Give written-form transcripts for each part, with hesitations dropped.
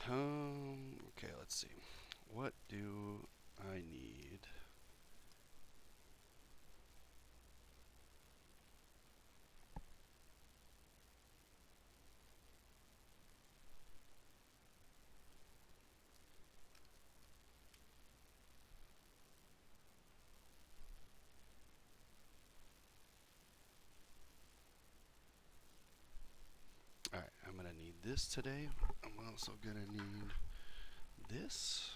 Okay, let's see. What do I need? Alright, I'm gonna need this today. I'm also gonna need this.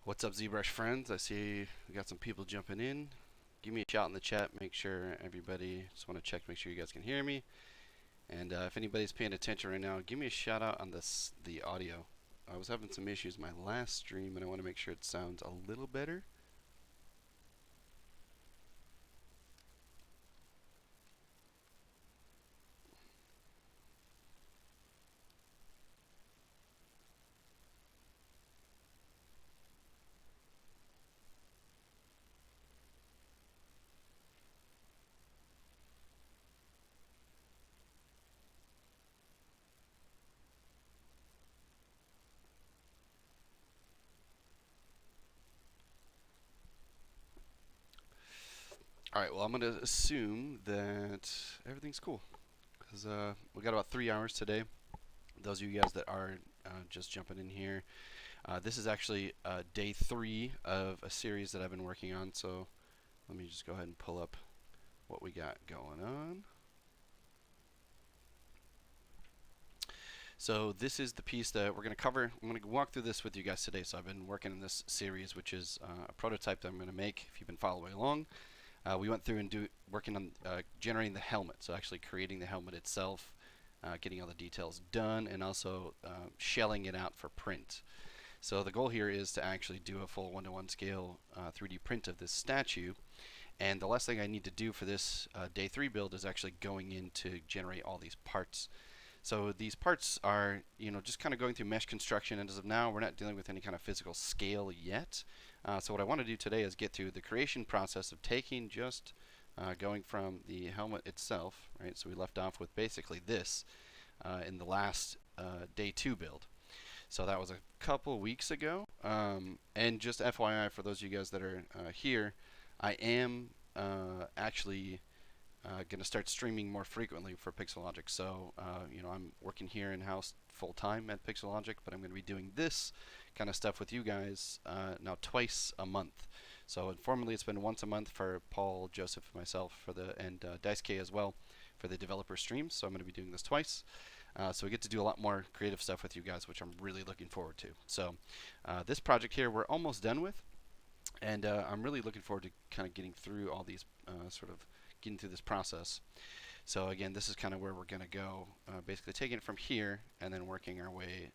What's up, ZBrush friends? I see we got some people jumping in. Give me a shout in the chat. Make sure everybody, just want to check, make sure you guys can hear me. And if anybody's paying attention right now, give me a shout out on the audio. I was having some issues my last stream, and I want to make sure it sounds a little better. All right, well, I'm going to assume that everything's cool because we got about 3 hours today. Those of you guys that are just jumping in here, this is actually day 3 of a series that I've been working on. So let me just go ahead and pull up what we got going on. So this is the piece that we're going to cover. I'm going to walk through this with you guys today. So I've been working in this series, which is a prototype that I'm going to make if you've been following along. We went through and working on generating the helmet, so actually creating the helmet itself, getting all the details done, and also shelling it out for print. So the goal here is to actually do a full 1-to-1 scale 3D print of this statue. And the last thing I need to do for this day 3 build is actually going in to generate all these parts. So these parts are, just kind of going through mesh construction, and as of now, we're not dealing with any kind of physical scale yet. So what I want to do today is get through the creation process of taking just going from the helmet itself, right? So we left off with basically this in the last day 2 build. So that was a couple weeks ago. And just FYI for those of you guys that are here, I am actually going to start streaming more frequently for Pixelogic. So, I'm working here in-house full-time at Pixelogic, but I'm going to be doing this kind of stuff with you guys now twice a month. So informally, it's been once a month for Paul, Joseph, and myself and Dice K as well for the developer streams. So I'm going to be doing this twice. So we get to do a lot more creative stuff with you guys, which I'm really looking forward to. So this project here, we're almost done with. And I'm really looking forward to kind of getting through all these getting through this process. So again, this is kind of where we're going to go, basically taking it from here and then working our way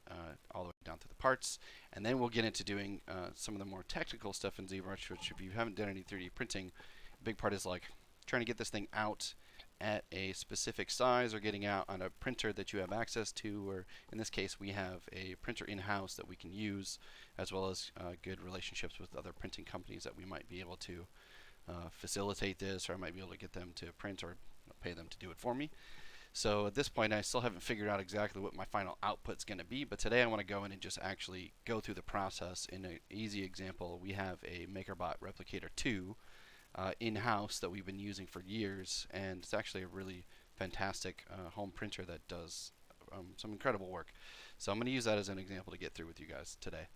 all the way down through the parts. And then we'll get into doing some of the more technical stuff in ZBrush, which if you haven't done any 3D printing, a big part is like trying to get this thing out at a specific size or getting out on a printer that you have access to, or in this case we have a printer in-house that we can use, as well as good relationships with other printing companies that we might be able to facilitate this, or I might be able to get them to print or pay them to do it for me. So at this point I still haven't figured out exactly what my final output's going to be, but today I want to go in and just actually go through the process. In an easy example, we have a MakerBot Replicator 2 in-house that we've been using for years, and it's actually a really fantastic home printer that does some incredible work. So I'm going to use that as an example to get through with you guys today.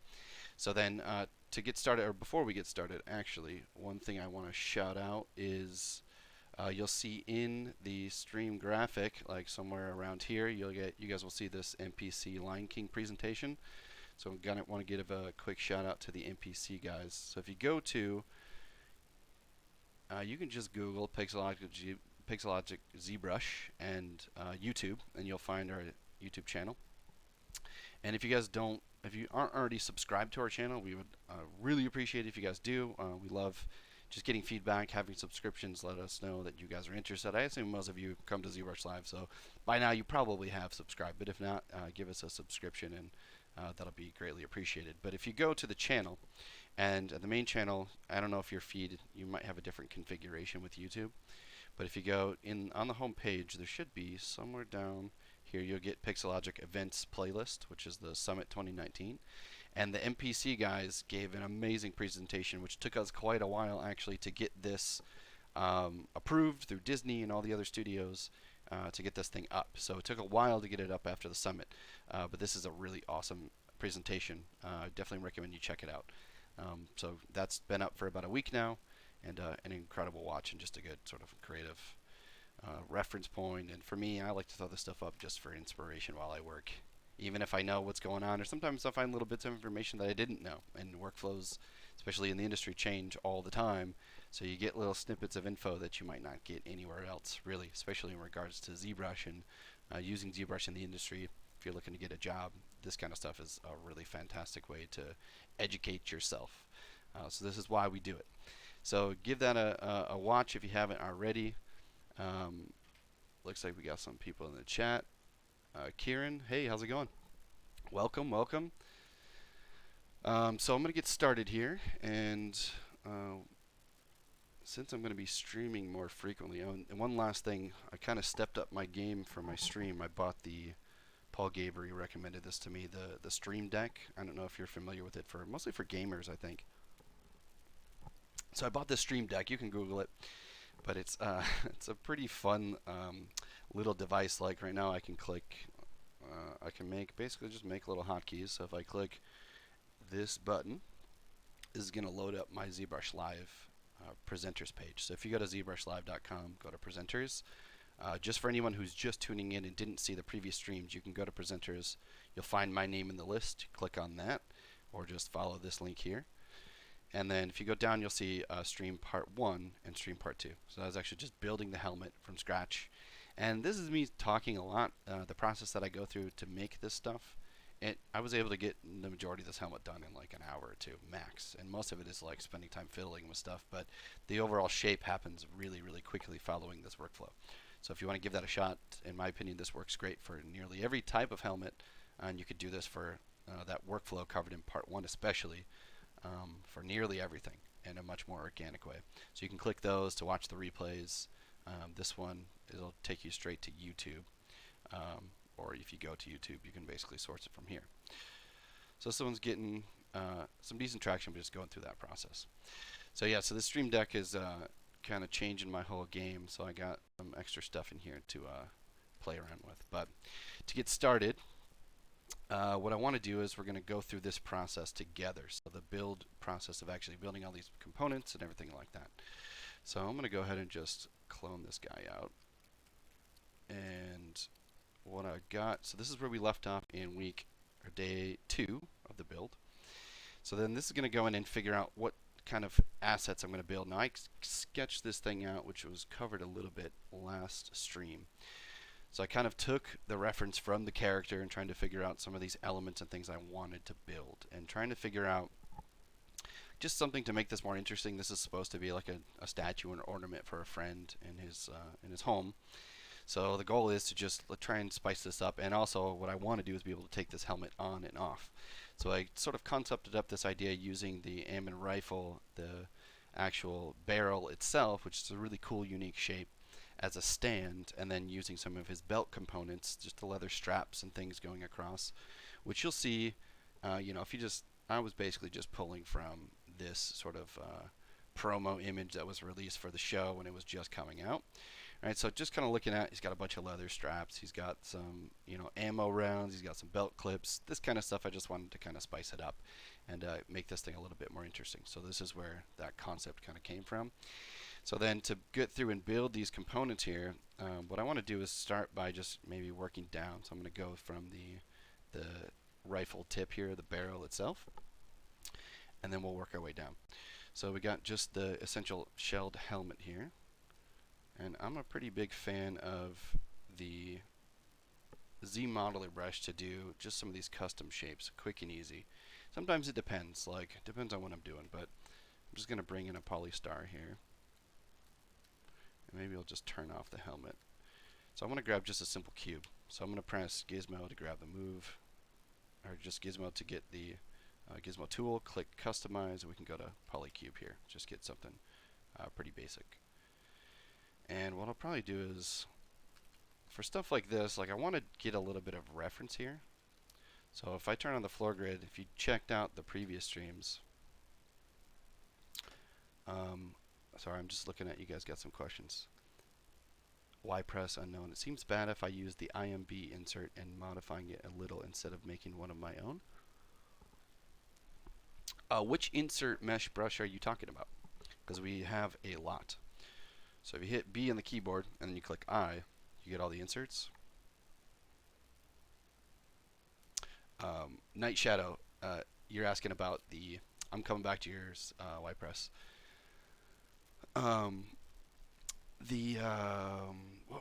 So then to get started, or before we get started, actually, one thing I want to shout out is you'll see in the stream graphic, like somewhere around here, you guys will see this MPC Lion King presentation. So I'm gonna want to give a quick shout out to the MPC guys. So if you go to, you can just Google Pixelogic ZBrush and YouTube, and you'll find our YouTube channel. And if you guys aren't already subscribed to our channel, we would really appreciate it if you guys do. We love just getting feedback, having subscriptions. Let us know that you guys are interested. I assume most of you come to ZBrush Live, so by now you probably have subscribed. But if not, give us a subscription, and that'll be greatly appreciated. But if you go to the channel, and the main channel, I don't know if your feed, you might have a different configuration with YouTube, But if you go in on the home page, there should be somewhere down here, you'll get Pixelogic Events Playlist, which is the Summit 2019. And the MPC guys gave an amazing presentation, which took us quite a while actually to get this approved through Disney and all the other studios to get this thing up. So it took a while to get it up after the summit, but this is a really awesome presentation. Definitely recommend you check it out. So that's been up for about a week now, and an incredible watch and just a good sort of creative reference point. And for me, I like to throw this stuff up just for inspiration while I work, even if I know what's going on, or sometimes I find little bits of information that I didn't know. And workflows, especially in the industry, change all the time. So you get little snippets of info that you might not get anywhere else, really, especially in regards to ZBrush and using ZBrush in the industry. If you're looking to get a job, this kind of stuff is a really fantastic way to educate yourself. So this is why we do it. So give that a watch if you haven't already. Looks like we got some people in the chat. Kieran, hey, how's it going? Welcome, welcome. So I'm going to get started here, and since I'm going to be streaming more frequently, and one last thing, I kind of stepped up my game for my stream. I bought the Paul Gavery recommended this to me, the Stream Deck. I don't know if you're familiar with it, for mostly for gamers, I think. So I bought this Stream Deck. You can Google it, but it's it's a pretty fun little device. Like right now, I can click, I can basically just make little hotkeys. So if I click this button, this is going to load up my ZBrush Live presenters page. So if you go to zbrushlive.com, go to presenters. Just for anyone who's just tuning in and didn't see the previous streams, you can go to presenters. You'll find my name in the list. Click on that, or just follow this link here. And then if you go down, you'll see stream part 1 and stream part 2. So I was actually just building the helmet from scratch. And this is me talking a lot, the process that I go through to make this stuff. I was able to get the majority of this helmet done in like an hour or two max, and most of it is like spending time fiddling with stuff, but the overall shape happens really, really quickly following this workflow. So if you want to give that a shot, in my opinion, this works great for nearly every type of helmet, and you could do this for that workflow covered in part 1 especially, for nearly everything in a much more organic way. So you can click those to watch the replays. This one, it'll take you straight to YouTube. Or if you go to YouTube, you can basically source it from here. So someone's getting some decent traction, but just going through that process. So yeah, so the Stream Deck is kind of changing my whole game, so I got some extra stuff in here to play around with. But to get started, what I want to do is we're going to go through this process together. So the build process of actually building all these components and everything like that. So I'm going to go ahead and just clone this guy out. And what I got, so this is where we left off in day 2 of the build. So then this is going to go in and figure out what kind of assets I'm going to build. Now I sketched this thing out, which was covered a little bit last stream. So I kind of took the reference from the character and trying to figure out some of these elements and things I wanted to build, and trying to figure out just something to make this more interesting. This is supposed to be like a statue and ornament for a friend in his home. So the goal is to just try and spice this up, and also what I want to do is be able to take this helmet on and off. So I sort of concepted up this idea using the Ammon rifle, the actual barrel itself, which is a really cool, unique shape, as a stand, and then using some of his belt components, just the leather straps and things going across, which you'll see, you know, if you just, I was basically just pulling from this sort of promo image that was released for the show when it was just coming out. Right, so just kind of looking at, he's got a bunch of leather straps, he's got some, you know, ammo rounds, he's got some belt clips, this kind of stuff. I just wanted to kind of spice it up and make this thing a little bit more interesting. So this is where that concept kind of came from. So then to get through and build these components here, what I want to do is start by just maybe working down. So I'm going to go from the rifle tip here, the barrel itself, and then we'll work our way down. So we got just the essential shelled helmet here. And I'm a pretty big fan of the ZBrush to do just some of these custom shapes, quick and easy. Sometimes it depends, depends on what I'm doing, but I'm just going to bring in a polystar here. And maybe I'll just turn off the helmet. So I'm going to grab just a simple cube. So I'm going to press Gizmo to grab the move, or just Gizmo to get the Gizmo tool, click Customize, and we can go to Polycube here. Just get something pretty basic. And what I'll probably do is, for stuff like this, like I want to get a little bit of reference here. So if I turn on the floor grid, if you checked out the previous streams, um, sorry, I'm just looking at you guys got some questions. Why press unknown? It seems bad if I use the IMB insert and modifying it a little instead of making one of my own. Which insert mesh brush are you talking about? Because we have a lot. So if you hit B on the keyboard and then you click I, you get all the inserts. Night Shadow, you're asking about the. I'm coming back to yours, Ypress. What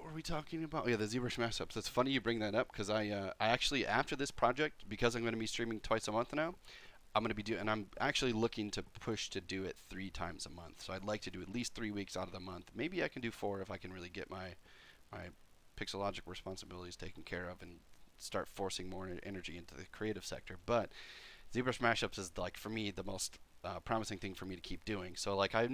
were we talking about? Oh, yeah, the ZBrush mashups. It's funny you bring that up because I actually, after this project, because I'm going to be streaming twice a month now, I'm going to be doing, and I'm actually looking to push to do it 3 times a month. So I'd like to do at least 3 weeks out of the month. Maybe I can do 4 if I can really get my pixelogic responsibilities taken care of and start forcing more energy into the creative sector. But ZBrush mashups is like for me the most promising thing for me to keep doing. So like I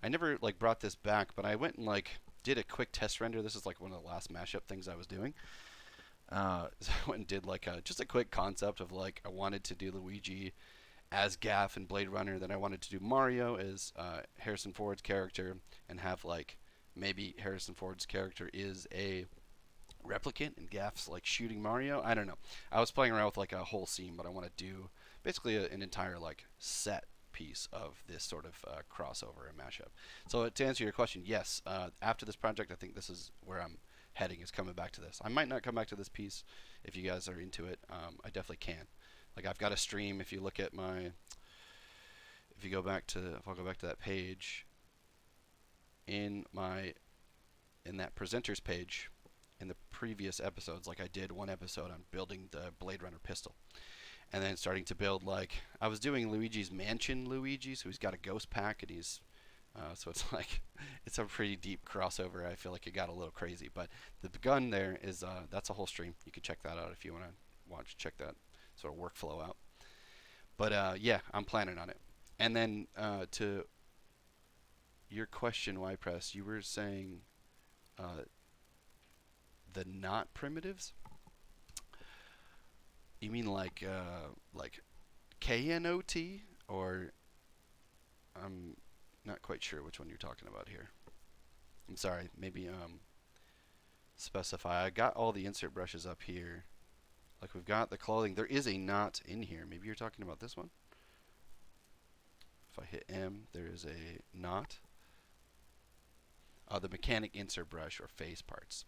never like brought this back, but I went and like did a quick test render. This is like one of the last mashup things I was doing. So I went and did like just a quick concept of like I wanted to do Luigi as Gaff in Blade Runner. Then I wanted to do Mario as Harrison Ford's character and have like maybe Harrison Ford's character is a replicant and Gaff's like shooting Mario. I don't know. I was playing around with like a whole scene, but I want to do basically an entire like set piece of this sort of crossover and mashup. So to answer your question, yes. After this project, I think this is where I'm heading, is coming back to this. I might not come back to this piece if you guys are into it. I definitely can. Like I've got a stream. If you look at my, if you go back to, if I'll go back to that page, in that presenters page, in the previous episodes, like I did one episode on building the Blade Runner pistol. And then starting to build, like, I was doing Luigi's Mansion Luigi, so he's got a ghost pack, and he's, so it's like, it's a pretty deep crossover. I feel like it got a little crazy. But the gun there is, that's a whole stream. You can check that out if you want to check that sort of workflow out. But yeah, I'm planning on it. And then to your question, Ypress, you were saying the not primitives? You mean like KNOT, or I'm not quite sure which one you're talking about here. I'm sorry, maybe specify. I got all the insert brushes up here. Like we've got the clothing. There is a knot in here. Maybe you're talking about this one. If I hit M, there is a knot. The mechanic insert brush or face parts.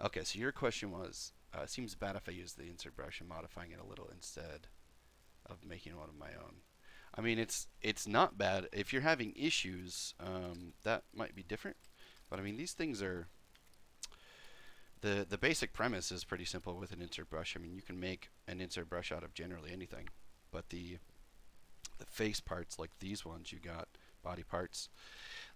Okay, so your question was, it seems bad if I use the insert brush and modifying it a little instead of making one of my own. I mean, it's not bad. If you're having issues, that might be different. But I mean, these things are, the basic premise is pretty simple with an insert brush. I mean, you can make an insert brush out of generally anything. But the face parts, like these ones, you got body parts.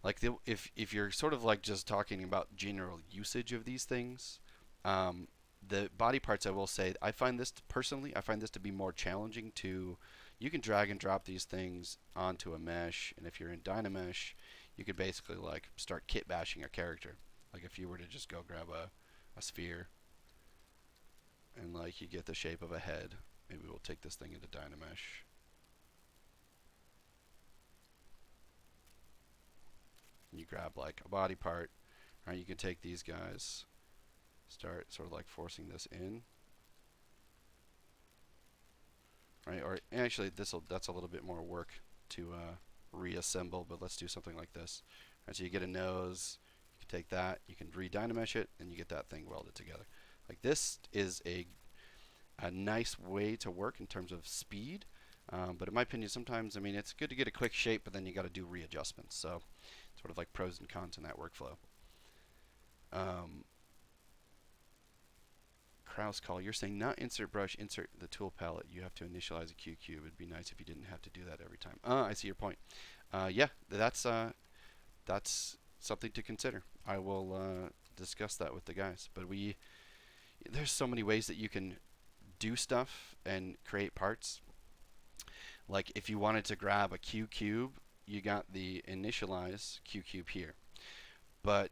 Like if you're sort of like just talking about general usage of these things, the body parts, I will say, I find this to be more challenging to. You can drag and drop these things onto a mesh, and if you're in Dynamesh, you could basically like start kit bashing a character. Like if you were to just go grab a sphere, and like you get the shape of a head. Maybe we'll take this thing into Dynamesh. You grab like a body part, right? You can take these guys, start sort of like forcing this in, right? Or actually, that's a little bit more work to reassemble, but let's do something like this. Right, so you get a nose, you can take that, you can re-Dynamesh it, and you get that thing welded together. Like this is a nice way to work in terms of speed, but in my opinion, sometimes, I mean, it's good to get a quick shape, but then you got to do readjustments. So sort of like pros and cons in that workflow. Kraus call, you're saying not insert brush, insert the tool palette. You have to initialize a Q cube. It'd be nice if you didn't have to do that every time. I see your point. Yeah, that's something to consider. I will discuss that with the guys. But there's so many ways that you can do stuff and create parts. Like if you wanted to grab a Q cube, you got the initialize Q cube here. But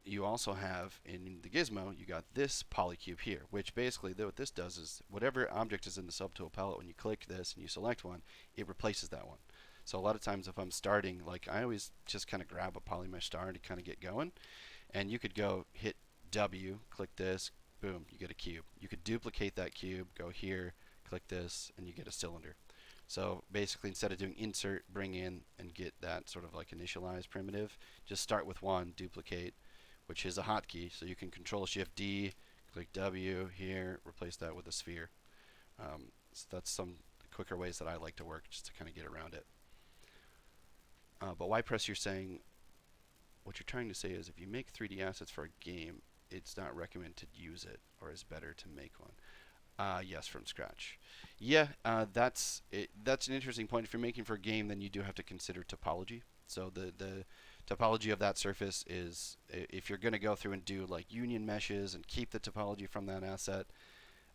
you also have in the gizmo, you got this polycube here, which basically what this does is whatever object is in the subtool palette, when you click this and you select one, it replaces that one. So a lot of times if I'm starting, like I always just kind of grab a polymesh star to kind of get going, and you could go hit W, click this, boom, you get a cube. You could duplicate that cube, go here, click this, and you get a cylinder. So basically, instead of doing insert, bring in, and get that sort of like initialize primitive, just start with one, duplicate, which is a hotkey. So you can Control Shift D, click W here, replace that with a sphere. So that's some quicker ways that I like to work, just to kind of get around it. But why press? You're saying, what you're trying to say is if you make 3D assets for a game, it's not recommended to use it, or is better to make one. Yes, from scratch. Yeah, that's it. That's an interesting point. If you're making for a game, then you do have to consider topology. So the topology of that surface is, if you're going to go through and do like union meshes and keep the topology from that asset,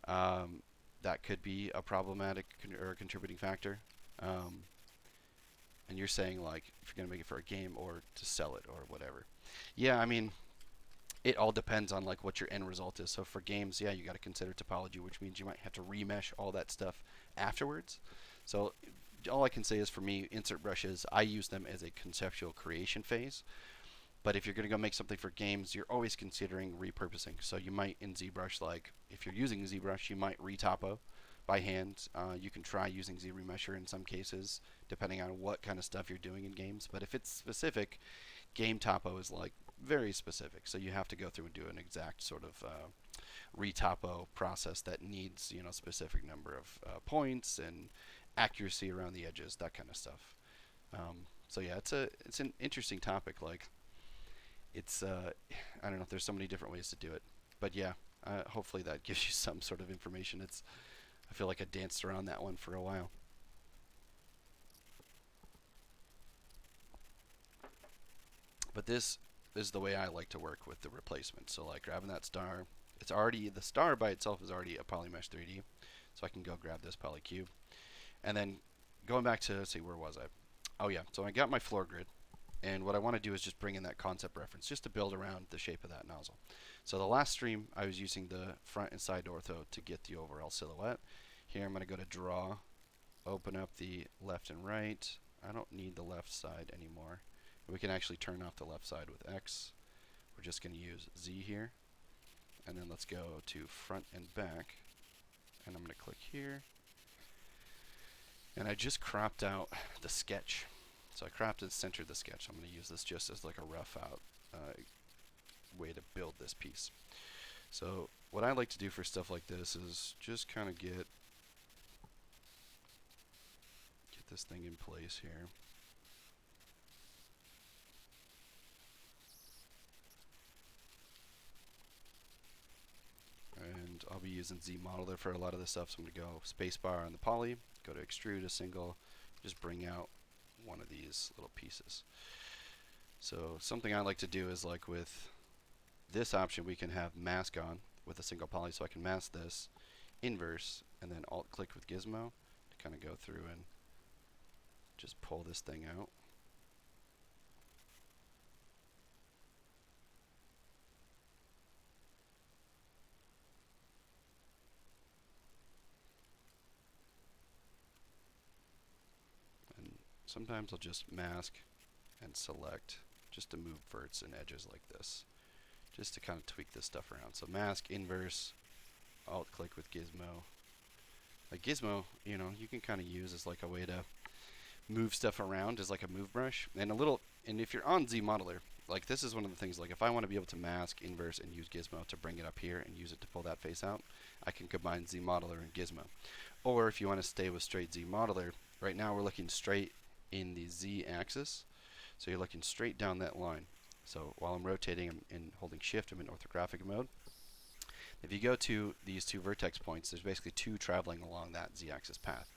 that could be a problematic or a contributing factor. And you're saying like if you're going to make it for a game or to sell it or whatever. Yeah, I mean, it all depends on like what your end result is. So for games, yeah, you got to consider topology, which means you might have to remesh all that stuff afterwards. So all I can say is, for me, insert brushes, I use them as a conceptual creation phase. But if you're going to go make something for games, you're always considering repurposing. So you might in ZBrush, like if you're using ZBrush, you might retopo by hand. You can try using ZRemesher in some cases, depending on what kind of stuff you're doing in games. But if it's specific, game topo is like very specific. So you have to go through and do an exact sort of retopo process that needs, specific number of points and accuracy around the edges, that kind of stuff. So yeah, it's an interesting topic. Like it's I don't know. There's so many different ways to do it, but yeah, hopefully that gives you some sort of information. I feel like I danced around that one for a while. But this is the way I like to work with the replacement. So like grabbing that star, it's already, the star by itself is already a polymesh 3D. So I can go grab this polycube. And then going back to, let's see, where was I? Oh yeah, so I got my floor grid. And what I want to do is just bring in that concept reference just to build around the shape of that nozzle. So the last stream, I was using the front and side ortho to get the overall silhouette. Here I'm going to go to draw, open up the left and right. I don't need the left side anymore. We can actually turn off the left side with X. We're just going to use Z here. And then let's go to front and back. And I'm going to click here. And I just cropped out the sketch. So I cropped and centered the sketch. I'm going to use this just as like a rough out way to build this piece. So what I like to do for stuff like this is just kind of get this thing in place here. And I'll be using ZModeler for a lot of this stuff. So I'm going to go spacebar on the poly, go to extrude a single, just bring out one of these little pieces. So something I like to do is, like with this option, we can have mask on with a single poly. So I can mask this, inverse, and then alt click with gizmo to kind of go through and just pull this thing out. Sometimes I'll just mask and select just to move verts and edges like this, just to kind of tweak this stuff around. So mask, inverse, alt click with gizmo. Like gizmo, you can kind of use as like a way to move stuff around as like a move brush. And if you're on ZModeler, like this is one of the things, like if I want to be able to mask, inverse, and use gizmo to bring it up here and use it to pull that face out, I can combine ZModeler and gizmo. Or if you want to stay with straight ZModeler, right now we're looking straight in the Z axis, so you're looking straight down that line. So while I'm rotating and holding shift, I'm in orthographic mode. If you go to these two vertex points, there's basically two traveling along that Z axis path.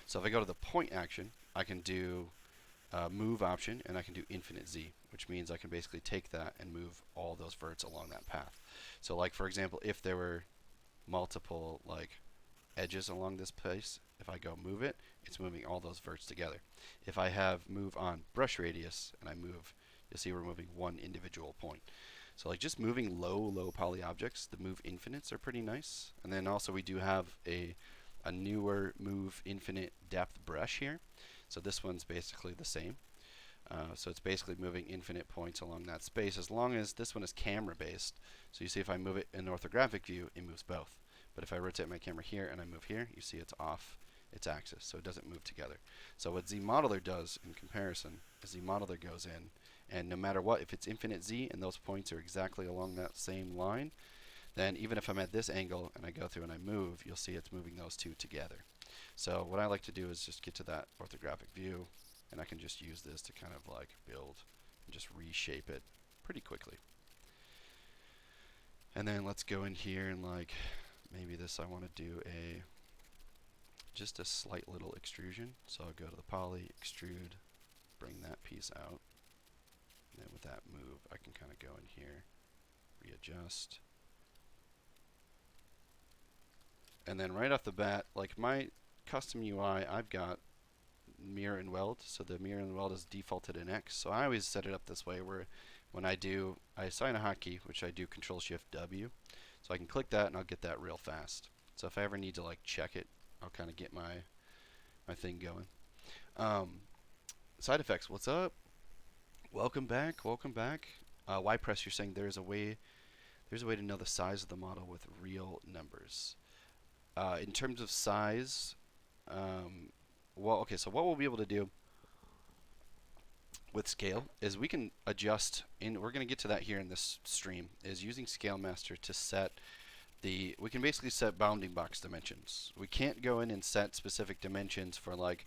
So if I go to the point action, I can do move option and I can do infinite Z, which means I can basically take that and move all those verts along that path. So like for example, if there were multiple like edges along this place, if I go move it, it's moving all those verts together. If I have move on brush radius and I move you'll see we're moving one individual point. So like just moving low poly objects, the move infinites are pretty nice. And then also we do have a newer move infinite depth brush here. So this one's basically the same. So it's basically moving infinite points along that space as long as this one is camera based. So you see if I move it in orthographic view, it moves both. But if I rotate my camera here and I move here, you see it's off its axis, so it doesn't move together. So what ZModeler does in comparison is ZModeler goes in, and no matter what, if it's infinite Z and those points are exactly along that same line, then even if I'm at this angle and I go through and I move, you'll see it's moving those two together. So what I like to do is just get to that orthographic view, and I can just use this to kind of like build and just reshape it pretty quickly. And then let's go in here and like maybe this I want to do just a slight little extrusion. So I'll go to the poly, extrude, bring that piece out. And then with that move, I can kind of go in here, readjust. And then right off the bat, like my custom UI, I've got mirror and weld. So the mirror and weld is defaulted in X. So I always set it up this way where when I assign a hotkey, which I do Control-Shift-W. So I can click that and I'll get that real fast. So if I ever need to like check it, I'll kind of get my thing going. Side effects, what's up? Welcome back, welcome back. YPress, you're saying there's a way to know the size of the model with real numbers. In terms of size, well, okay, so what we'll be able to do with scale is we can adjust, and we're going to get to that here in this stream, is using Scale Master to set we can basically set bounding box dimensions. We can't go in and set specific dimensions for like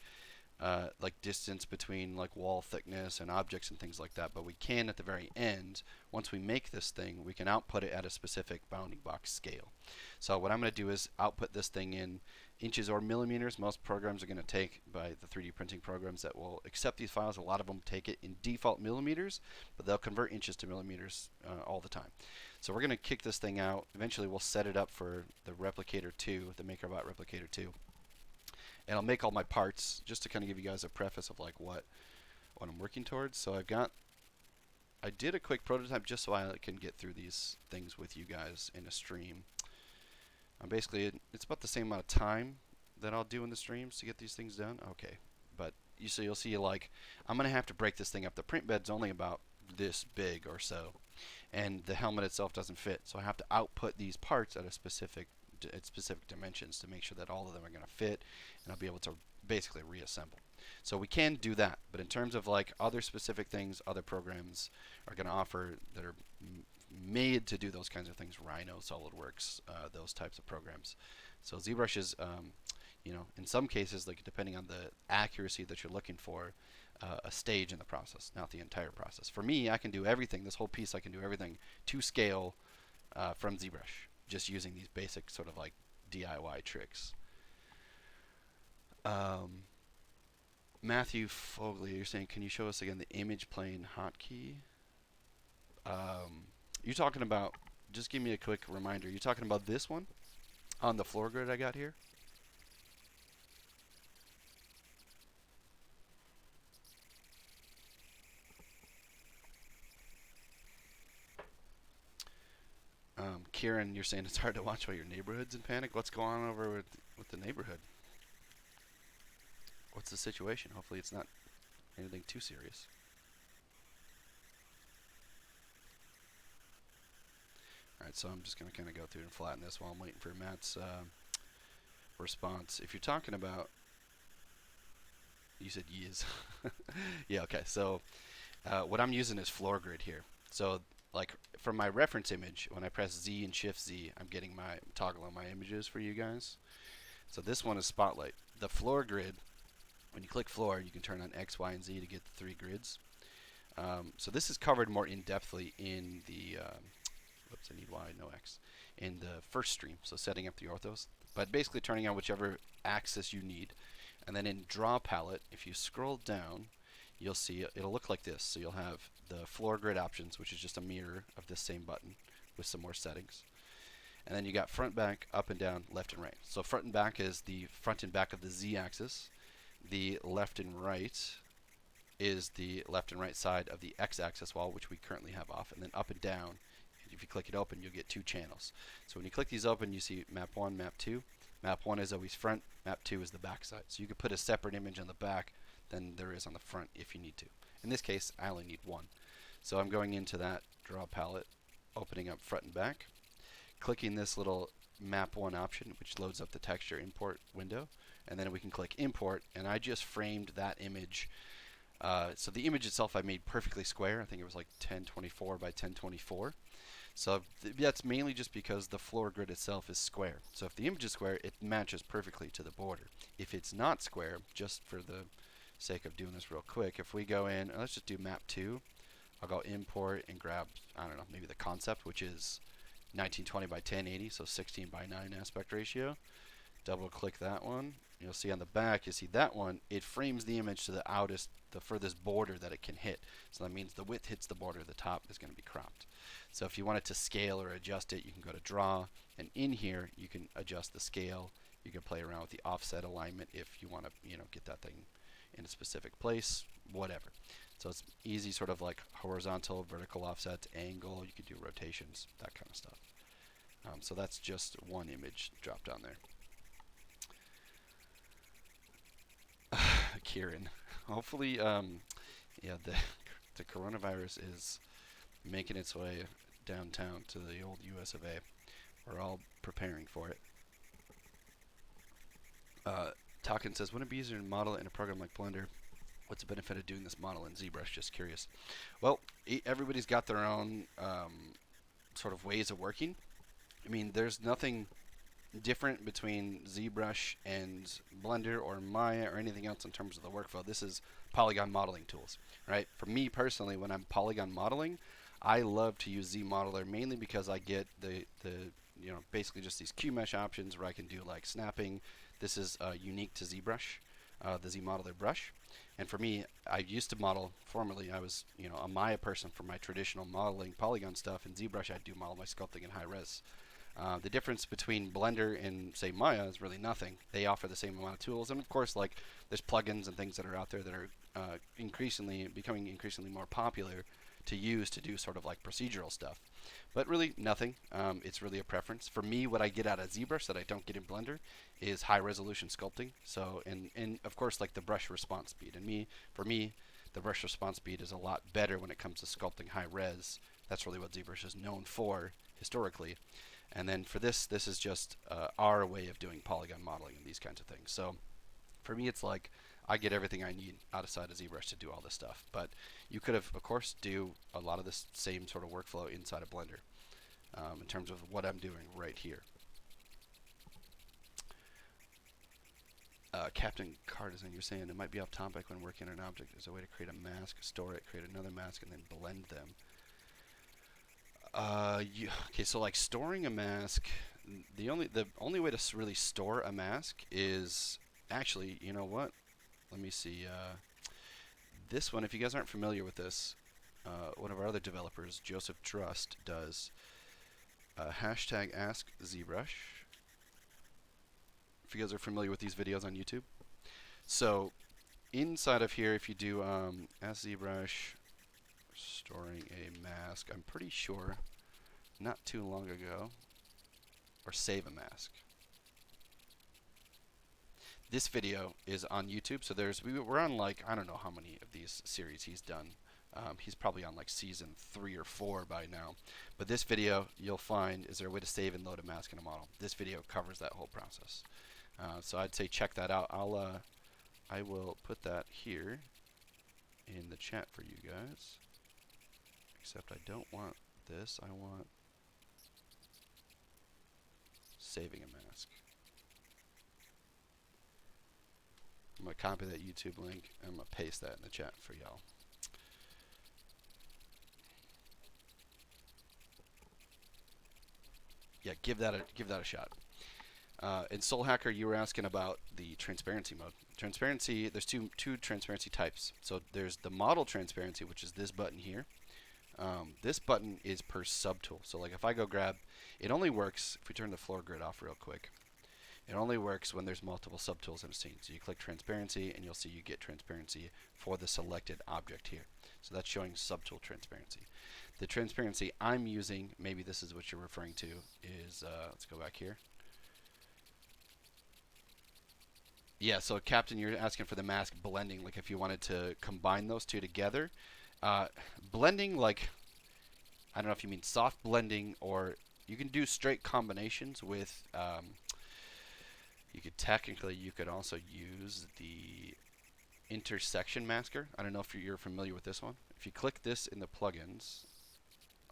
distance between like wall thickness and objects and things like that, but we can at the very end, once we make this thing, we can output it at a specific bounding box scale. So what I'm going to do is output this thing in inches or millimeters. Most programs are going to take, by the 3D printing programs that will accept these files, a lot of them take it in default millimeters, but they'll convert inches to millimeters all the time. So we're going to kick this thing out. Eventually we'll set it up for the Replicator 2, the MakerBot Replicator 2. And I'll make all my parts just to kind of give you guys a preface of like what I'm working towards. So I did a quick prototype just so I can get through these things with you guys in a stream. Basically, it's about the same amount of time that I'll do in the streams to get these things done. Okay, but you'll see like I'm gonna have to break this thing up. The print bed's only about this big or so, and the helmet itself doesn't fit. So I have to output these parts at specific dimensions to make sure that all of them are going to fit, and I'll be able to basically reassemble. So we can do that, but in terms of like other specific things, other programs are going to offer that are made to do those kinds of things. Rhino, SolidWorks, those types of programs. So ZBrush is, in some cases, like depending on the accuracy that you're looking for, a stage in the process, not the entire process. For me, I can do everything. This whole piece, I can do everything to scale from ZBrush, just using these basic sort of like DIY tricks. Matthew Fogley, you're saying, can you show us again the image plane hotkey? You're talking about, just give me a quick reminder, you're talking about this one on the floor grid I got here? Kieran, you're saying it's hard to watch while your neighborhood's in panic. What's going on over with the neighborhood? What's the situation? Hopefully it's not anything too serious. Alright, so I'm just going to kind of go through and flatten this while I'm waiting for Matt's response. If you're talking about, you said years. Yeah, okay. So what I'm using is floor grid here. So like for my reference image, when I press Z and Shift Z, I'm getting my toggle on my images for you guys. So this one is Spotlight. The floor grid, when you click floor, you can turn on X, Y, and Z to get the 3 grids. So this is covered more in-depthly in the, whoops, I need Y, no X, in the first stream, so setting up the orthos. But basically turning on whichever axis you need. And then in Draw Palette, if you scroll down, you'll see it'll look like this. So you'll have the floor grid options, which is just a mirror of this same button with some more settings. And then you got front, back, up and down, left and right. So front and back is the front and back of the Z axis. The left and right is the left and right side of the x-axis wall, which we currently have off, and then up and down. If you click it open, you'll get two channels. So when you click these open, you see map 1, map 2. Map 1 is always front, map 2 is the back side. So you could put a separate image on the back than there is on the front if you need to. In this case, I only need one. So I'm going into that draw palette, opening up front and back, clicking this little map 1 option, which loads up the texture import window, and then we can click import, and I just framed that image. So the image itself I made perfectly square. I think it was like 1024 by 1024. So that's mainly just because the floor grid itself is square. So if the image is square, it matches perfectly to the border. If it's not square, just for the sake of doing this real quick, if we go in, let's just do map 2. I'll go import and grab, I don't know, maybe the concept, which is 1920 by 1080, so 16 by 9 aspect ratio. Double click that one. You'll see on the back, you see that one, it frames the image to the furthest border that it can hit. So that means the width hits the border, the top is going to be cropped. So if you want it to scale or adjust it, you can go to draw, and in here you can adjust the scale. You can play around with the offset alignment if you want to, get that thing in a specific place, whatever. So it's easy, sort of like horizontal, vertical offsets, angle. You could do rotations, that kind of stuff. So that's just one image dropped down there. Kieran, hopefully, yeah, the coronavirus is making its way downtown to the old US of A. We're all preparing for it. Talkin says, wouldn't it be easier to model it in a program like Blender? What's the benefit of doing this model in ZBrush? Just curious. Well, everybody's got their own sort of ways of working. I mean, there's nothing different between ZBrush and Blender or Maya or anything else in terms of the workflow. This is polygon modeling tools, right? For me personally, when I'm polygon modeling, I love to use ZModeler mainly because I get the basically just these QMesh options where I can do like snapping. This is unique to ZBrush, the ZModeler brush. And for me, I used to model, formerly I was a Maya person for my traditional modeling polygon stuff. In ZBrush, I do model my sculpting in high res. The difference between Blender and, say, Maya is really nothing. They offer the same amount of tools, and of course, like, there's plugins and things that are out there that are becoming increasingly more popular to use to do sort of like procedural stuff. But really, nothing. It's really a preference. For me, what I get out of ZBrush that I don't get in Blender is high-resolution sculpting. So, and of course, like the brush response speed. And for me, the brush response speed is a lot better when it comes to sculpting high-res. That's really what ZBrush is known for historically. And then for this is just our way of doing polygon modeling and these kinds of things. So for me, it's like I get everything I need outside of ZBrush to do all this stuff. But you could have, of course, do a lot of this same sort of workflow inside of Blender in terms of what I'm doing right here. Captain Cartizan, you're saying it might be off topic when working on an object. There's a way to create a mask, store it, create another mask, and then blend them. Okay, so like storing a mask, the only way to really store a mask is actually, you know what? Let me see. This one, if you guys aren't familiar with this, one of our other developers, Joseph Trust, does hashtag Ask ZBrush. If you guys are familiar with these videos on YouTube, so inside of here, if you do Ask ZBrush storing a mask, I'm pretty sure not too long ago, or save a mask. This video is on YouTube, so we're on like, I don't know how many of these series he's done. He's probably on like season 3 or 4 by now. But this video, you'll find, is there a way to save and load a mask in a model? This video covers that whole process. So I'd say check that out. I will put that here in the chat for you guys. Except I don't want this. I want saving a mask. I'm going to copy that YouTube link and I'm going to paste that in the chat for y'all. Yeah, give that a shot. And Soul Hacker, you were asking about the transparency mode. Transparency, there's two transparency types. So there's the model transparency, which is this button here. This button is per subtool. So like if I go grab, it only works if we turn the floor grid off real quick. It only works when there's multiple subtools in a scene. So you click transparency and you'll see you get transparency for the selected object here. So that's showing subtool transparency. The transparency I'm using, maybe this is what you're referring to, is, let's go back here. Yeah, so Captain, you're asking for the mask blending, like if you wanted to combine those two together. Blending, like, I don't know if you mean soft blending, or you can do straight combinations with, you could also use the intersection masker. I don't know if you're familiar with this one. If you click this in the plugins,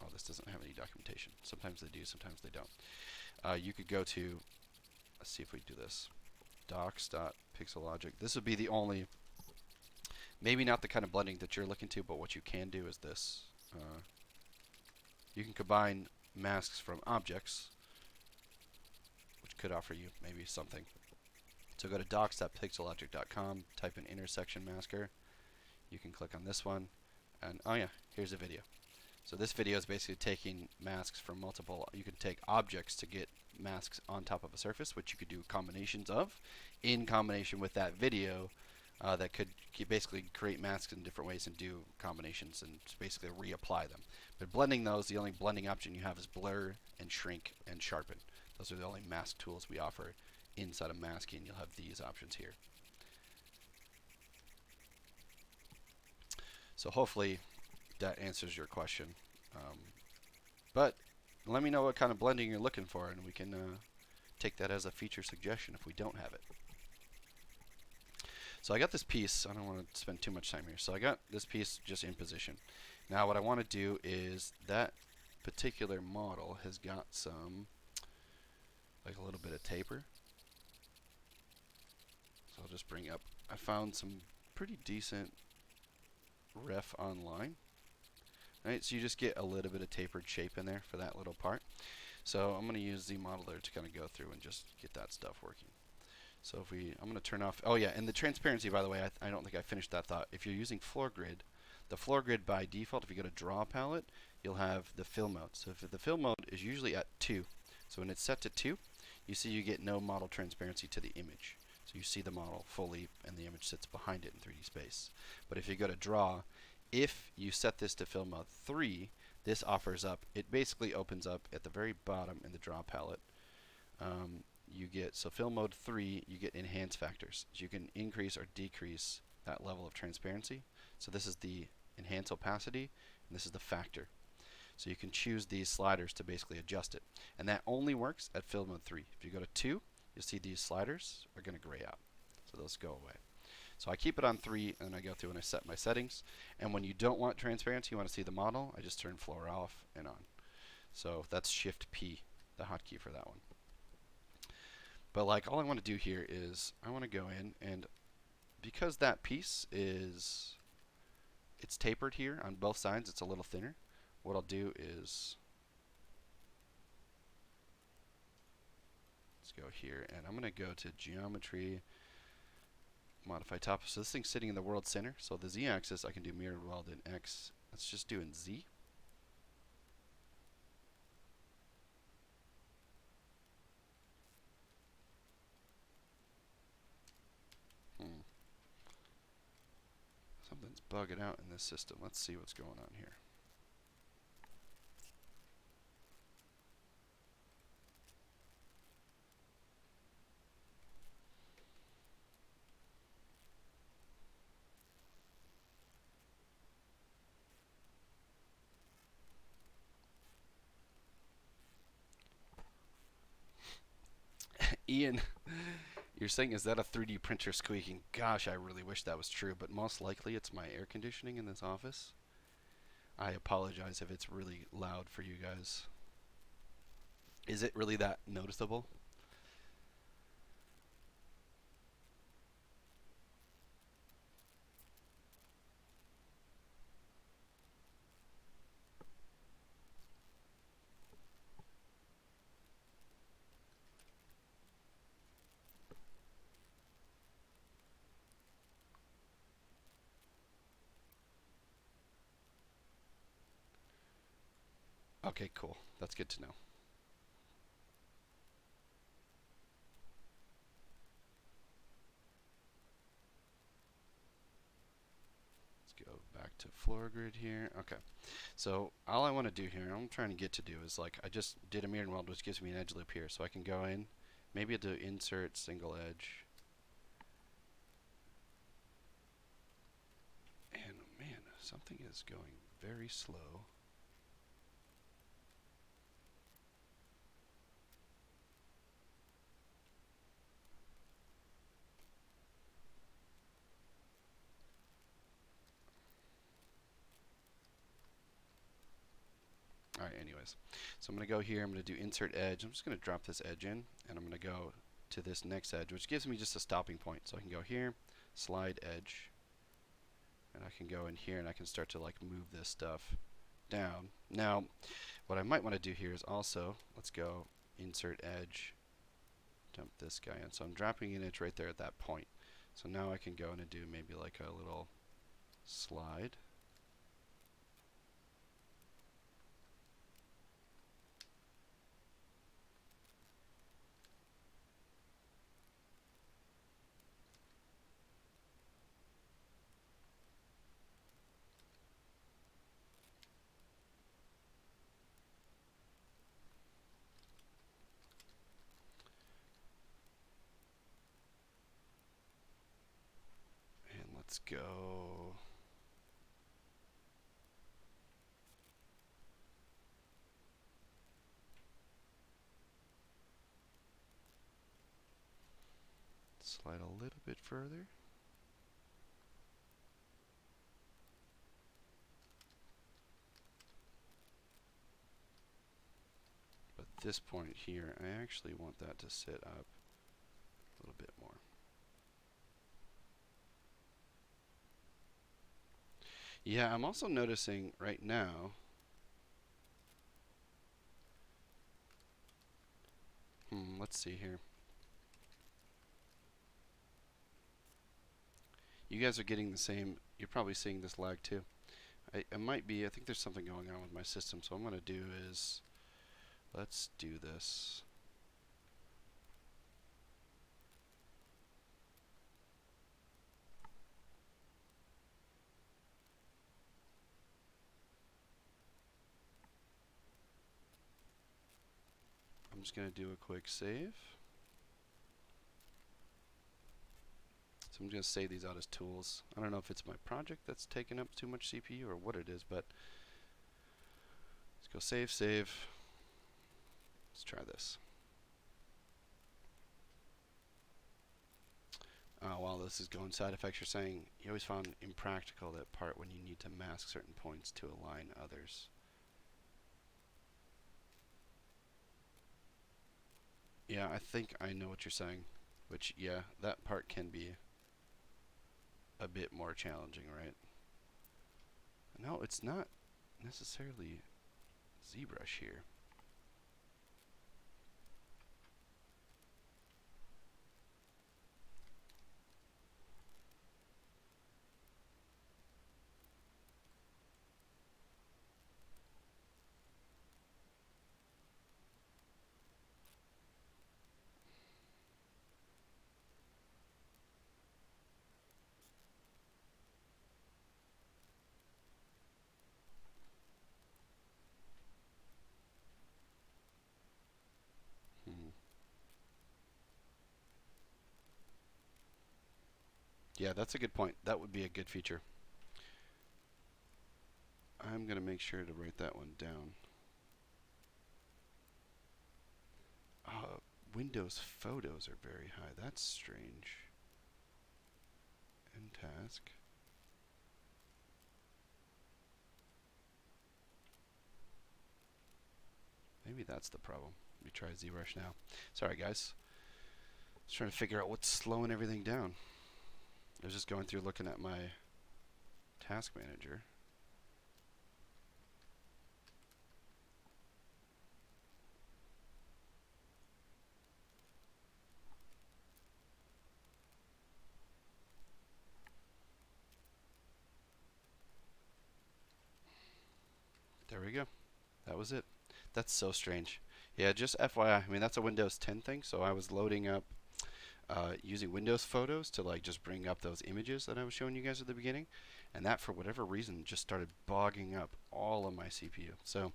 oh, this doesn't have any documentation. Sometimes they do, sometimes they don't. You could go to, let's see if we do this, docs.pixelogic. This would be the only, maybe not the kind of blending that you're looking to, but what you can do is this. You can combine masks from objects, which could offer you maybe something. So go to docs.pixelogic.com, type in intersection masker. You can click on this one, and oh yeah, here's a video. So this video is basically taking masks from multiple, you can take objects to get masks on top of a surface, which you could do combinations of, in combination with that video, that could basically create masks in different ways and do combinations and basically reapply them. But blending those, the only blending option you have is blur and shrink and sharpen. Those are the only mask tools we offer inside of masking. You'll have these options here. So hopefully that answers your question. But let me know what kind of blending you're looking for, and we can take that as a feature suggestion if we don't have it. So I got this piece. I don't want to spend too much time here. So I got this piece just in position. Now what I want to do is that particular model has got some, like a little bit of taper. So I'll just bring up, I found some pretty decent ref online. Right, so you just get a little bit of tapered shape in there for that little part. So I'm going to use ZModeler to kind of go through and just get that stuff working. So if I'm going to turn off, oh yeah, and the transparency, by the way, I don't think I finished that thought. If you're using floor grid, the floor grid by default, if you go to draw palette, you'll have the fill mode. So if the fill mode is usually at 2, so when it's set to 2, you see you get no model transparency to the image. So you see the model fully and the image sits behind it in 3D space. But if you go to draw, if you set this to fill mode 3, this offers up, it basically opens up at the very bottom in the draw palette. You get, so fill mode 3, you get enhance factors. So you can increase or decrease that level of transparency. So this is the enhance opacity, and this is the factor. So you can choose these sliders to basically adjust it. And that only works at fill mode 3. If you go to 2, you'll see these sliders are going to gray out. So those go away. So I keep it on 3, and I go through and I set my settings. And when you don't want transparency, you want to see the model, I just turn floor off and on. So that's Shift P, the hotkey for that one. But like, all I want to do here is I want to go in, and because that piece is, it's tapered here on both sides, it's a little thinner. What I'll do is, let's go here, and I'm going to go to geometry, modify top. So this thing's sitting in the world center. So the z-axis I can do mirrored weld in X. Let's just do in Z. Something's bugging out in this system. Let's see what's going on here. Ian, you're saying, is that a 3D printer squeaking? Gosh, I really wish that was true, but most likely it's my air conditioning in this office. I apologize if it's really loud for you guys. Is it really that noticeable? Okay, cool. That's good to know. to floor grid here. Okay. So all I want to do here, I'm trying to get to do is like, I just did a mirror weld, which gives me an edge loop here. So I can go in, maybe I'll do insert single edge. And man, something is going very slow. Alright, anyways. So I'm going to go here, I'm going to do insert edge. I'm just going to drop this edge in, and I'm going to go to this next edge, which gives me just a stopping point. So I can go here, slide edge, and I can go in here and I can start to like move this stuff down. Now, what I might want to do here is also, let's go insert edge, dump this guy in. So I'm dropping an edge right there at that point. So now I can go in and do maybe like a little slide. And let's go. Slide a little bit further. But this point here, I actually want that to sit up a little bit more. Yeah, I'm also noticing right now, let's see here. You guys are getting the same, you're probably seeing this lag too. I think there's something going on with my system, so what I'm going to do is, let's do this. I'm just going to do a quick save. So I'm going to save these out as tools. I don't know if it's my project that's taking up too much CPU or what it is, but let's go save, save. Let's try this. While this is going, side effects, you're saying you always found impractical that part when you need to mask certain points to align others. Yeah, I think I know what you're saying, which, yeah, that part can be a bit more challenging, right? No, it's not necessarily ZBrush here. Yeah, that's a good point. That would be a good feature. I'm going to make sure to write that one down. Windows photos are very high. That's strange. End task. Maybe that's the problem. Let me try ZBrush now. Sorry, guys. Just trying to figure out what's slowing everything down. I was just going through looking at my task manager. There we go. That was it. That's so strange. Yeah, just FYI. I mean, that's a Windows 10 thing, so I was loading up using Windows Photos to like just bring up those images that I was showing you guys at the beginning, and that for whatever reason just started bogging up all of my CPU. So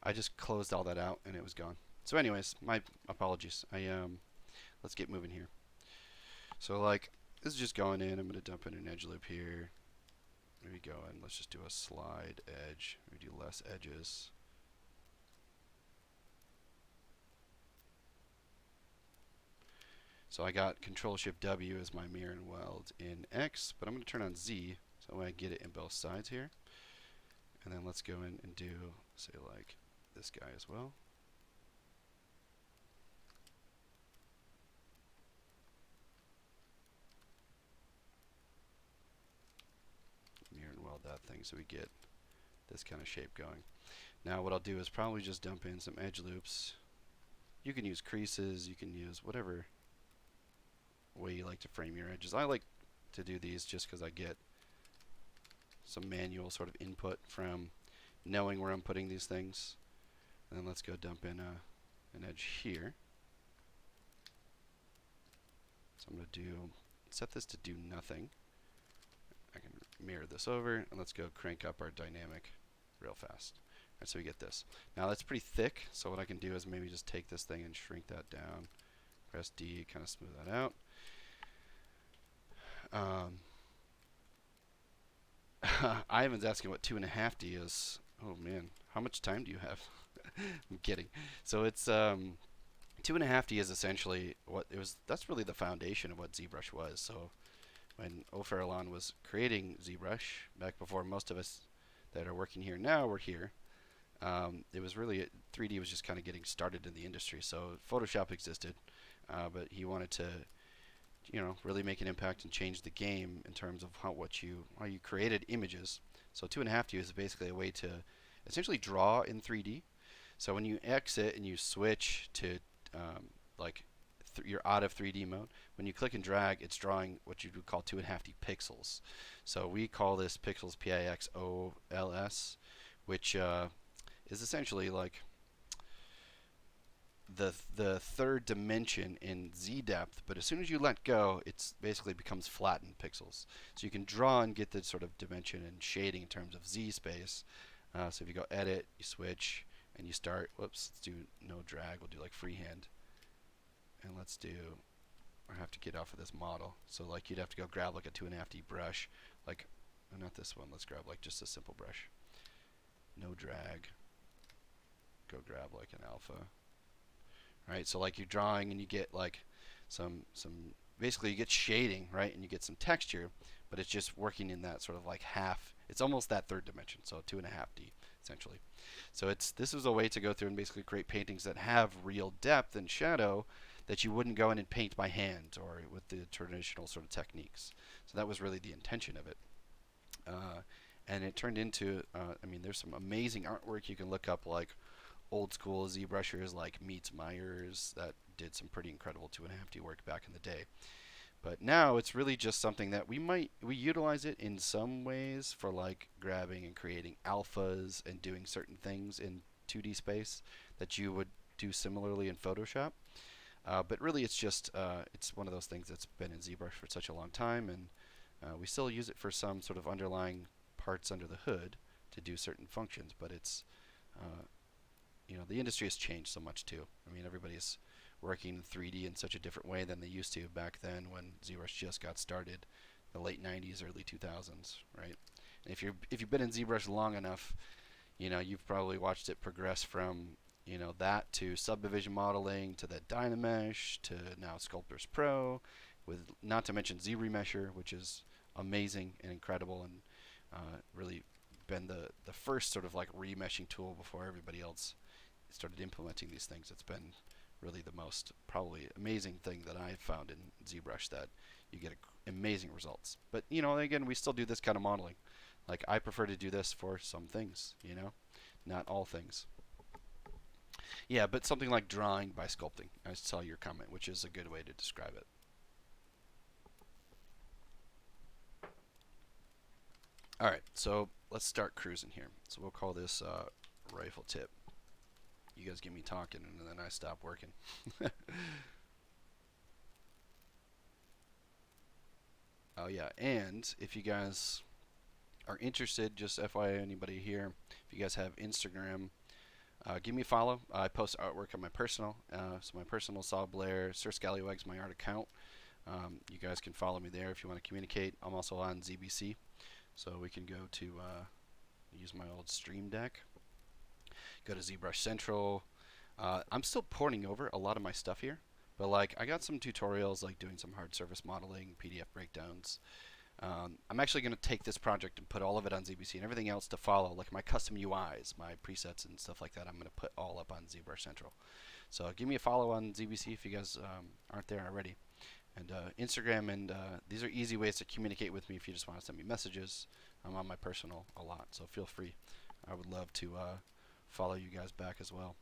I just closed all that out and it was gone. So anyways, my apologies. Let's get moving here. So like this is just going in. I'm going to dump in an edge loop here. Maybe go in. Let's just do a slide edge. Maybe do less edges. So I got Control Shift W as my mirror and weld in X, but I'm going to turn on Z so I get it in both sides here. And then let's go in and do, say, like this guy as well. Mirror and weld that thing so we get this kind of shape going. Now what I'll do is probably just dump in some edge loops. You can use creases, you can use whatever way you like to frame your edges. I like to do these just because I get some manual sort of input from knowing where I'm putting these things. And then let's go dump in an edge here. So I'm going to set this to do nothing. I can mirror this over, and let's go crank up our dynamic real fast. Alright, so we get this. Now that's pretty thick, so what I can do is maybe just take this thing and shrink that down. Press D, kind of smooth that out. Ivan's asking what 2.5D is. Oh man, how much time do you have? I'm kidding. So it's 2.5D is essentially what it was. That's really the foundation of what ZBrush was. So when O'Farallon was creating ZBrush, back before most of us that are working here now were here, it was really 3D was just kind of getting started in the industry. So Photoshop existed, but he wanted to, really make an impact and change the game in terms of how you created images. So 2.5D is basically a way to essentially draw in 3D. So when you exit and you switch to you're out of 3D mode, when you click and drag, it's drawing what you would call 2.5D pixels. So we call this pixels Pixols, which is essentially like the third dimension in Z depth, but as soon as you let go, it basically becomes flattened pixels. So you can draw and get the sort of dimension and shading in terms of Z space. So if you go edit, you switch, and you start, whoops, let's do no drag, we'll do like freehand. And let's do, I have to get off of this model. So like you'd have to go grab like a 2.5D brush, like, not this one, let's grab like just a simple brush. No drag, go grab like an alpha. Right, so like you're drawing and you get like some basically you get shading, right, and you get some texture, but it's just working in that sort of like half. It's almost that third dimension, so 2.5D essentially. So this is a way to go through and basically create paintings that have real depth and shadow that you wouldn't go in and paint by hand or with the traditional sort of techniques. So that was really the intention of it. And it turned into, I mean, there's some amazing artwork you can look up, like old school ZBrushers like Meets Myers that did some pretty incredible 2.5D work back in the day. But now it's really just something that we utilize it in some ways for like grabbing and creating alphas and doing certain things in 2D space that you would do similarly in Photoshop. But really it's just, it's one of those things that's been in ZBrush for such a long time, and we still use it for some sort of underlying parts under the hood to do certain functions, but it's the industry has changed so much too. I mean, everybody's working in 3D in such a different way than they used to back then when ZBrush just got started, the late 90s, early 2000s, right? And if you've been in ZBrush long enough, you've probably watched it progress from that to subdivision modeling to the Dynamesh to now Sculptors Pro, with not to mention ZRemesher, which is amazing and incredible and really been the first sort of like remeshing tool before everybody else started implementing these things. It's been really the most probably amazing thing that I've found in ZBrush, that you get amazing results. But again, we still do this kind of modeling. Like I prefer to do this for some things, not all things. Yeah, but something like drawing by sculpting. I saw your comment, which is a good way to describe it. All right, so let's start cruising here. So we'll call this rifle tip. You guys get me talking, and then I stop working. Oh yeah, and if you guys are interested, just FYI, anybody here, if you guys have Instagram, give me a follow. I post artwork on my personal, so my personal Saw Blair, Sir Scallywags, my art account. You guys can follow me there if you want to communicate. I'm also on ZBC, so we can go to use my old Stream Deck. Go to ZBrush Central. I'm still porting over a lot of my stuff here, but like I got some tutorials like doing some hard surface modeling, PDF breakdowns. I'm actually going to take this project and put all of it on ZBC and everything else to follow, like my custom UIs, my presets and stuff like that. I'm going to put all up on ZBrush Central. So give me a follow on ZBC if you guys aren't there already. And Instagram, and these are easy ways to communicate with me if you just want to send me messages. I'm on my personal a lot, so feel free. I would love to follow you guys back as well.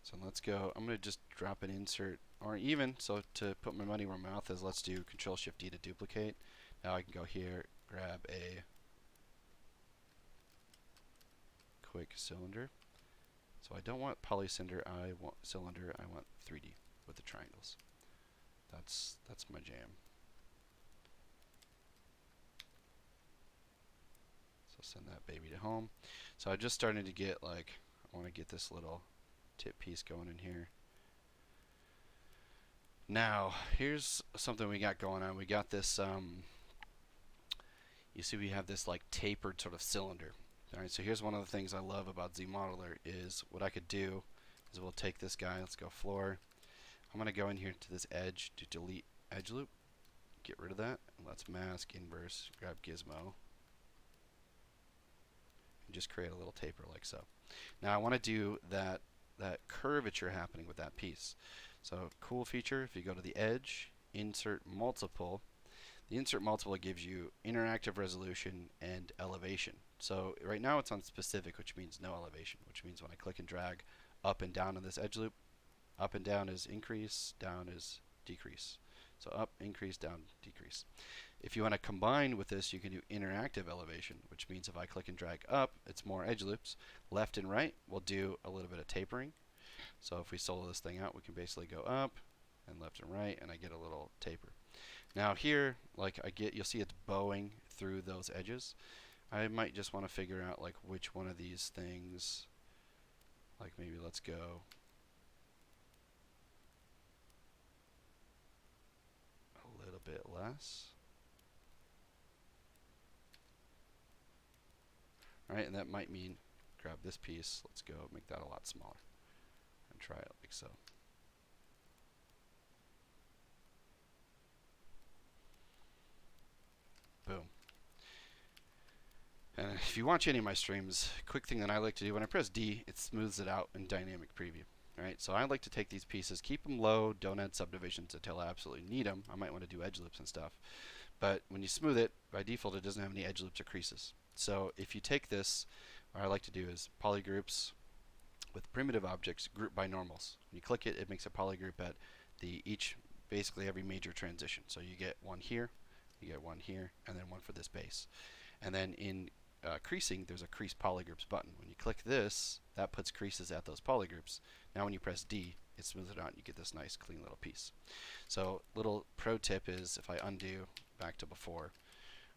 So let's go. I'm going to just drop an insert, or even, so to put my money where my mouth is, let's do Control-Shift-D to duplicate. Now I can go here, grab a quick cylinder. So I don't want polycylinder, I want cylinder, I want 3D with the triangles. That's my jam. So send that baby to home. So I'm just starting to get like, I want to get this little tip piece going in here. Now, here's something we got going on. We got this, you see we have this like tapered sort of cylinder. Alright, so here's one of the things I love about ZModeler is what I could do is we'll take this guy, let's go floor. I'm going to go in here to this edge, to delete edge loop, get rid of that, and let's mask, inverse, grab gizmo, and just create a little taper like so. Now I want to do that curvature happening with that piece. So cool feature, if you go to the edge, insert multiple, the insert multiple gives you interactive resolution and elevation. So right now it's on specific, which means no elevation, which means when I click and drag up and down on this edge loop, up and down is increase, down is decrease. So up, increase, down, decrease. If you want to combine with this, you can do interactive elevation, which means if I click and drag up, it's more edge loops. Left and right, we'll do a little bit of tapering. So if we solo this thing out, we can basically go up and left and right, and I get a little taper. Now here, like you'll see it's bowing through those edges. I might just want to figure out like which one of these things, like maybe let's go a little bit less. Alright, and that might mean grab this piece, let's go make that a lot smaller and try it like so. Boom. And if you watch any of my streams, quick thing that I like to do, when I press D, it smooths it out in dynamic preview. Alright, so I like to take these pieces, keep them low, don't add subdivisions until I absolutely need them. I might want to do edge loops and stuff. But when you smooth it, by default it doesn't have any edge loops or creases. So if you take this, what I like to do is polygroups with primitive objects group by normals. When you click it, it makes a polygroup at basically every major transition. So you get one here, you get one here, and then one for this base. And then in creasing, there's a crease polygroups button. When you click this, that puts creases at those polygroups. Now when you press D, it smooths it out and you get this nice clean little piece. So little pro tip is if I undo back to before,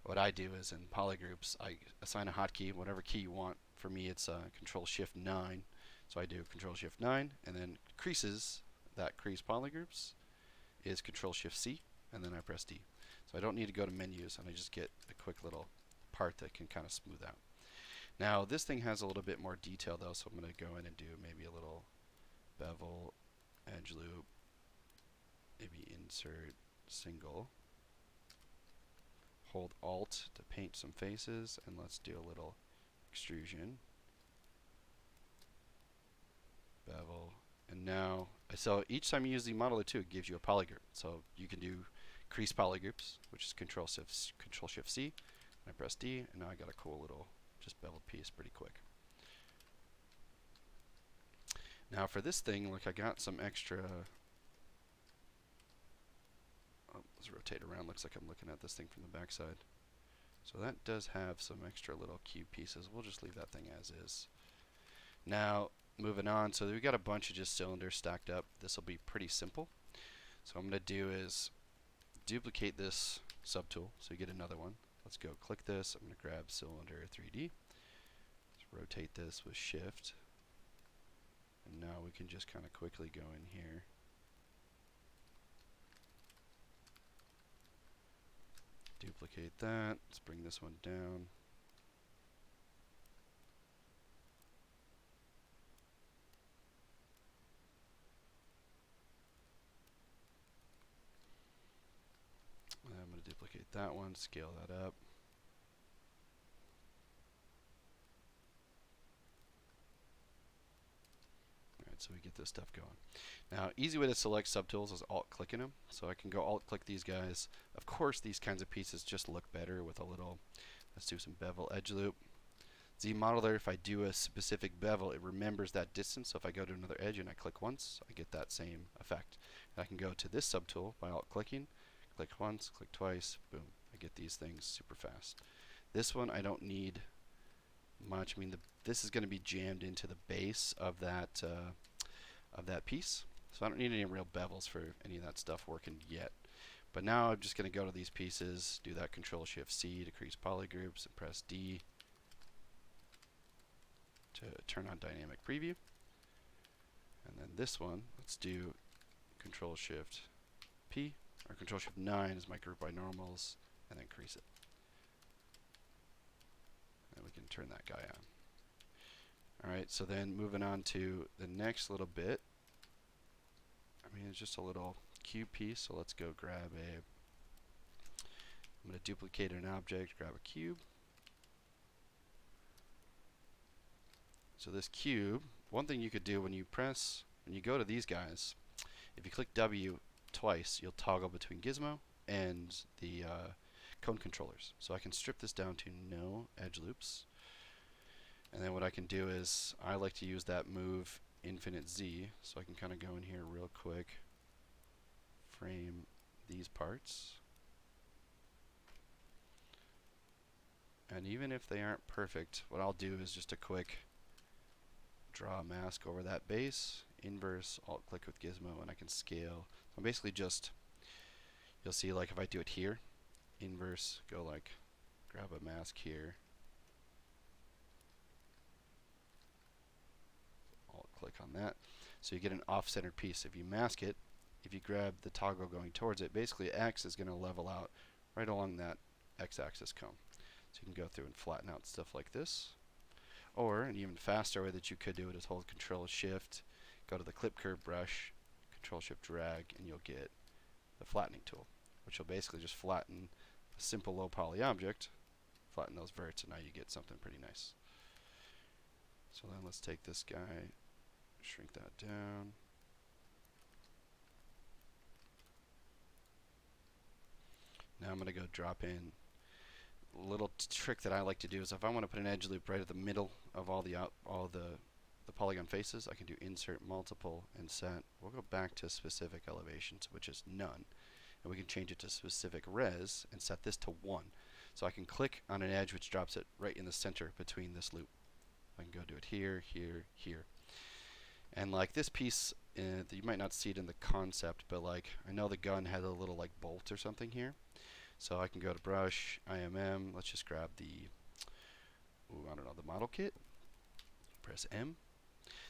what I do is in polygroups, I assign a hotkey, whatever key you want. For me, it's Control-Shift-9. So I do Control-Shift-9, and then creases, that crease polygroups, is Control-Shift-C, and then I press D. So I don't need to go to menus, and I just get a quick little part that can kind of smooth out. Now, this thing has a little bit more detail, though, so I'm going to go in and do maybe a little bevel, edge loop, maybe insert single. Hold Alt to paint some faces, and let's do a little extrusion. Bevel. And now, so each time you use the modeler too, it gives you a polygroup. So you can do crease polygroups, which is Control-Shift-C, and I press D, and now I got a cool little just beveled piece pretty quick. Now for this thing, like I got some extra, let's rotate around, looks like I'm looking at this thing from the backside. So that does have some extra little cube pieces. We'll just leave that thing as is. Now, moving on, so we got a bunch of just cylinders stacked up. This will be pretty simple. So what I'm going to do is duplicate this subtool, so you get another one. Let's go click this. I'm going to grab cylinder 3D. Let's rotate this with shift. And now we can just kind of quickly go in here. Duplicate that. Let's bring this one down. And I'm going to duplicate that one, scale that up. Alright, so we get this stuff going. Now, easy way to select subtools is alt-clicking them. So I can go alt-click these guys. Of course, these kinds of pieces just look better with a little, let's do some bevel edge loop. ZModeler, if I do a specific bevel, it remembers that distance. So if I go to another edge and I click once, I get that same effect. And I can go to this subtool by alt-clicking, click once, click twice, boom. I get these things super fast. This one I don't need much. I mean, this is going to be jammed into the base of that piece, so I don't need any real bevels for any of that stuff working yet. But now I'm just going to go to these pieces, do that Control-Shift-C to crease polygroups, and press D to turn on dynamic preview. And then this one, let's do Control-Shift-P, or Control-Shift-9 is my group by normals, and then crease it. And we can turn that guy on. Alright, so then moving on to the next little bit. I mean, it's just a little cube piece, so let's go grab a, I'm going to duplicate an object, grab a cube. So this cube, one thing you could do when you go to these guys, if you click W twice, you'll toggle between Gizmo and the cone controllers. So I can strip this down to no edge loops. And then what I can do is, I like to use that move infinite Z, so I can kind of go in here real quick, frame these parts. And even if they aren't perfect, what I'll do is just a quick draw a mask over that base, inverse, alt click with Gizmo, and I can scale. So I'm basically just, you'll see like if I do it here, inverse, go like, grab a mask here, alt click on that. So you get an off-centered piece. If you mask it, if you grab the toggle going towards it, basically X is going to level out right along that X-axis cone. So you can go through and flatten out stuff like this. Or an even faster way that you could do it is hold Control-Shift, go to the clip curve brush, Control-Shift drag, and you'll get the flattening tool, which will basically just flatten a simple low poly object, flatten those verts, and now you get something pretty nice. So then let's take this guy, shrink that down. Now I'm going to go drop in a little trick that I like to do is if I want to put an edge loop right at the middle of all the polygon faces, I can do insert multiple and set. We'll go back to specific elevations, which is none, and we can change it to specific res and set this to 1. So I can click on an edge which drops it right in the center between this loop. I can go do it here, here, here. And like this piece, you might not see it in the concept, but like I know the gun had a little like bolt or something here. So I can go to brush, IMM, let's just grab the, I don't know, the model kit, press M.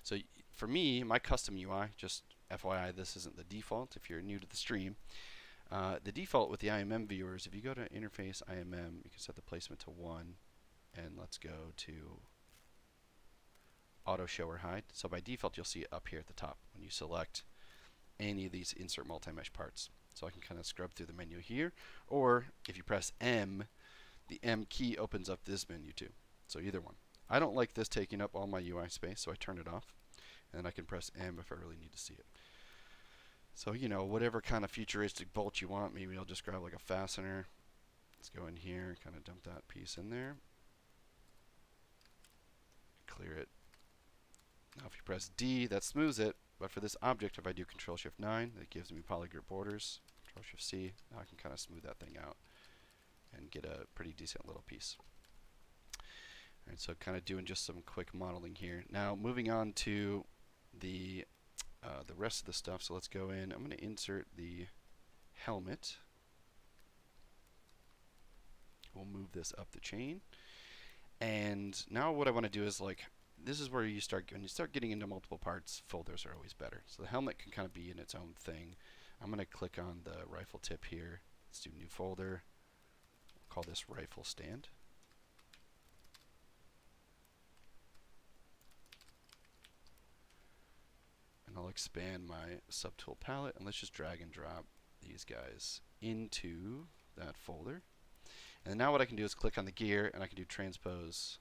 So for me, my custom UI, just FYI, this isn't the default if you're new to the stream. The default with the IMM viewers, if you go to interface IMM, you can set the placement to 1, and let's go to auto show or hide. So by default, you'll see it up here at the top when you select any of these insert multi-mesh parts. So I can kind of scrub through the menu here, or if you press M, the M key opens up this menu too. So either one. I don't like this taking up all my UI space, so I turn it off, and then I can press M if I really need to see it. So you know, whatever kind of futuristic bolt you want, maybe I'll just grab like a fastener. Let's go in here, kind of dump that piece in there, clear it. Now if you press D, that smooths it. But for this object, if I do Control-Shift-9, that gives me polygroup borders. Control-Shift-C, now I can kind of smooth that thing out and get a pretty decent little piece. Alright, so kind of doing just some quick modeling here. Now moving on to the rest of the stuff. So let's go in. I'm going to insert the helmet. We'll move this up the chain. And now what I want to do is like, this is where you start, when you start getting into multiple parts, folders are always better. So the helmet can kind of be in its own thing. I'm going to click on the rifle tip here. Let's do new folder. We'll call this rifle stand. And I'll expand my subtool palette, and let's just drag and drop these guys into that folder. And now what I can do is click on the gear, and I can do transpose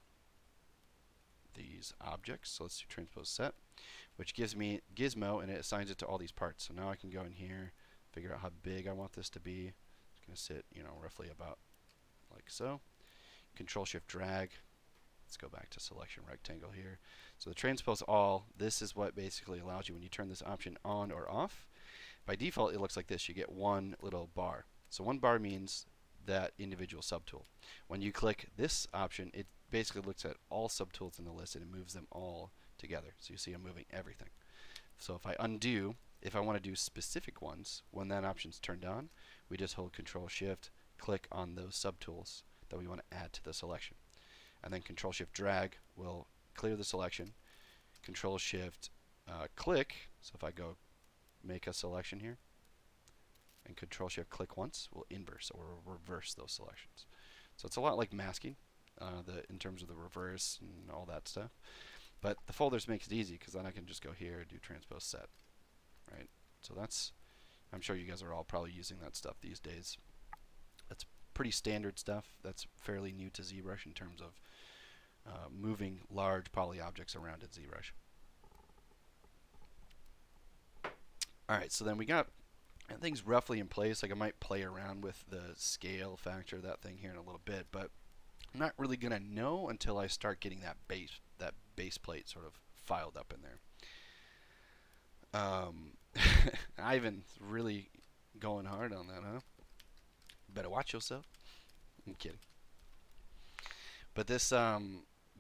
these objects. So let's do transpose set, which gives me gizmo, and it assigns it to all these parts. So now I can go in here, figure out how big I want this to be. It's going to sit, you know, roughly about like so. Control Shift drag. Let's go back to selection rectangle here. So the transpose all, this is what basically allows you when you turn this option on or off. By default, it looks like this. You get one little bar. So one bar means that individual subtool. When you click this option, it basically looks at all subtools in the list and it moves them all together. So you see I'm moving everything. So if I undo, if I want to do specific ones, when that option's turned on, we just hold Control Shift, click on those subtools that we want to add to the selection. And then Control Shift drag will clear the selection. Control Shift click, so if I go make a selection here, and Control Shift click once, we'll inverse or we'll reverse those selections. So it's a lot like masking in terms of the reverse and all that stuff. But the folders makes it easy because then I can just go here and do transpose set. Right? So that's, I'm sure you guys are all probably using that stuff these days. That's pretty standard stuff. That's fairly new to ZBrush in terms of moving large poly objects around in ZBrush. Alright, so then we got things roughly in place. Like I might play around with the scale factor of that thing here in a little bit, but I'm not really gonna know until I start getting that base plate sort of filed up in there. Ivan's really going hard on that, huh? Better watch yourself. I'm kidding. But this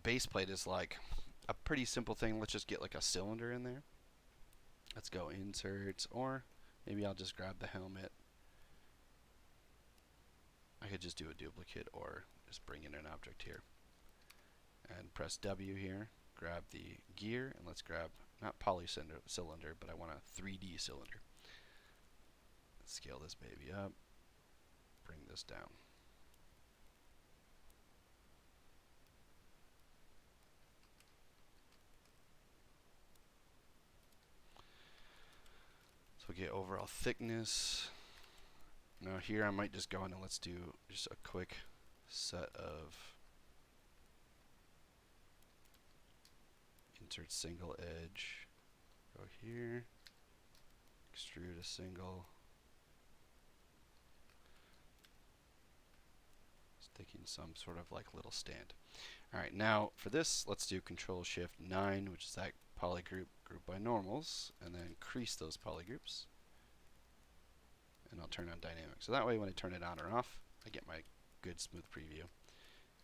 base plate is like a pretty simple thing. Let's just get like a cylinder in there. Let's go inserts, or maybe I'll just grab the helmet. I could just do a duplicate or just bring in an object here. And press W here, grab the gear, and let's grab, not poly cylinder, but I want a 3D cylinder. Let's scale this baby up, bring this down. So we get overall thickness. Now here I might just go in and let's do just a quick set of insert single edge. Go here, extrude a single, sticking some sort of like little stand. Alright, now for this, let's do Control Shift 9, which is that polygroup, group by normals, and then increase those polygroups. And I'll turn on dynamic. So that way when I turn it on or off, I get my good smooth preview,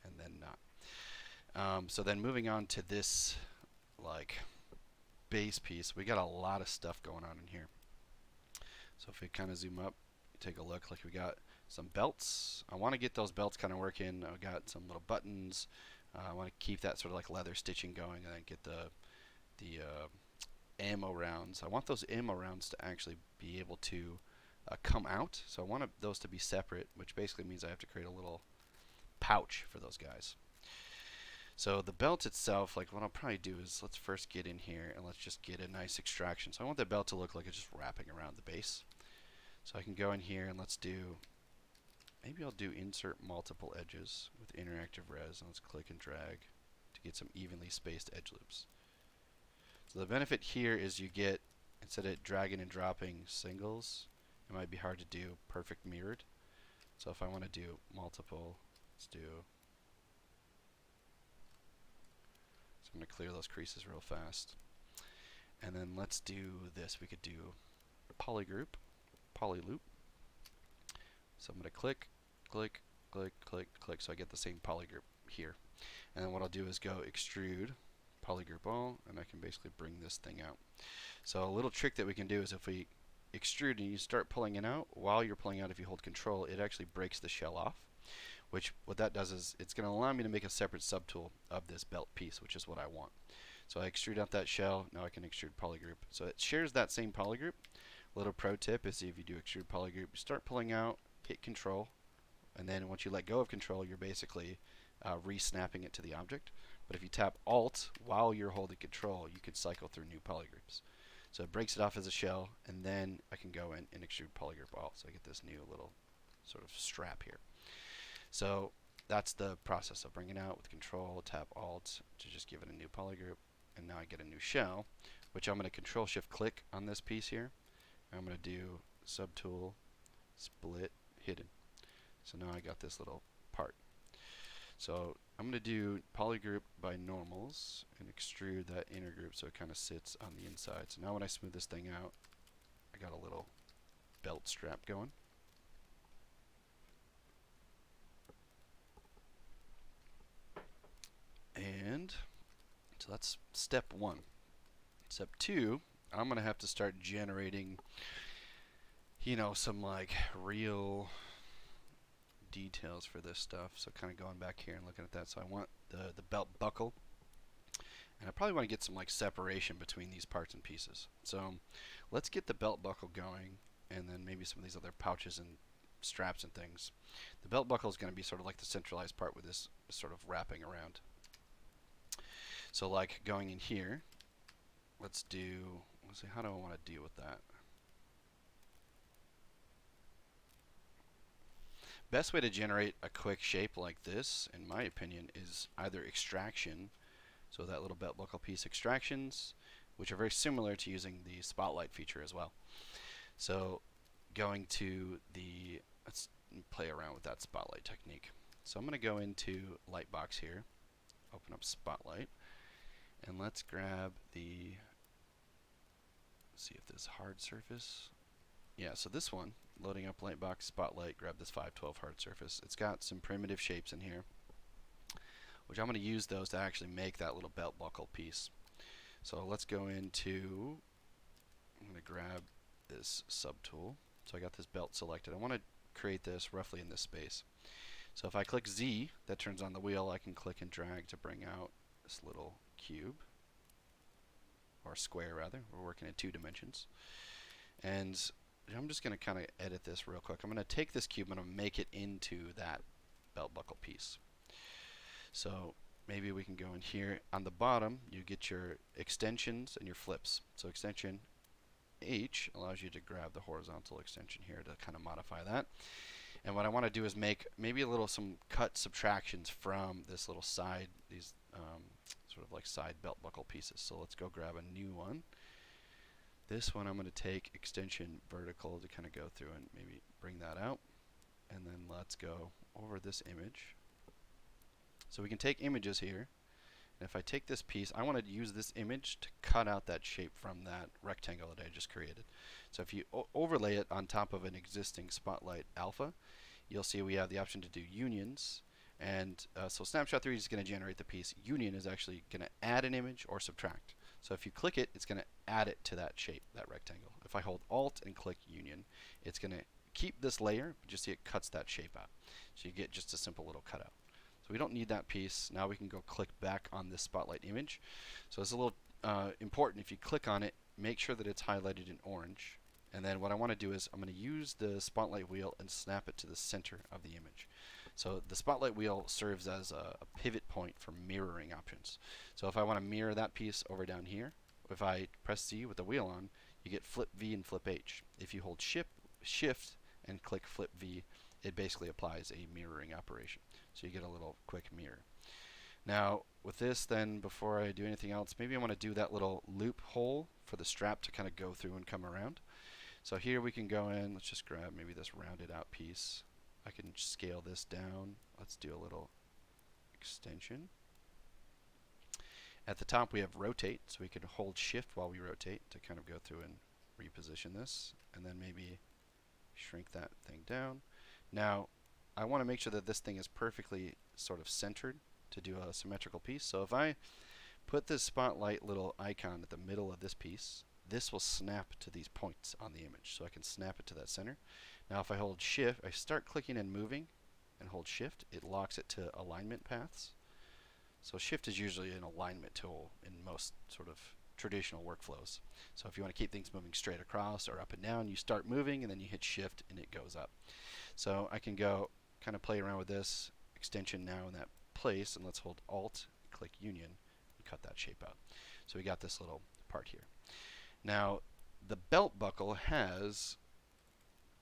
and then not. So then moving on to this like base piece, we got a lot of stuff going on in here. So if we kind of zoom up, take a look, like we got some belts. I want to get those belts kind of working. I've got some little buttons. I want to keep that sort of like leather stitching going, and then get the ammo rounds. I want those ammo rounds to actually be able to come out. So I want those to be separate, which basically means I have to create a little pouch for those guys. So the belt itself, like what I'll probably do is let's first get in here and let's just get a nice extraction. So I want the belt to look like it's just wrapping around the base. So I can go in here and let's do, maybe I'll do insert multiple edges with interactive res, and let's click and drag to get some evenly spaced edge loops. So the benefit here is you get, instead of dragging and dropping singles, it might be hard to do perfect mirrored. So if I want to do multiple, let's do, so I'm going to clear those creases real fast. And then let's do this. We could do polygroup, polyloop. So I'm going to click, click, click, click, click, so I get the same polygroup here. And then what I'll do is go extrude, polygroup all, and I can basically bring this thing out. So a little trick that we can do is if we extrude and you start pulling it out, while you're pulling out, if you hold control, it actually breaks the shell off. which what that does is it's going to allow me to make a separate subtool of this belt piece, which is what I want. So I extrude out that shell. Now I can extrude polygroup. So it shares that same polygroup. Little pro tip is if you do extrude polygroup, you start pulling out, hit control, and then once you let go of control, you're basically re-snapping it to the object. But if you tap Alt while you're holding control, you can cycle through new polygroups. So it breaks it off as a shell, and then I can go in and extrude polygroup Alt. So I get this new little sort of strap here. So that's the process of bringing it out with control, tap Alt to just give it a new polygroup, and now I get a new shell, which I'm going to control shift click on this piece here. I'm going to do subtool, split, hidden. So now I got this little part. So I'm going to do polygroup by normals and extrude that inner group so it kind of sits on the inside. So now when I smooth this thing out, I got a little belt strap going. And so that's step one. Step two, I'm going to have to start generating, you know, some like real details for this stuff. So kind of going back here and looking at that. So I want the belt buckle. And I probably want to get some like separation between these parts and pieces. So let's get the belt buckle going, and then maybe some of these other pouches and straps and things. The belt buckle is going to be sort of like the centralized part with this sort of wrapping around. So like going in here, let's see, how do I want to deal with that? Best way to generate a quick shape like this, in my opinion, is either extraction, so that little belt buckle piece extractions, which are very similar to using the spotlight feature as well. So going to the, let's play around with that spotlight technique. So I'm going to go into Lightbox here, open up Spotlight, and let's grab the, see if this hard surface, yeah, so this one, loading up Lightbox, Spotlight, grab this 512 hard surface. It's got some primitive shapes in here, which I'm going to use those to actually make that little belt buckle piece. So let's go into, I'm going to grab this subtool. So I got this belt selected. I want to create this roughly in this space. So if I click Z, that turns on the wheel. I can click and drag to bring out this little cube, or square rather. We're working in 2 dimensions. And I'm just going to kind of edit this real quick. I'm going to take this cube and I'm going to make it into that belt buckle piece. So maybe we can go in here. On the bottom, you get your extensions and your flips. So extension H allows you to grab the horizontal extension here to kind of modify that. And what I want to do is make maybe some cut subtractions from this little side, these sort of like side belt buckle pieces. So let's go grab a new one. This one I'm going to take extension vertical to kind of go through and maybe bring that out. And then let's go over this image. So we can take images here. And if I take this piece, I want to use this image to cut out that shape from that rectangle that I just created. So if you overlay it on top of an existing Spotlight Alpha, you'll see we have the option to do unions. And so Snapshot 3 is going to generate the piece. Union is actually going to add an image or subtract. So if you click it, it's going to add it to that shape, that rectangle. If I hold Alt and click Union, it's going to keep this layer, but just see it cuts that shape out. So you get just a simple little cutout. So we don't need that piece. Now we can go click back on this Spotlight image. So it's a little important. If you click on it, make sure that it's highlighted in orange. And then what I want to do is I'm going to use the Spotlight wheel and snap it to the center of the image. So the Spotlight wheel serves as a pivot point for mirroring options. So if I want to mirror that piece over down here, if I press Z with the wheel on, you get flip V and flip H. If you hold shift and click flip V, it basically applies a mirroring operation. So you get a little quick mirror. Now with this then, before I do anything else, maybe I want to do that little loop hole for the strap to kind of go through and come around. So here we can go in, let's just grab maybe this rounded out piece. I can scale this down. Let's do a little extension. At the top we have rotate, so we can hold shift while we rotate to kind of go through and reposition this, and then maybe shrink that thing down. Now I want to make sure that this thing is perfectly sort of centered to do a symmetrical piece. So if I put this Spotlight little icon at the middle of this piece, this will snap to these points on the image. So I can snap it to that center. Now if I hold shift, I start clicking and moving, and hold shift, it locks it to alignment paths. So shift is usually an alignment tool in most sort of traditional workflows. So if you want to keep things moving straight across or up and down, you start moving and then you hit shift and it goes up. So I can go kind of play around with this extension now in that place, and let's hold alt, click union, and cut that shape out. So we got this little part here. Now the belt buckle has,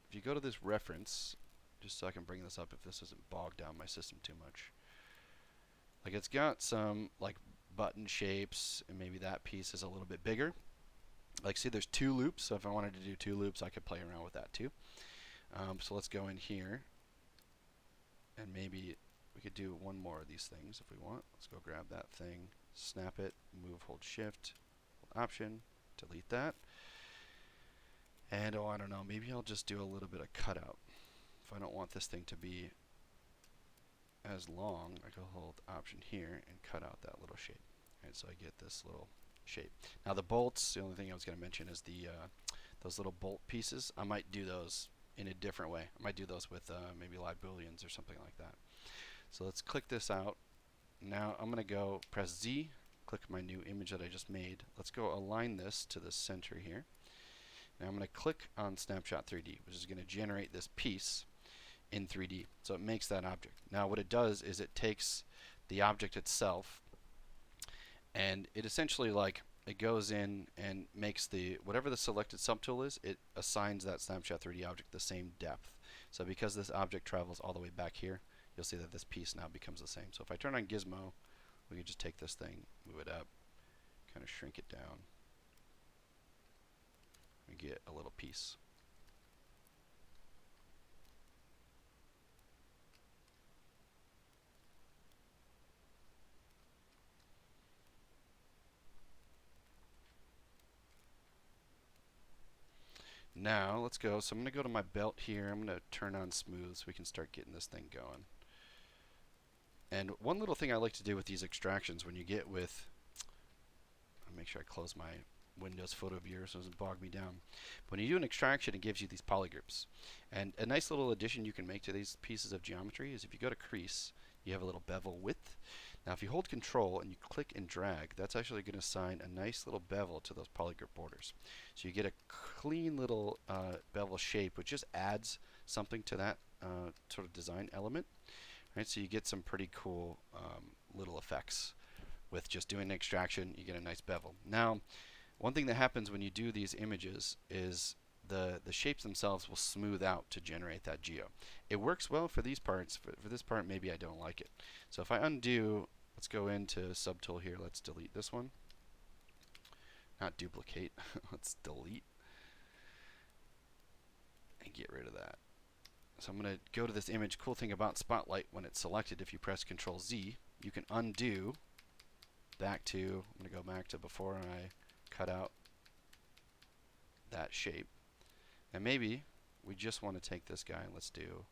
if you go to this reference, just so I can bring this up if this doesn't bog down my system too much. Like it's got some like button shapes, and maybe that piece is a little bit bigger. Like see, there's 2 loops, so if I wanted to do 2 loops, I could play around with that too. So let's go in here, and maybe we could do one more of these things if we want. Let's go grab that thing, snap it, move, hold shift, hold option, delete that. And oh, I don't know, maybe I'll just do a little bit of cutout. If I don't want this thing to be as long, I can hold option here and cut out that little shape. Right, so I get this little shape. Now the bolts, the only thing I was going to mention is the those little bolt pieces. I might do those in a different way. I might do those with maybe live booleans or something like that. So let's click this out. Now I'm going to go press Z, click my new image that I just made. Let's go align this to the center here. Now I'm going to click on Snapshot 3D, which is going to generate this piece in 3D. So it makes that object. Now what it does is it takes the object itself, and it essentially it goes in and makes the whatever the selected subtool is, it assigns that Snapshot 3D object the same depth. So because this object travels all the way back here, you'll see that this piece now becomes the same. So if I turn on Gizmo, we can just take this thing, move it up, kind of shrink it down, and get a little piece. Now let's go. So I'm going to go to my belt here. I'm going to turn on smooth so we can start getting this thing going. And one little thing I like to do with these extractions when you get with, I'll make sure I close my Windows photo viewer so it doesn't bog me down. When you do an extraction, it gives you these polygroups. And a nice little addition you can make to these pieces of geometry is if you go to crease, you have a little bevel width. Now if you hold control and you click and drag, that's actually going to assign a nice little bevel to those polygroup borders. So you get a clean little bevel shape, which just adds something to that sort of design element. Right? So you get some pretty cool little effects with just doing an extraction. You get a nice bevel. Now one thing that happens when you do these images is the shapes themselves will smooth out to generate that geo. It works well for these parts. For this part, maybe I don't like it. So if I undo, let's go into subtool here. Let's delete this one. Not duplicate. Let's delete and get rid of that. So I'm going to go to this image. Cool thing about Spotlight, when it's selected, if you press Control Z, you can undo back to, I'm going to go back to before I cut out that shape. And maybe we just want to take this guy and let's do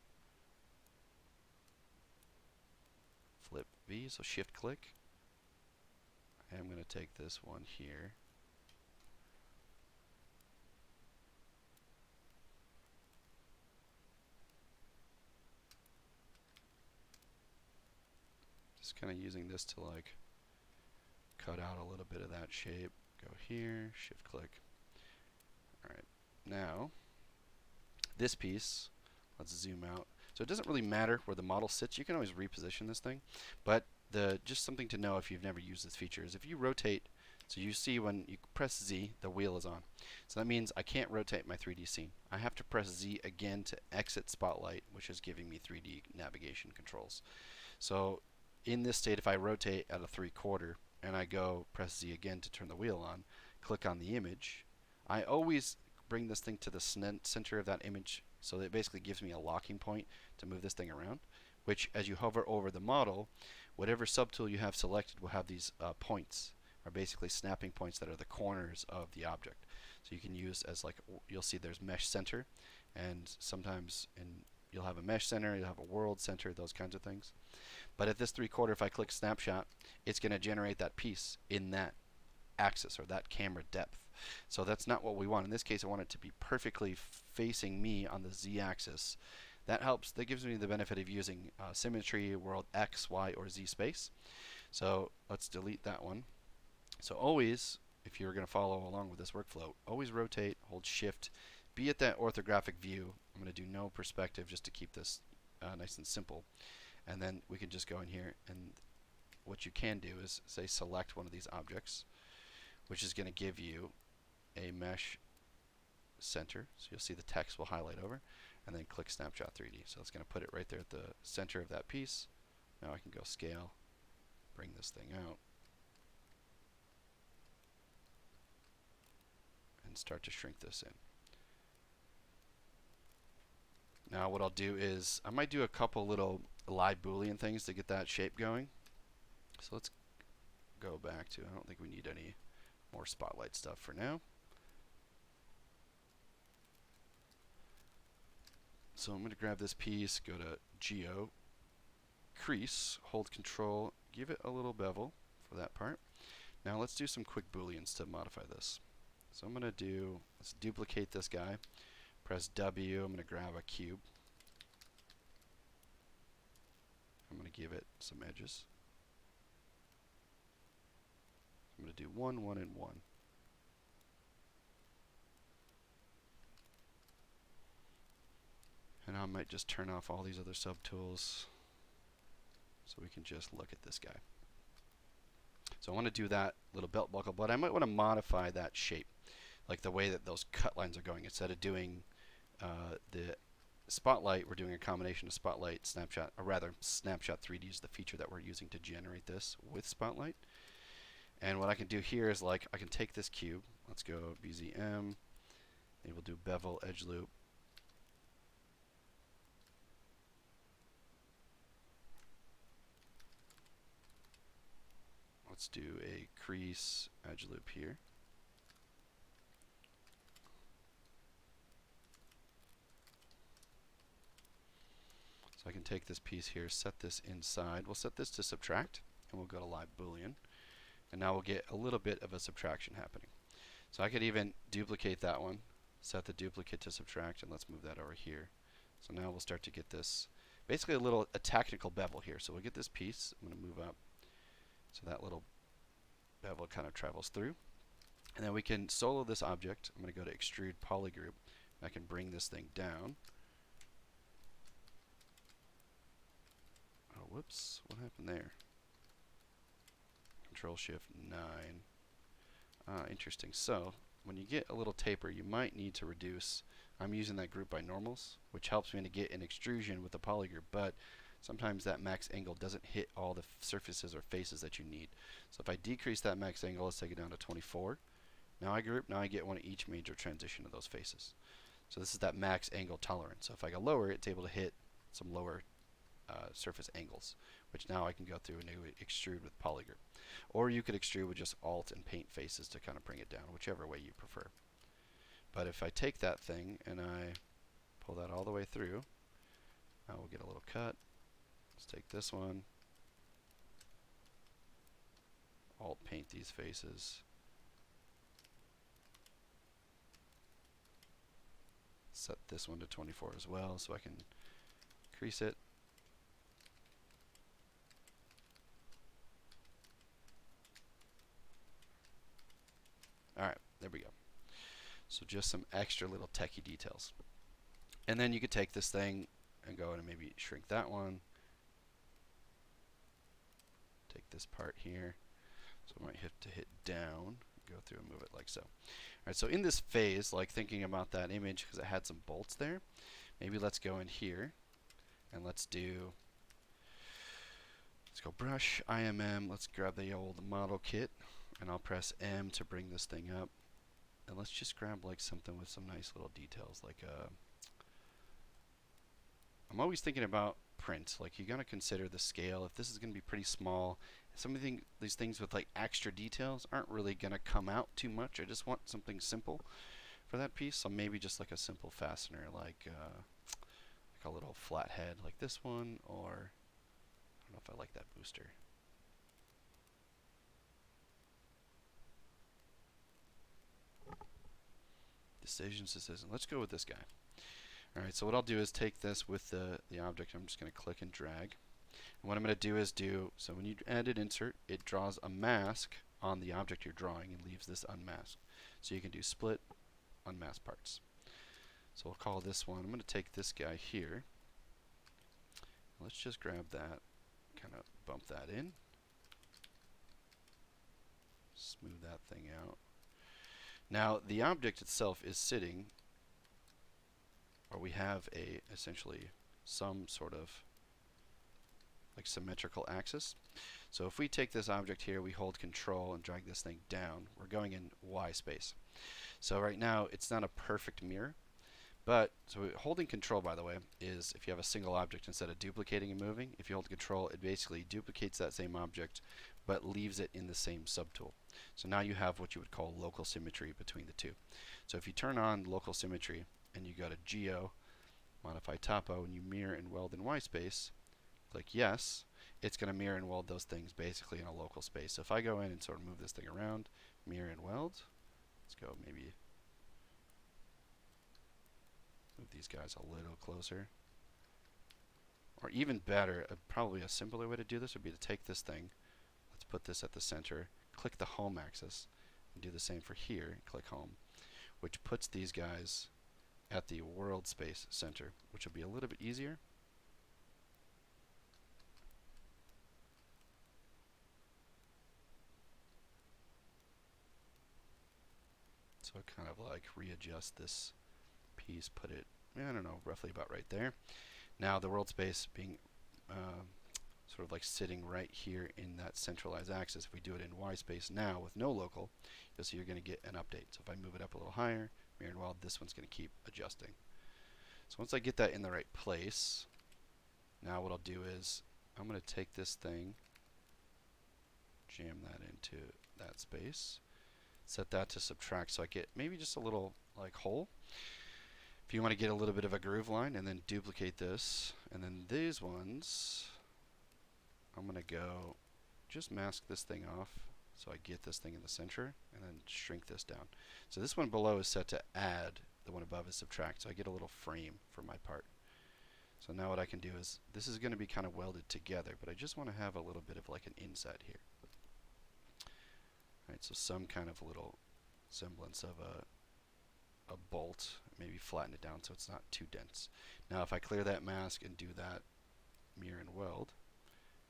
flip V, so shift click. And I'm going to take this one here. Just kind of using this to like cut out a little bit of that shape. Go here, shift click. Alright, now this piece, let's zoom out. So it doesn't really matter where the model sits. You can always reposition this thing, but just something to know if you've never used this feature is if you rotate, so you see when you press Z, the wheel is on. So that means I can't rotate my 3D scene. I have to press Z again to exit Spotlight, which is giving me 3D navigation controls. So in this state, if I rotate at a 3/4 and I go press Z again to turn the wheel on, click on the image, I always bring this thing to the center of that image, so that it basically gives me a locking point to move this thing around, which as you hover over the model, whatever subtool you have selected will have these points, are basically snapping points that are the corners of the object. So you can use as like, you'll see there's mesh center, and sometimes you'll have a mesh center, you'll have a world center, those kinds of things. But at this 3/4, if I click snapshot, it's going to generate that piece in that axis or that camera depth. So that's not what we want. In this case, I want it to be perfectly facing me on the Z axis. That helps. That gives me the benefit of using symmetry, world X, Y, or Z space. So let's delete that one. So always, if you're going to follow along with this workflow, always rotate, hold shift, be at that orthographic view. I'm going to do no perspective just to keep this nice and simple. And then we can just go in here, and what you can do is say select one of these objects, which is going to give you a mesh center. So you'll see the text will highlight over, and then click Snapshot 3D. So it's going to put it right there at the center of that piece. Now I can go scale, bring this thing out, and start to shrink this in. Now what I'll do is I might do a couple little live Boolean things to get that shape going. So let's go back to, I don't think we need any more spotlight stuff for now. So I'm going to grab this piece, go to Geo, crease, hold Control, give it a little bevel for that part. Now let's do some quick Booleans to modify this. So I'm going to do, let's duplicate this guy, press W, I'm going to grab a cube. I'm going to give it some edges. I'm going to do 1, 1, and 1. And I might just turn off all these other subtools so we can just look at this guy. So I want to do that little belt buckle, but I might want to modify that shape, like the way that those cut lines are going. Instead of doing the spotlight, we're doing a combination of spotlight, snapshot, or rather snapshot 3D is the feature that we're using to generate this with spotlight. And what I can do here is, like, I can take this cube, let's go BZM, maybe we'll do bevel edge loop. Let's do a crease edge loop here. So I can take this piece here, set this inside. We'll set this to subtract, and we'll go to live Boolean. And now we'll get a little bit of a subtraction happening. So I could even duplicate that one, set the duplicate to subtract, and let's move that over here. So now we'll start to get this, basically a technical bevel here. So we'll get this piece, I'm going to move up, so that little bevel kind of travels through. And then we can solo this object. I'm going to go to extrude polygroup. I can bring this thing down. Oh, whoops, what happened there? Control Shift 9. Interesting. So when you get a little taper, you might need to reduce. I'm using that group by normals, which helps me to get an extrusion with the polygroup, but sometimes that max angle doesn't hit all the surfaces or faces that you need. So if I decrease that max angle, let's take it down to 24. Now I group, now I get one of each major transition of those faces. So this is that max angle tolerance. So if I go lower, it's able to hit some lower surface angles, which now I can go through and extrude with polygroup. Or you could extrude with just alt and paint faces to kind of bring it down, whichever way you prefer. But if I take that thing and I pull that all the way through, now we'll get a little cut. Let's take this one, alt paint these faces. Set this one to 24 as well so I can crease it. Alright, there we go. So just some extra little techie details. And then you could take this thing and go in and maybe shrink that one. Take this part here. So I might have to hit down, go through and move it like so. Alright, so in this phase, like thinking about that image because it had some bolts there, maybe let's go in here and let's go brush, IMM, let's grab the old model kit and I'll press M to bring this thing up. And let's just grab like something with some nice little details, like I'm always thinking about print. Like you gotta consider the scale. If this is gonna be pretty small, some of these things with like extra details aren't really gonna come out too much. I just want something simple for that piece. So maybe just like a simple fastener, like a little flat head, like this one, or I don't know if I like that booster. Decision. Let's go with this guy. Alright, so what I'll do is take this with the object. I'm just going to click and drag. And what I'm going to do is so when you add an insert, it draws a mask on the object you're drawing and leaves this unmasked. So you can do split, unmask parts. So we'll call this one, I'm going to take this guy here. Let's just grab that, kind of bump that in. Smooth that thing out. Now the object itself is sitting, or we have essentially some sort of like symmetrical axis. So if we take this object here, we hold control and drag this thing down, we're going in Y space. So right now it's not a perfect mirror, but so holding control, by the way, is if you have a single object, instead of duplicating and moving, if you hold control, it basically duplicates that same object but leaves it in the same subtool. So now you have what you would call local symmetry between the two. So if you turn on local symmetry and you go to Geo, modify topo, and you mirror and weld in Y space, click yes, it's going to mirror and weld those things basically in a local space. So if I go in and sort of move this thing around, mirror and weld, let's go maybe move these guys a little closer. Or even better, probably a simpler way to do this would be to take this thing, let's put this at the center, click the home axis, and do the same for here, click home, which puts these guys at the world space center, which will be a little bit easier. So kind of like readjust this piece, put it, I don't know, roughly about right there. Now the world space being sort of like sitting right here in that centralized axis. If we do it in Y space now with no local, you'll see you're going to get an update. So if I move it up a little higher, mirror and weld, this one's going to keep adjusting. So once I get that in the right place, now what I'll do is I'm going to take this thing, jam that into that space, set that to subtract so I get maybe just a little like hole. If you want to get a little bit of a groove line, and then duplicate this, and then these ones, I'm going to go just mask this thing off so I get this thing in the center, and then shrink this down. So this one below is set to add, the one above is subtract, so I get a little frame for my part. So now what I can do is, this is going to be kind of welded together, but I just want to have a little bit of like an inset here. Alright, so some kind of little semblance of a bolt, maybe flatten it down so it's not too dense. Now if I clear that mask and do that mirror and weld,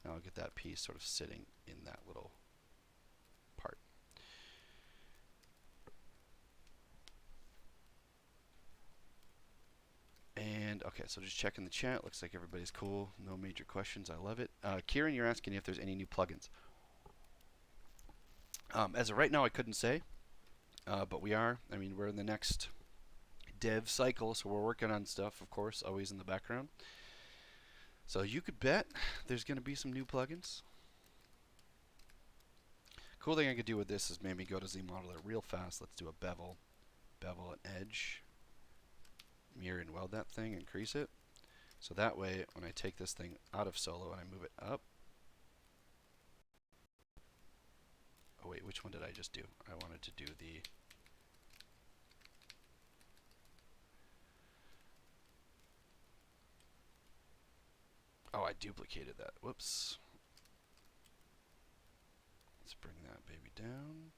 now I'll get that piece sort of sitting in that little part. And okay, so just checking the chat, looks like everybody's cool, no major questions, I love it. Kieran, you're asking if there's any new plugins. As of right now I couldn't say, but we are. I mean, we're in the next dev cycle, so we're working on stuff, of course, always in the background. So you could bet there's going to be some new plugins. Cool thing I could do with this is maybe go to ZModeler real fast. Let's do a bevel and edge, mirror and weld that thing, increase it. So that way, when I take this thing out of solo and I move it up, oh wait, which one did I just do? I wanted to do the oh, I duplicated that. Whoops. Let's bring that baby down.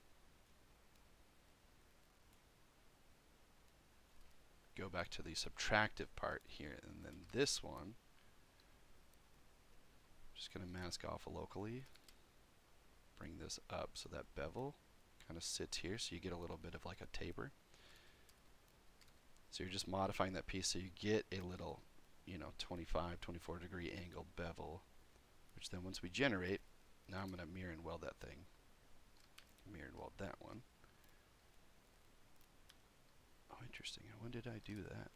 Go back to the subtractive part here, and then this one, just going to mask off locally. Bring this up so that bevel kind of sits here, so you get a little bit of like a taper. So you're just modifying that piece so you get a little, you know, 25, 24 degree angled bevel, which then once we generate, now I'm going to mirror and weld that thing. Mirror and weld that one. Oh, interesting. When did I do that?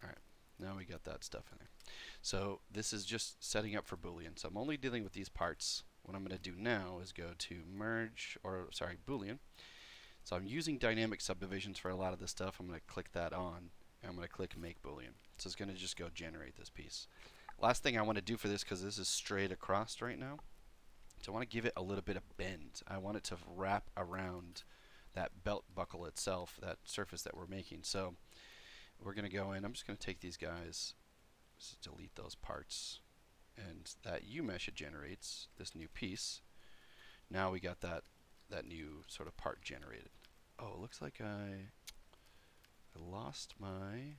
Alright, now we got that stuff in there. So this is just setting up for Boolean. So I'm only dealing with these parts. What I'm going to do now is go to merge, or sorry, Boolean. So I'm using dynamic subdivisions for a lot of this stuff. I'm going to click that on, and I'm going to click make Boolean. So it's going to just go generate this piece. Last thing I want to do for this, because this is straight across right now, so I want to give it a little bit of bend. I want it to wrap around that belt buckle itself, that surface that we're making. So we're going to go in. I'm just going to take these guys, just delete those parts, and that U mesh it generates this new piece. Now we got that new sort of part generated. Oh, it looks like I lost my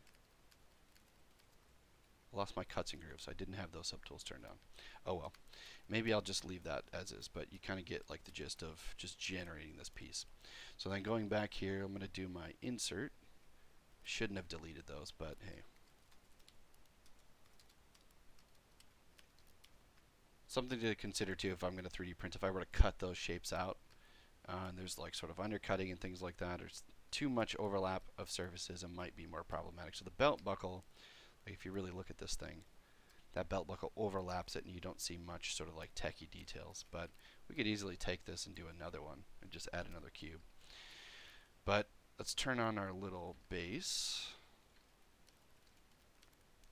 cuts and grooves. I didn't have those subtools turned on. Oh well, maybe I'll just leave that as is, but you kind of get like the gist of just generating this piece. So then going back here, I'm going to do my insert. Shouldn't have deleted those, but hey. Something to consider too if I'm going to 3D print. If I were to cut those shapes out, and there's like sort of undercutting and things like that, there's too much overlap of surfaces and might be more problematic. So the belt buckle, like if you really look at this thing, that belt buckle overlaps it and you don't see much sort of like techie details. But we could easily take this and do another one and just add another cube. But let's turn on our little base.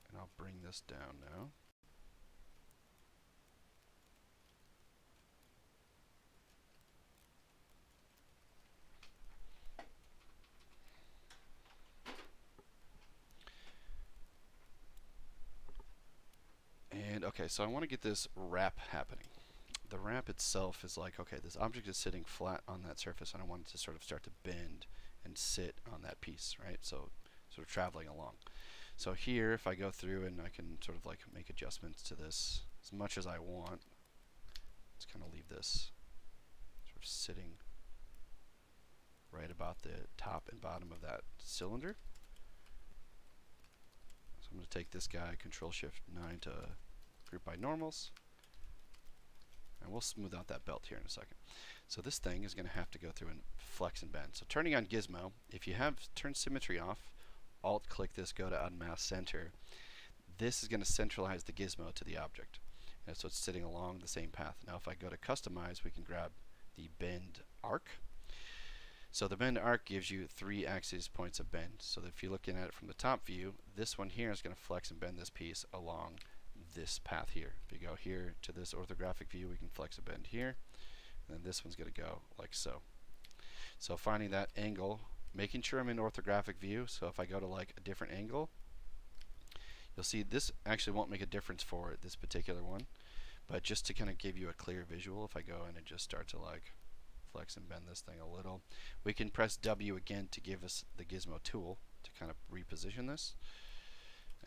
And I'll bring this down now. And okay, so I want to get this wrap happening. The wrap itself is like, okay, this object is sitting flat on that surface and I want it to sort of start to bend and sit on that piece, right? So sort of traveling along. So here, if I go through and I can sort of like make adjustments to this as much as I want, let's kind of leave this sort of sitting right about the top and bottom of that cylinder. So I'm going to take this guy, Control-Shift-9 to group by normals. And we'll smooth out that belt here in a second. So this thing is going to have to go through and flex and bend. So turning on gizmo, if you have turn symmetry off, alt click this, go to unmask center. This is going to centralize the gizmo to the object. And so it's sitting along the same path. Now if I go to customize, we can grab the bend arc. So the bend arc gives you 3 axis points of bend. So if you're looking at it from the top view, this one here is going to flex and bend this piece along this path here. If you go here to this orthographic view, we can flex and bend here. And then this one's going to go like so. So finding that angle, making sure I'm in orthographic view. So if I go to like a different angle, you'll see this actually won't make a difference for this particular one. But just to kind of give you a clear visual, if I go in and just start to like flex and bend this thing a little, we can press W again to give us the gizmo tool to kind of reposition this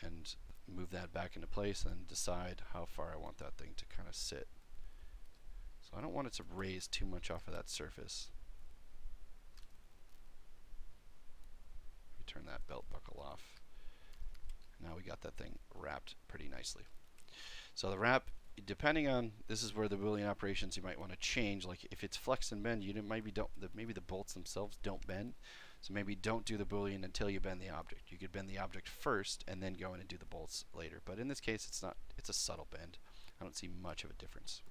and move that back into place and decide how far I want that thing to kind of sit. So I don't want it to raise too much off of that surface. We turn that belt buckle off. Now we got that thing wrapped pretty nicely. So the wrap, depending on, this is where the Boolean operations you might want to change. Like if it's flex and bend, maybe the bolts themselves don't bend. So maybe don't do the Boolean until you bend the object. You could bend the object first and then go in and do the bolts later. But in this case, it's a subtle bend. I don't see much of a difference.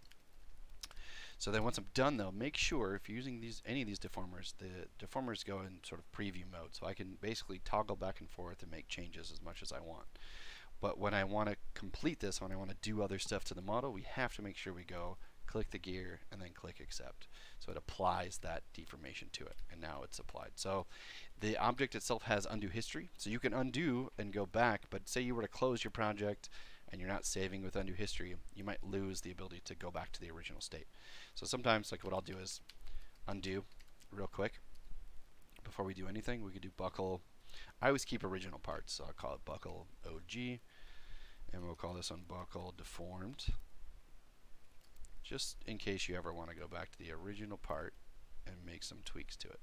So then once I'm done though, make sure if you're using any of these deformers, the deformers go in sort of preview mode. So I can basically toggle back and forth and make changes as much as I want. But when I want to complete this, when I want to do other stuff to the model, we have to make sure we go click the gear and then click accept. So it applies that deformation to it, and now it's applied. So the object itself has undo history, so you can undo and go back, but say you were to close your project and you're not saving with undo history, you might lose the ability to go back to the original state. So sometimes like what I'll do is undo real quick. Before we do anything, we could do buckle. I always keep original parts, so I'll call it buckle OG, and we'll call this one buckle deformed, just in case you ever want to go back to the original part and make some tweaks to it.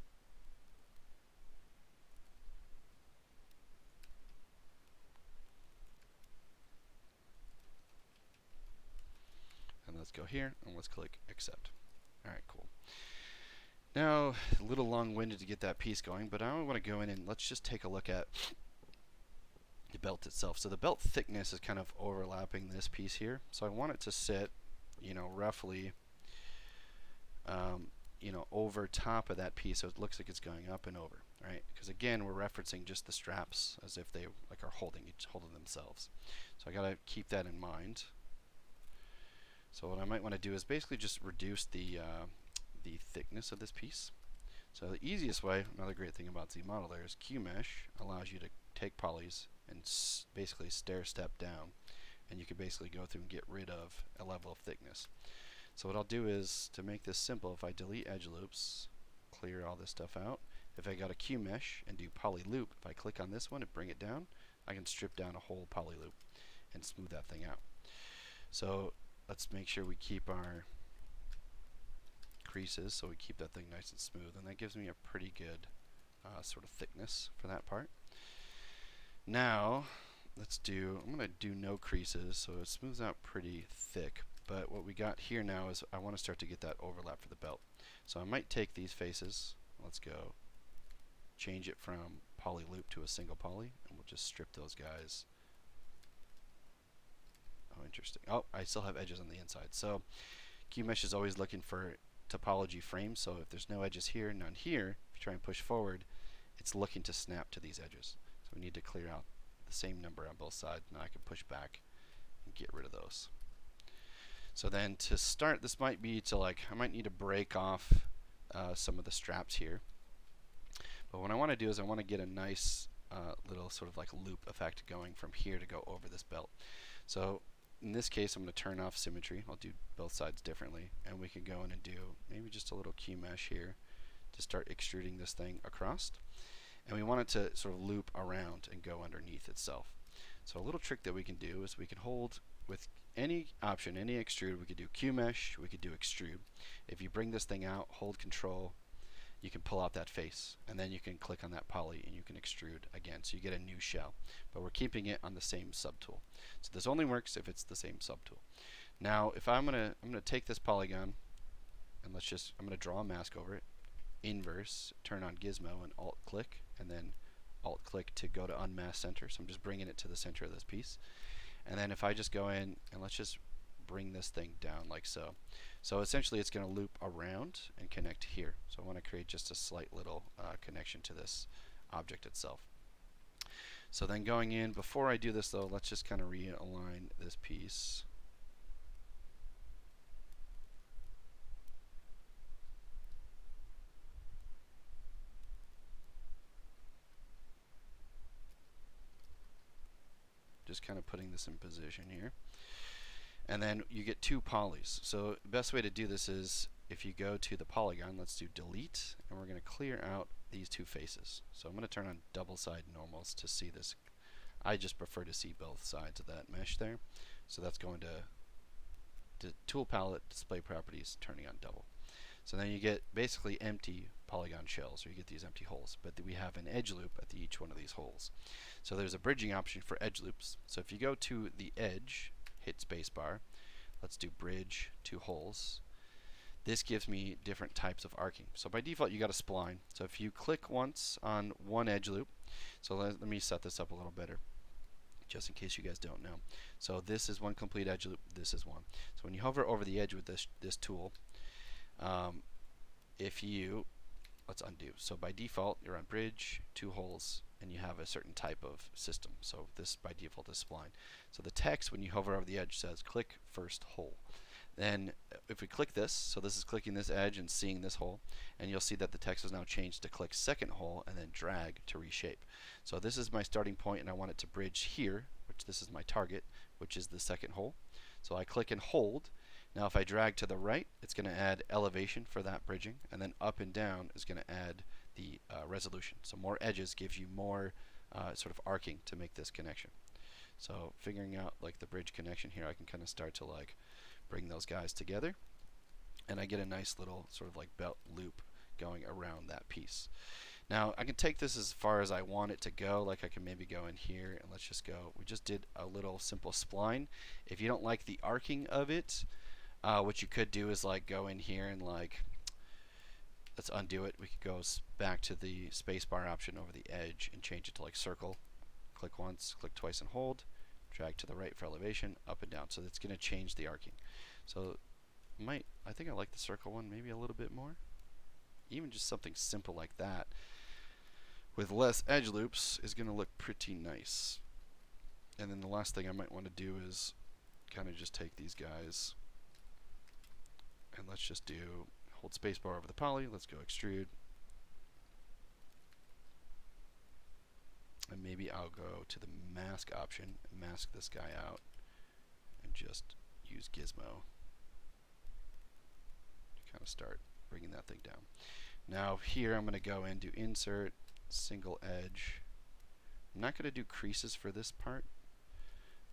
And let's go here and let's click accept. Alright, cool. Now, a little long-winded to get that piece going, but I want to go in and let's just take a look at the belt itself. So the belt thickness is kind of overlapping this piece here. So I want it to sit, roughly, over top of that piece, so it looks like it's going up and over. right? Because again, we're referencing just the straps as if they like are holding themselves. So I gotta keep that in mind. So what I might want to do is basically just reduce the thickness of this piece. So the easiest way, another great thing about ZModeler is QMesh allows you to take polys and basically stair step down, and you can basically go through and get rid of a level of thickness. So what I'll do is, to make this simple, if I delete edge loops, clear all this stuff out, if I got a QMesh and do poly loop, if I click on this one and bring it down, I can strip down a whole poly loop and smooth that thing out. So let's make sure we keep our creases so we keep that thing nice and smooth, and that gives me a pretty good sort of thickness for that part. Now I'm going to do no creases, so it smooths out pretty thick, but what we got here now is I want to start to get that overlap for the belt. So I might take these faces, let's go change it from poly loop to a single poly, and we'll just strip those guys. Oh, interesting. Oh, I still have edges on the inside. So QMesh is always looking for topology frames, so if there's no edges here, none here, if you try and push forward, it's looking to snap to these edges. So we need to clear out the same number on both sides. Now I can push back and get rid of those. So then to start, this might be to I might need to break off some of the straps here. But what I want to do is I want to get a nice little sort of like loop effect going from here to go over this belt. So in this case, I'm going to turn off symmetry. I'll do both sides differently, and we can go in and do maybe just a little QMesh here to start extruding this thing across. And we want it to sort of loop around and go underneath itself. So a little trick that we can do is we can hold with any option, any extrude. We could do QMesh, we could do extrude. If you bring this thing out, hold control, you can pull out that face, and then you can click on that poly and you can extrude again, so you get a new shell, but we're keeping it on the same subtool. So this only works if it's the same subtool. Now if I'm gonna take this polygon and I'm gonna draw a mask over it, inverse, turn on gizmo and alt click, and then alt click to go to unmask center. So I'm just bringing it to the center of this piece, and then if I just go in and let's just bring this thing down like so. So essentially it's going to loop around and connect here. So I want to create just a slight little connection to this object itself. So then going in, before I do this though, let's just kind of realign this piece. Just kind of putting this in position here. And then you get two polys. So the best way to do this is if you go to the polygon, let's do delete, and we're going to clear out these two faces. So I'm going to turn on double side normals to see this. I just prefer to see both sides of that mesh there. So that's going to tool palette, display properties, turning on double. So then you get basically empty polygon shells, or you get these empty holes, but we have an edge loop at each one of these holes. So there's a bridging option for edge loops. So if you go to the edge, hit spacebar, let's do bridge to holes. This gives me different types of arcing. So by default you got a spline. So if you click once on one edge loop, so let me set this up a little better just in case you guys don't know. So this is one complete edge loop, this is one. So when you hover over the edge with this tool, let's undo. So by default you're on bridge, two holes, and you have a certain type of system. So this by default is spline. So the text when you hover over the edge says click first hole. Then if we click this, so this is clicking this edge and seeing this hole, and you'll see that the text is now changed to click second hole and then drag to reshape. So this is my starting point and I want it to bridge here, which this is my target, which is the second hole. So I click and hold. Now if I drag to the right, it's going to add elevation for that bridging, and then up and down is going to add the resolution. So more edges gives you more sort of arcing to make this connection. So figuring out like the bridge connection here, I can kind of start to like bring those guys together, and I get a nice little sort of like belt loop going around that piece. Now I can take this as far as I want it to go. Like I can maybe go in here and let's just go. We just did a little simple spline. If you don't like the arcing of it, what you could do is like go in here and like, let's undo it. We could go back to the spacebar option over the edge and change it to like circle. Click once, click twice and hold. Drag to the right for elevation, up and down. So that's going to change the arcing. So I think I like the circle one maybe a little bit more. Even just something simple like that. with less edge loops is going to look pretty nice. And then the last thing I might want to do is kind of just take these guys and let's just do hold spacebar over the poly. Let's go extrude. And maybe I'll go to the mask option, mask this guy out, and just use Gizmo to kind of start bringing that thing down. Now here I'm going to go and do insert, single edge. I'm not going to do creases for this part.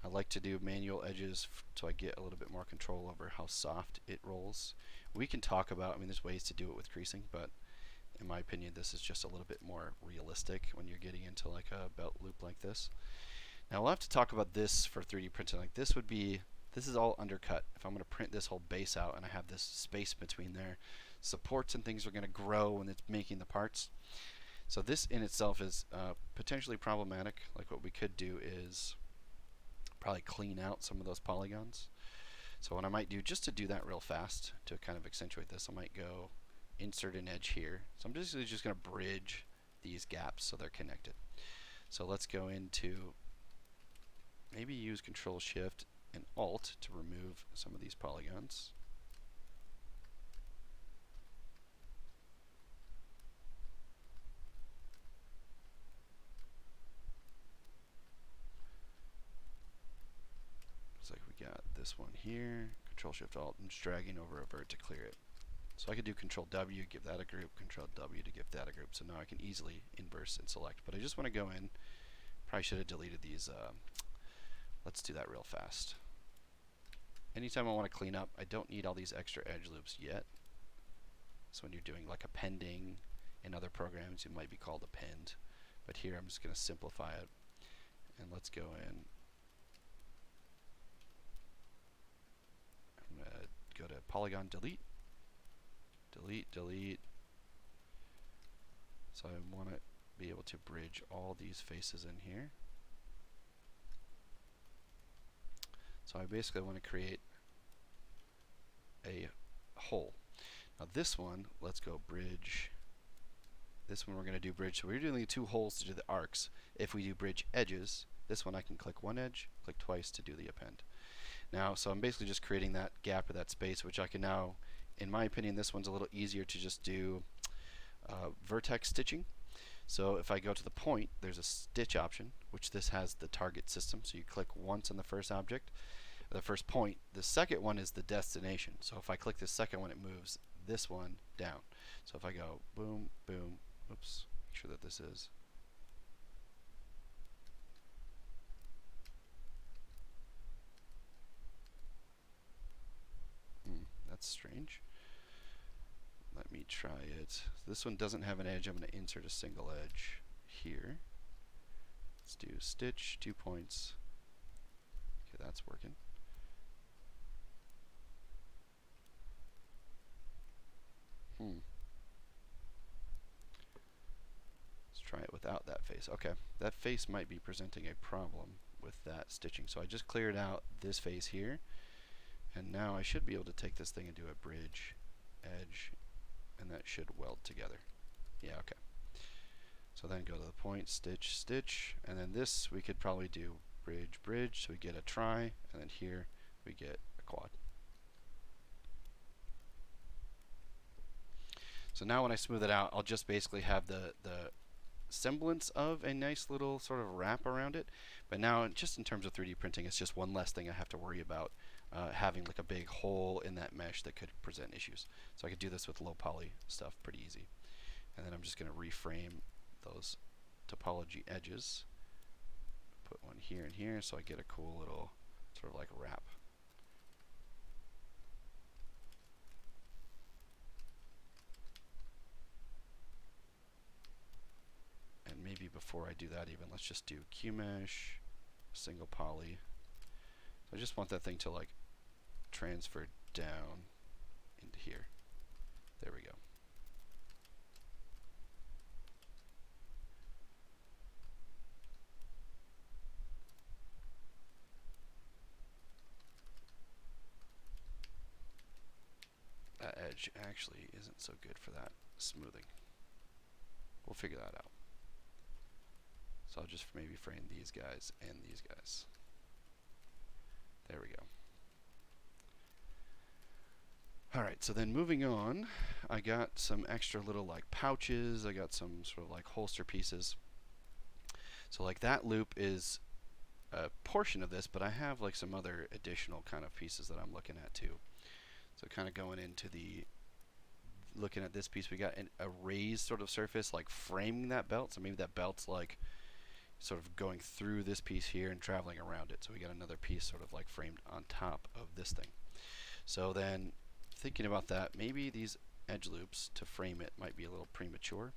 I like to do manual edges so I get a little bit more control over how soft it rolls. We can talk about, I mean, there's ways to do it with creasing, but in my opinion, this is just a little bit more realistic when you're getting into like a belt loop like this. Now we'll have to talk about this for 3D printing. Like this is all undercut. If I'm going to print this whole base out and I have this space between there, supports and things are going to grow when it's making the parts. So this in itself is potentially problematic. Like what we could do is probably clean out some of those polygons. So what I might do, just to do that real fast, to kind of accentuate this, I might go insert an edge here. So I'm basically just going to bridge these gaps so they're connected. So let's go into, maybe use Control Shift and Alt to remove some of these polygons. Looks like we got this one here. Control Shift Alt, and just dragging over a vert to clear it. So I could do Control W, give that a group, Control W to give that a group. So now I can easily inverse and select. But I just want to go in. Probably should have deleted these. Let's do that real fast. Anytime I want to clean up, I don't need all these extra edge loops yet. So when you're doing like appending in other programs, it might be called append. But here I'm just going to simplify it. And let's go in. I'm going to go to polygon delete. Delete, delete. So I want to be able to bridge all these faces in here. So I basically want to create a hole. Now this one, let's go bridge. This one we're going to do bridge. So we're doing the two holes to do the arcs. If we do bridge edges, this one I can click one edge, click twice to do the append. Now, so I'm basically just creating that gap or that space, which I can now, in my opinion, this one's a little easier to just do vertex stitching. So if I go to the point, there's a stitch option, which this has the target system. So you click once on the first object, the first point. The second one is the destination. So if I click this second one, it moves this one down. So if I go boom, boom, oops, make sure that this is. That's strange. Let me try it. This one doesn't have an edge. I'm going to insert a single edge here. Let's do stitch, 2 points. Okay, that's working. Let's try it without that face. Okay, that face might be presenting a problem with that stitching. So I just cleared out this face here. And now I should be able to take this thing and do a bridge, edge, and that should weld together. Yeah, okay. So then go to the point, stitch, stitch, and then this we could probably do bridge, bridge, so we get a tri, and then here we get a quad. So now when I smooth it out, I'll just basically have the semblance of a nice little sort of wrap around it. But now, just in terms of 3D printing, it's just one less thing I have to worry about. Having like a big hole in that mesh that could present issues. So I could do this with low poly stuff pretty easy. And then I'm just going to reframe those topology edges. Put one here and here so I get a cool little sort of like wrap. And maybe before I do that even, let's just do QMesh, single poly. So I just want that thing to like transfer down into here. There we go. That edge actually isn't so good for that smoothing. We'll figure that out. So I'll just maybe frame these guys and these guys. There we go. Alright, so then moving on, I got some extra little like pouches, I got some sort of like holster pieces. So like that loop is a portion of this, but I have like some other additional kind of pieces that I'm looking at too. So kind of going into looking at this piece, we got a raised sort of surface like framing that belt. So maybe that belt's like sort of going through this piece here and traveling around it. So we got another piece sort of like framed on top of this thing. So then thinking about that, maybe these edge loops to frame it might be a little premature.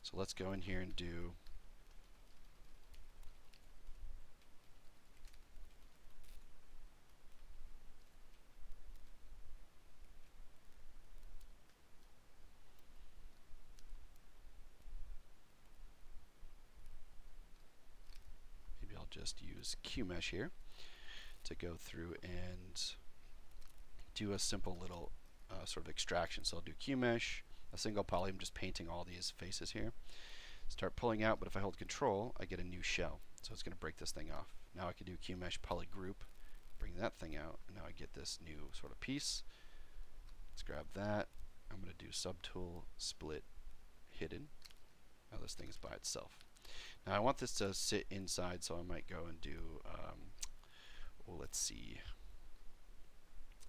So let's go in here and do just use QMesh here to go through and do a simple little sort of extraction. So I'll do QMesh, a single poly. I'm just painting all these faces here. Start pulling out, but if I hold Control, I get a new shell. So it's going to break this thing off. Now I can do QMesh poly group, bring that thing out, and now I get this new sort of piece. Let's grab that. I'm going to do subtool, split, hidden. Now this thing's by itself. Now I want this to sit inside, so I might go and do, well, let's see.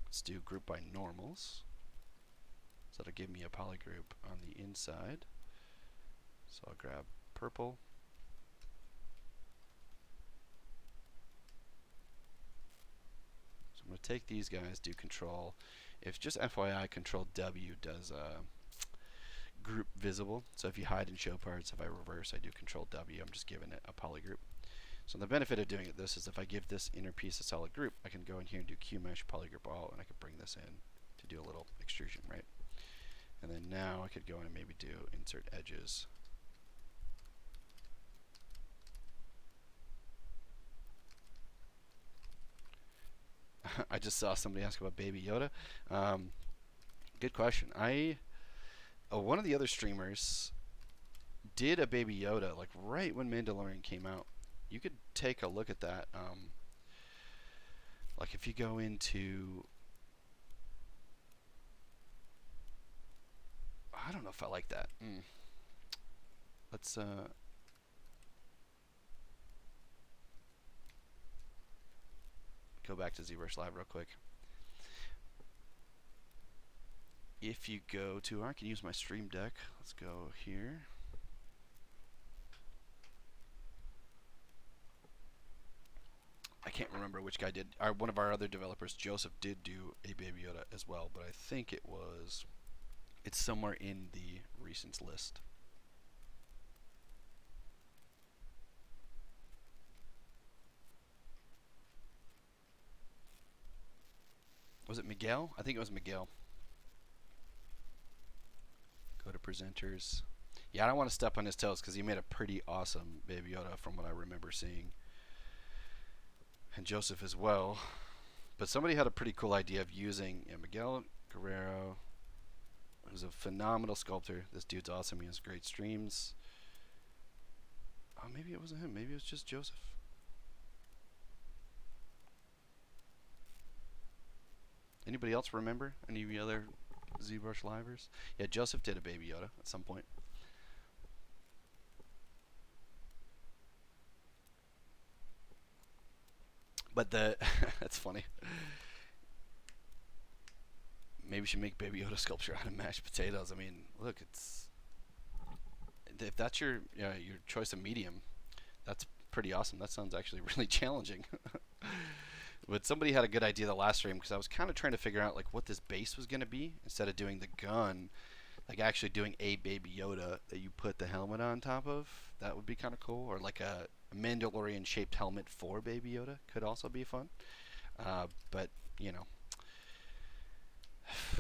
Let's do group by normals. So that'll give me a polygroup on the inside. So I'll grab purple. So I'm going to take these guys, do control. If just FYI, control W does group visible. So if you hide and show parts, if I reverse, I do control W. I'm just giving it a polygroup. So the benefit of doing this is if I give this inner piece a solid group, I can go in here and do QMesh polygroup all, and I could bring this in to do a little extrusion, right? And then now I could go in and maybe do insert edges. I just saw somebody ask about Baby Yoda. Good question. One of the other streamers did a Baby Yoda like right when Mandalorian came out. You could take a look at that. Like if you go into, I don't know if I like that. Let's go back to ZBrush Live real quick. If you go to, I can use my stream deck. Let's go here. I can't remember which guy did. One of our other developers, Joseph, did do a Baby Yoda as well, but I think it's somewhere in the recents list. Was it Miguel? I think it was Miguel. Go to presenters. Yeah, I don't want to step on his toes because he made a pretty awesome Baby Yoda from what I remember seeing. And Joseph as well. But somebody had a pretty cool idea of using Miguel Guerrero, who's a phenomenal sculptor. This dude's awesome. He has great streams. Oh, maybe it wasn't him. Maybe it was just Joseph. Anybody else remember? Any of the other ZBrush livers? Yeah, Joseph did a Baby Yoda at some point. But that's funny. Maybe we should make Baby Yoda sculpture out of mashed potatoes. I mean, look, if that's your choice of medium, that's pretty awesome. That sounds actually really challenging. But somebody had a good idea the last stream because I was kind of trying to figure out like what this base was going to be instead of doing the gun, like actually doing a Baby Yoda that you put the helmet on top of. That would be kind of cool, or like a Mandalorian shaped helmet for Baby Yoda could also be fun. But you know,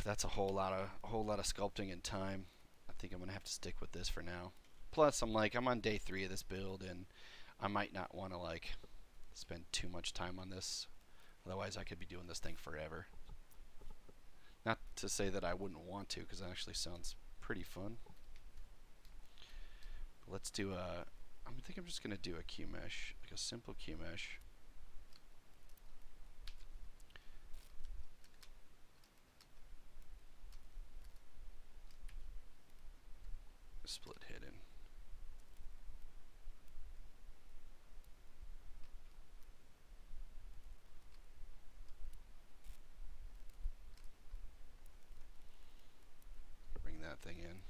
that's a whole lot of sculpting and time. I think I'm gonna have to stick with this for now. Plus, I'm on day 3 of this build, and I might not want to like spend too much time on this. Otherwise, I could be doing this thing forever. Not to say that I wouldn't want to, because it actually sounds pretty fun. Let's do a. I think I'm just going to do a Q mesh, like a simple Q mesh. Split hidden. Bring that thing in.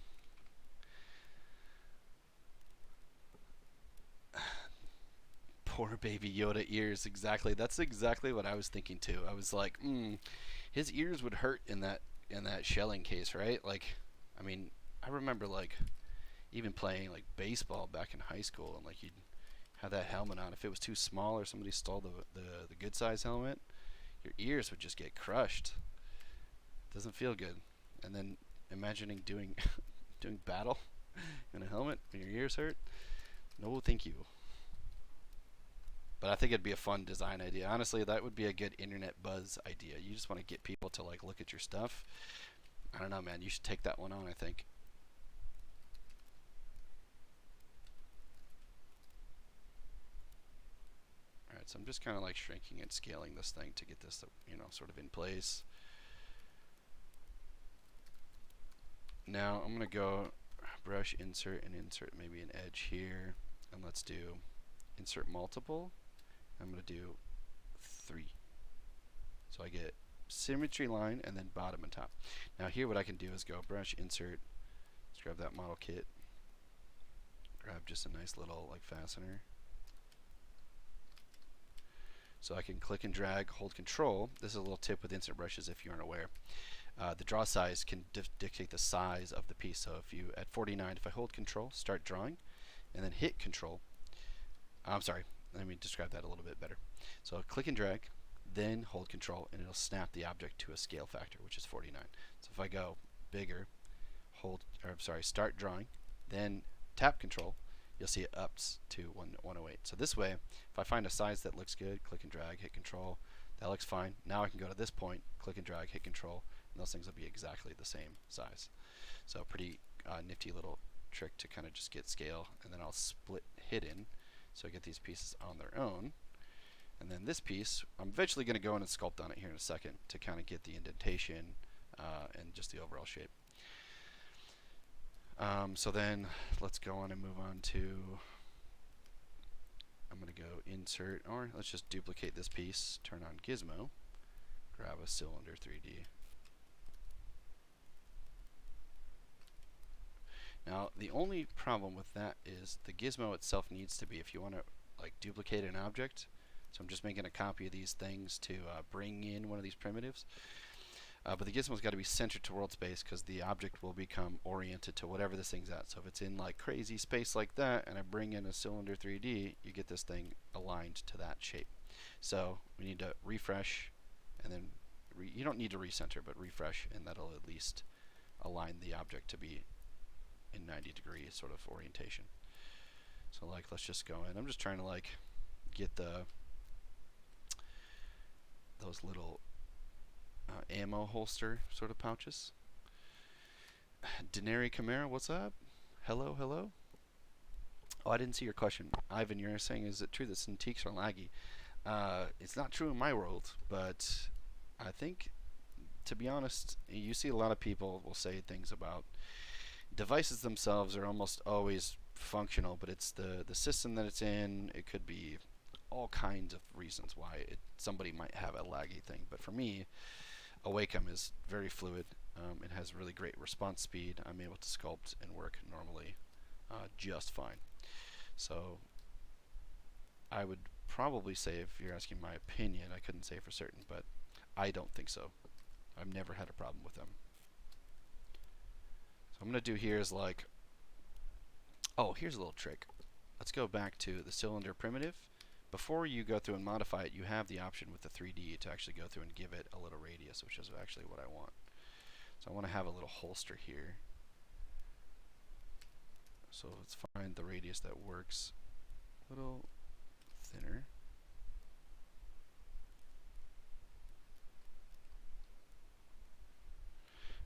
Poor baby Yoda ears. Exactly. That's exactly what I was thinking too. I was like, his ears would hurt in that shelling case, right? Like, I mean, I remember like even playing like baseball back in high school, and like you'd have that helmet on. If it was too small or somebody stole the good size helmet, your ears would just get crushed. Doesn't feel good. And then imagining doing doing battle in a helmet when your ears hurt. No, thank you. But I think it'd be a fun design idea. Honestly, that would be a good internet buzz idea. You just want to get people to like look at your stuff. I don't know, man. You should take that one on, I think. Alright, so I'm just kind of like shrinking and scaling this thing to get this, sort of in place. Now I'm going to go brush, insert, and insert maybe an edge here. And let's do insert multiple. I'm going to do 3. So I get symmetry line and then bottom and top. Now here what I can do is go brush, insert, let's grab that model kit, grab just a nice little like fastener. So I can click and drag, hold control. This is a little tip with insert brushes if you aren't aware. The draw size can dictate the size of the piece. So if you, at 49, if I hold control, start drawing, and then hit control, I'm sorry, let me describe that a little bit better. So click and drag, then hold control, and it'll snap the object to a scale factor, which is 49. So if I go bigger, start drawing, then tap control, you'll see it ups to 108. So this way, if I find a size that looks good, click and drag, hit control, that looks fine. Now I can go to this point, click and drag, hit control, and those things will be exactly the same size. So pretty nifty little trick to kind of just get scale, and then I'll split hidden, so I get these pieces on their own. And then this piece, I'm eventually going to go in and sculpt on it here in a second to kind of get the indentation and just the overall shape. So then let's go on and move on to, I'm going to go insert, or let's just duplicate this piece, turn on gizmo, grab a cylinder 3D. Now the only problem with that is the gizmo itself needs to be, if you want to like duplicate an object, so I'm just making a copy of these things to bring in one of these primitives. But the gizmo's got to be centered to world space because the object will become oriented to whatever this thing's at. So if it's in like crazy space like that and I bring in a cylinder 3D, you get this thing aligned to that shape. So we need to refresh, and then you don't need to recenter, but refresh, and that'll at least align the object to be in 90 degree sort of orientation. So like let's just go in. I'm just trying to like get those little ammo holster sort of pouches. Denary Camara, what's up? Hello, hello. Oh, I didn't see your question. Ivan, you're saying, is it true that Cintiqs are laggy? It's not true in my world, but I think, to be honest, you see a lot of people will say things about devices themselves are almost always functional, but it's the system that it's in. It could be all kinds of reasons why somebody might have a laggy thing. But for me, a Wacom is very fluid. It has really great response speed. I'm able to sculpt and work normally just fine. So I would probably say, if you're asking my opinion, I couldn't say for certain, but I don't think so. I've never had a problem with them. So I'm going to do here is like, oh, here's a little trick. Let's go back to the cylinder primitive. Before you go through and modify it, you have the option with the 3D to actually go through and give it a little radius, which is actually what I want. So I want to have a little holster here. So let's find the radius that works a little thinner.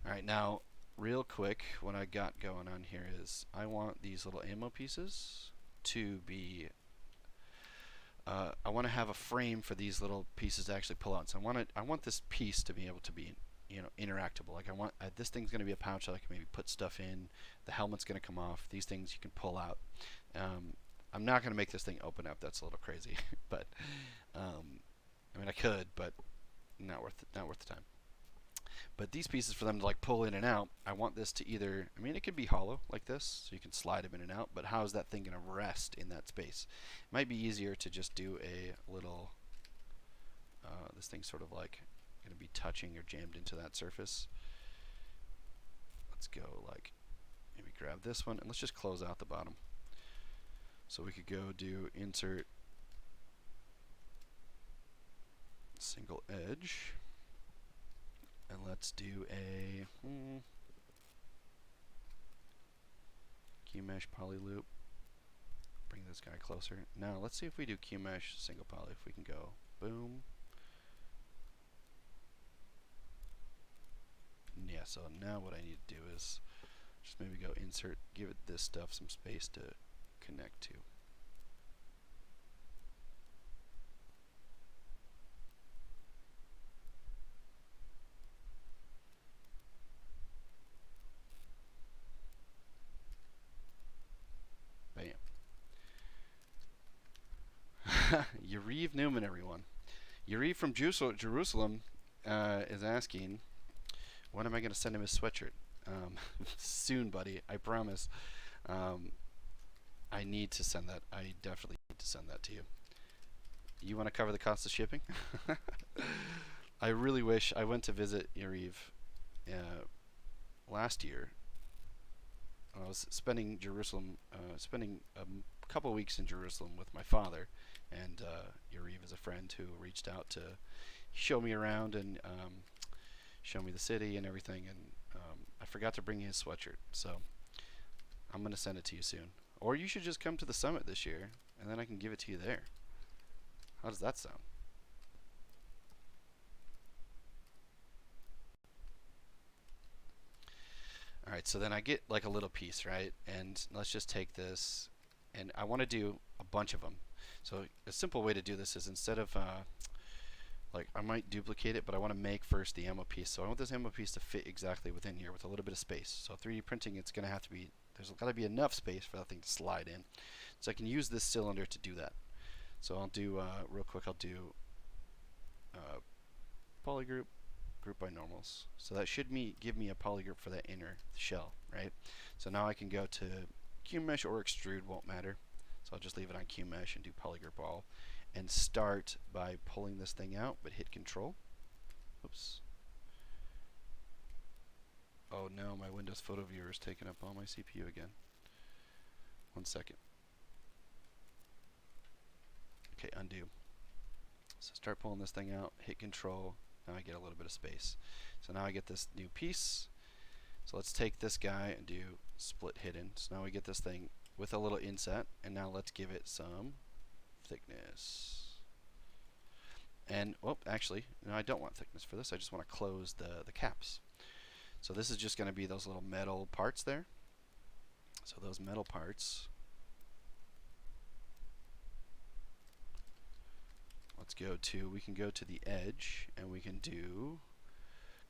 Alright, now real quick, what I got going on here is I want these little ammo pieces to be I want to have a frame for these little pieces to actually pull out. So I want this piece to be able to be, you know, interactable. Like I want this thing's going to be a pouch that I can maybe put stuff in. The helmet's going to come off. These things you can pull out. I'm not going to make this thing open up. That's a little crazy, but I mean I could, but not worth the time. But these pieces for them to like pull in and out, I want this to either, I mean it could be hollow like this, so you can slide them in and out, but how is that thing going to rest in that space? It might be easier to just do a little, this thing's sort of like going to be touching or jammed into that surface. Let's go like, maybe grab this one, and let's just close out the bottom. So we could go do insert single edge. And let's do a QMesh poly loop. Bring this guy closer. Now let's see if we do QMesh single poly. If we can go boom. Yeah, so now what I need to do is just maybe go insert, give it this stuff some space to connect to. Yariv Newman, everyone. Yariv from Jerusalem is asking, when am I going to send him his sweatshirt? Soon, buddy. I promise. I need to send that. I definitely need to send that to you. You want to cover the cost of shipping? I really wish I went to visit Yariv last year. I was spending a couple weeks in Jerusalem with my father, and Yariv is a friend who reached out to show me around and show me the city and everything, and I forgot to bring his sweatshirt, so I'm going to send it to you soon. Or you should just come to the summit this year, and then I can give it to you there. How does that sound? Alright, so then I get like a little piece, right? And let's just take this, and I want to do a bunch of them. So a simple way to do this is instead of, like I might duplicate it, but I want to make first the ammo piece. So I want this ammo piece to fit exactly within here with a little bit of space. So 3D printing, it's going to have to be, there's got to be enough space for that thing to slide in. So I can use this cylinder to do that. So I'll do, real quick, I'll do polygroup. Group by normals. So that should give me a polygroup for that inner shell, right? So now I can go to QMesh or extrude, won't matter. So I'll just leave it on QMesh and do polygroup all, and start by pulling this thing out, but hit Control. Oops. Oh no, my Windows Photo Viewer is taking up all my CPU again. 1 second. Okay, undo. So start pulling this thing out, hit Control. Now I get a little bit of space. So now I get this new piece. So let's take this guy and do split hidden. So now we get this thing with a little inset, and now let's give it some thickness. And, oh, actually, no, I don't want thickness for this. I just want to close the caps. So this is just going to be those little metal parts there. So those metal parts, let's go to, we can go to the edge, and we can do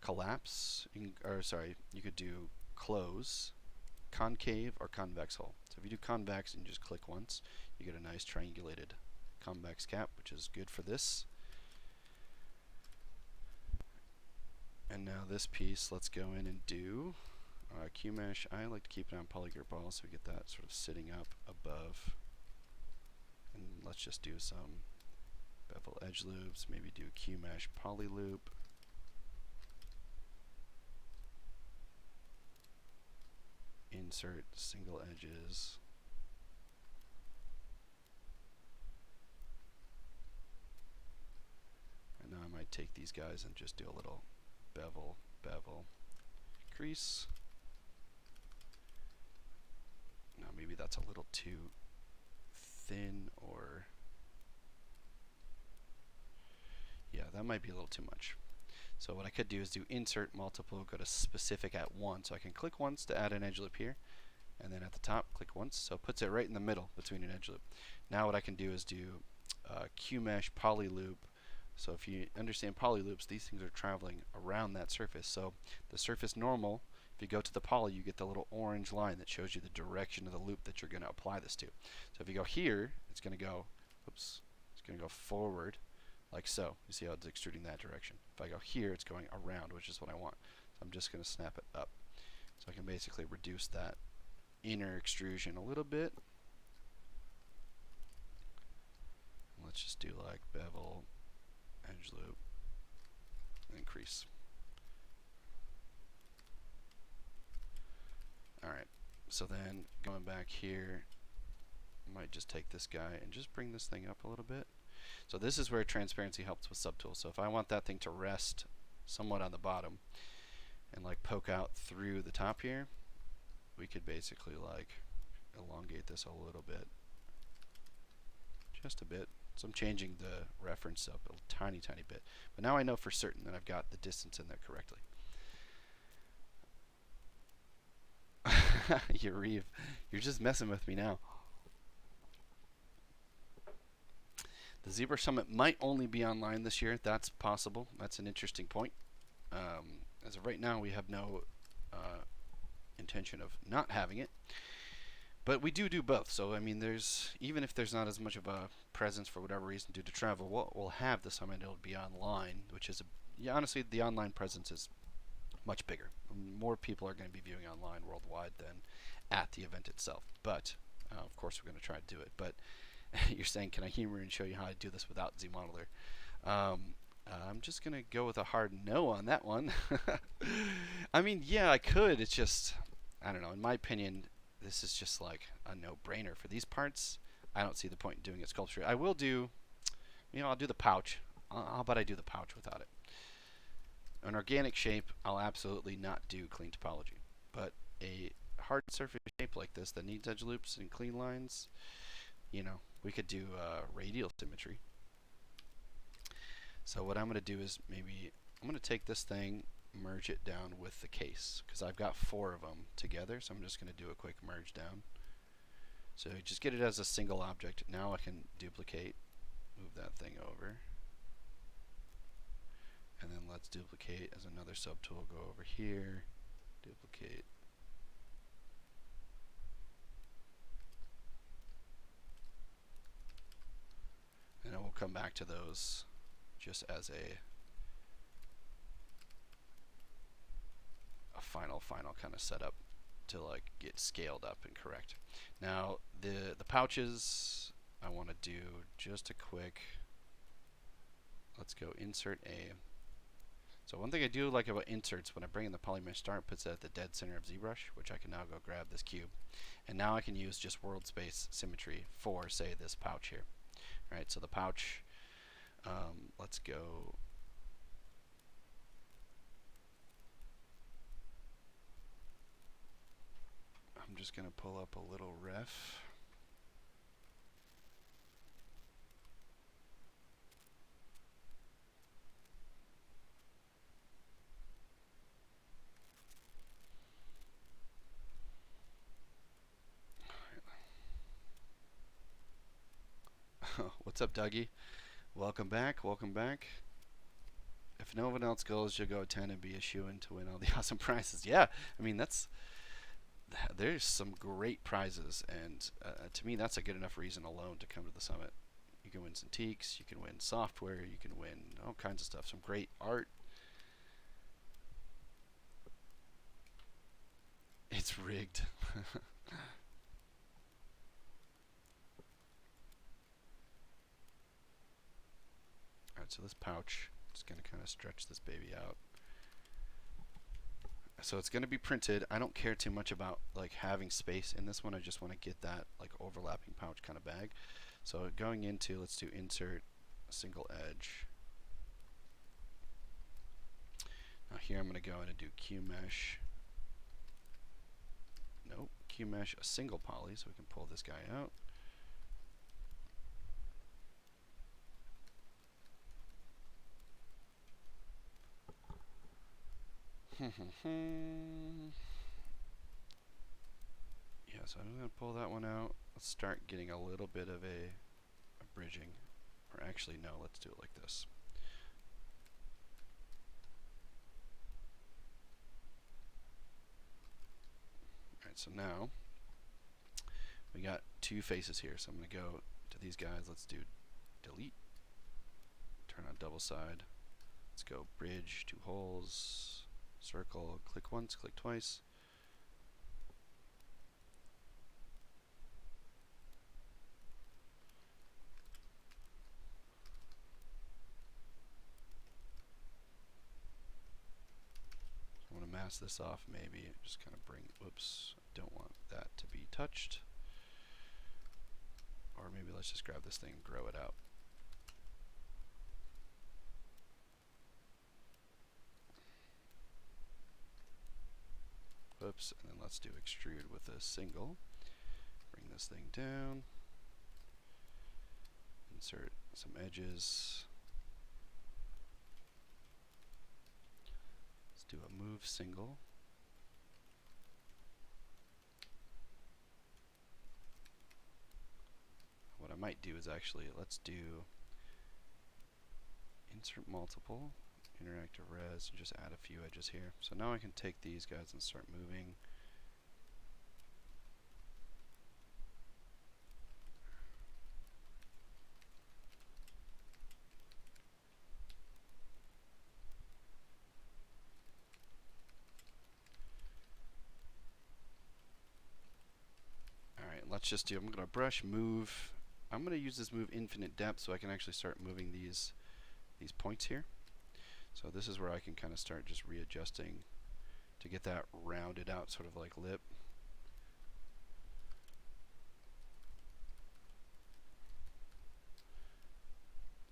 collapse, you could do close, concave, or convex hole. So if you do convex and you just click once, you get a nice triangulated convex cap, which is good for this. And now this piece, let's go in and do QMesh. I like to keep it on polygroup all, so we get that sort of sitting up above. And let's just do some bevel edge loops, maybe do QMesh poly loop. Insert single edges. And now I might take these guys and just do a little bevel, crease. Now maybe that's a little too thin, or yeah, that might be a little too much. So what I could do is do insert multiple, go to specific at 1. So I can click once to add an edge loop here, and then at the top, click once, so it puts it right in the middle between an edge loop. Now what I can do is do QMesh poly loop. So if you understand poly loops, these things are traveling around that surface. So the surface normal, if you go to the poly, you get the little orange line that shows you the direction of the loop that you're going to apply this to. So if you go here, it's going to go, oops, it's going to go forward like so. You see how it's extruding that direction. If I go here, it's going around, which is what I want. So I'm just going to snap it up. So I can basically reduce that inner extrusion a little bit. Let's just do like bevel, edge loop, increase. Alright, so then going back here, I might just take this guy and just bring this thing up a little bit. So this is where transparency helps with subtools. So if I want that thing to rest somewhat on the bottom and like poke out through the top here, we could basically like elongate this a little bit. Just a bit. So I'm changing the reference up a tiny bit. But now I know for certain that I've got the distance in there correctly. Reeve, you're just messing with me now. The ZBrush Summit might only be online this year. That's possible. That's an interesting point. As of right now, we have no intention of not having it. But we do both. So, I mean, even if there's not as much of a presence for whatever reason due to travel, we'll have the summit. It'll be online, which is, honestly, the online presence is much bigger. More people are going to be viewing online worldwide than at the event itself. But, of course, we're going to try to do it. But you're saying, can I humor and show you how I do this without ZModeler? I'm just going to go with a hard no on that one. I mean, yeah, I could. It's just, I don't know. In my opinion, this is just like a no-brainer for these parts. I don't see the point in doing a sculpture. I will do, I'll do the pouch. How about I do the pouch without it? An organic shape, I'll absolutely not do clean topology. But a hard surface shape like this that needs edge loops and clean lines, we could do radial symmetry. So what I'm going to do is I'm going to take this thing, merge it down with the case, because I've got 4 of them together, so I'm just going to do a quick merge down. So just get it as a single object. Now I can duplicate, move that thing over, and then let's duplicate as another subtool, go over here, duplicate. And then we'll come back to those just as a final kind of setup to like get scaled up and correct. Now the pouches, I want to do just a quick, let's go insert A. So one thing I do like about inserts, when I bring in the polymesh star, it puts it at the dead center of ZBrush, which I can now go grab this cube. And now I can use just world space symmetry for, say, this pouch here. Right, so the pouch, let's go, I'm just going to pull up a little ref. What's up, Dougie? Welcome back, welcome back. If no one else goes, you'll go 10 and be a shoo-in to win all the awesome prizes. Yeah, I mean, there's some great prizes, and to me, that's a good enough reason alone to come to the summit. You can win some teaks, you can win software, you can win all kinds of stuff, some great art. It's rigged. Alright, so this pouch, just going to kind of stretch this baby out. So it's going to be printed. I don't care too much about like having space in this one. I just want to get that like overlapping pouch kind of bag. So going into, let's do insert a single edge. Now here I'm going to go in and do QMesh. Nope, QMesh a single poly, so we can pull this guy out. Yeah, So I'm going to pull that one out. Let's start getting a little bit of a bridging. Or actually, no, let's do it like this. Alright, so now we got two faces here. So I'm going to go to these guys. Let's do delete. Turn on double side. Let's go bridge, two holes, circle, click once, click twice. I'm going to mask this off maybe, just kind of bring, whoops, I don't want that to be touched. Or maybe let's just grab this thing and grow it out. Whoops, and then let's do extrude with a single. Bring this thing down. Insert some edges. Let's do a move single. What I might do is actually, let's do insert multiple, interactive res, and just add a few edges here. So now I can take these guys and start moving. Alright, let's just do, I'm going to brush, move. I'm going to use this move infinite depth so I can actually start moving these points here. So this is where I can kind of start just readjusting to get that rounded out sort of like lip.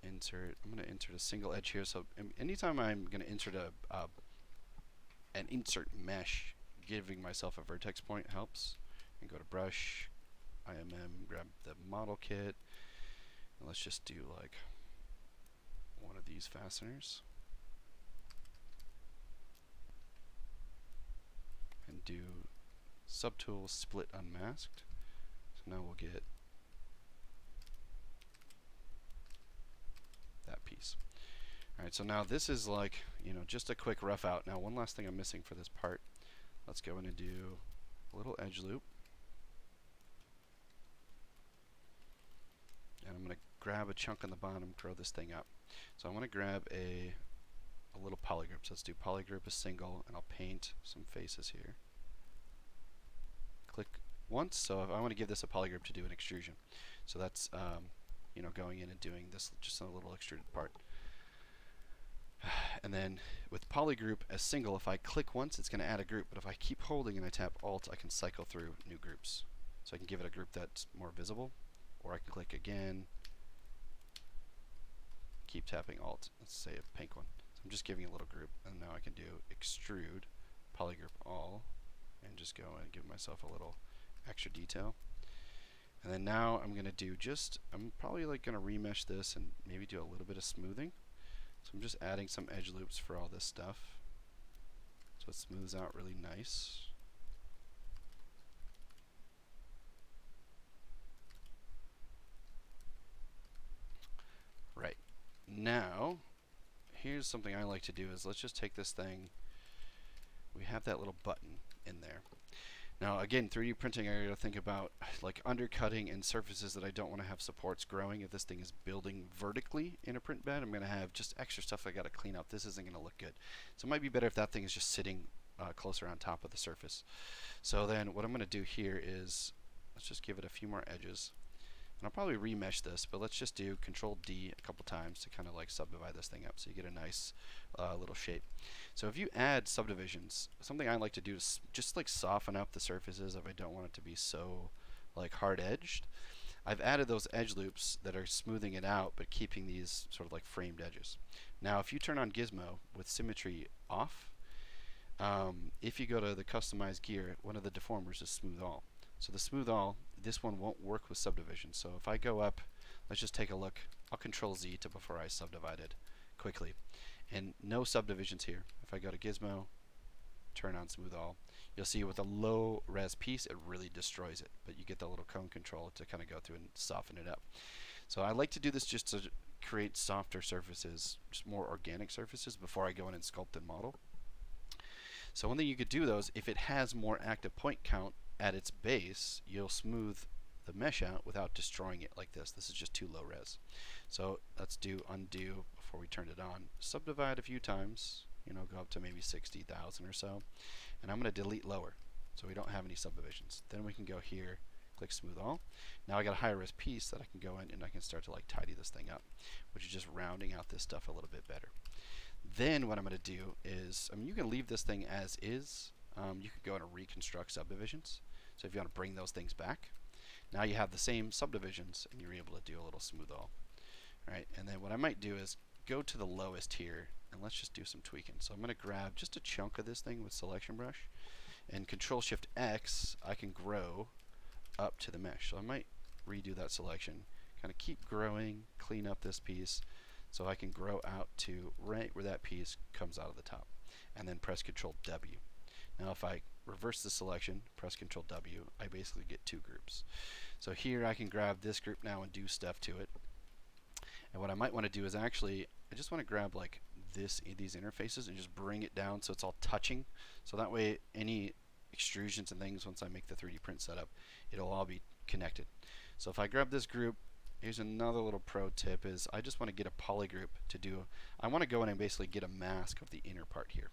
Insert, I'm going to insert a single edge here. So anytime I'm going to insert an insert mesh, giving myself a vertex point helps. And go to brush, IMM, grab the model kit, and let's just do like one of these fasteners. And do subtool split unmasked. So now we'll get that piece. Alright, so now this is like, you know, just a quick rough out. Now one last thing I'm missing for this part. Let's go in and do a little edge loop. And I'm going to grab a chunk on the bottom, grow this thing up. So I'm going to grab a little polygroup. So let's do polygroup a single, and I'll paint some faces here. Click once, so if I want to give this a polygroup to do an extrusion. So that's you know, going in and doing this, just a little extruded part. And then with polygroup as single, if I click once, it's going to add a group. But if I keep holding and I tap Alt, I can cycle through new groups. So I can give it a group that's more visible. Or I can click again, keep tapping Alt, let's say a pink one. So I'm just giving a little group, and now I can do extrude, polygroup all, and just go and give myself a little extra detail. And then now I'm going to do just, I'm probably like going to remesh this and maybe do a little bit of smoothing. So I'm just adding some edge loops for all this stuff, so it smooths out really nice. Right. Now, here's something I like to do is let's just take this thing. We have that little button in there. Now, again, 3D printing, I got to think about like undercutting and surfaces that I don't want to have supports growing. If this thing is building vertically in a print bed, I'm going to have just extra stuff I got to clean up. This isn't going to look good. So it might be better if that thing is just sitting closer on top of the surface. So then what I'm going to do here is let's just give it a few more edges. And I'll probably remesh this, but let's just do Control D a couple times to kind of like subdivide this thing up so you get a nice little shape. So if you add subdivisions, something I like to do is just like soften up the surfaces if I don't want it to be so like hard edged. I've added those edge loops that are smoothing it out but keeping these sort of like framed edges. Now if you turn on Gizmo with symmetry off, if you go to the customize gear, one of the deformers is smooth all. So the smooth all, this one won't work with subdivision. So if I go up, let's just take a look. I'll Control Z to before I subdivided quickly. And no subdivisions here. If I go to Gizmo, turn on smooth all, you'll see with a low res piece, it really destroys it. But you get the little cone control to kind of go through and soften it up. So I like to do this just to create softer surfaces, just more organic surfaces before I go in and sculpt and model. So one thing you could do though is if it has more active point count at its base, you'll smooth the mesh out without destroying it like this. This is just too low res. So let's do undo before we turn it on. Subdivide a few times, you know, go up to maybe 60,000 or so. And I'm going to delete lower so we don't have any subdivisions. Then we can go here, click smooth all. Now I got a higher res piece that I can go in and I can start to like tidy this thing up, which is just rounding out this stuff a little bit better. Then what I'm going to do is, I mean, you can leave this thing as is. You could go in and reconstruct subdivisions. So if you want to bring those things back, now you have the same subdivisions and you're able to do a little smooth all. Right, and then what I might do is go to the lowest here and let's just do some tweaking. So I'm going to grab just a chunk of this thing with selection brush and Control Shift X, I can grow up to the mesh. So I might redo that selection, kind of keep growing, clean up this piece so I can grow out to right where that piece comes out of the top, and then press Control W. Now if I reverse the selection, press Control W, I basically get two groups. So here I can grab this group now and do stuff to it. And what I might want to do is actually, I just want to grab like these interfaces and just bring it down so it's all touching. So that way any extrusions and things, once I make the 3D print setup, it'll all be connected. So if I grab this group, here's another little pro tip is I just want to get a polygroup to do, I want to go in and basically get a mask of the inner part here.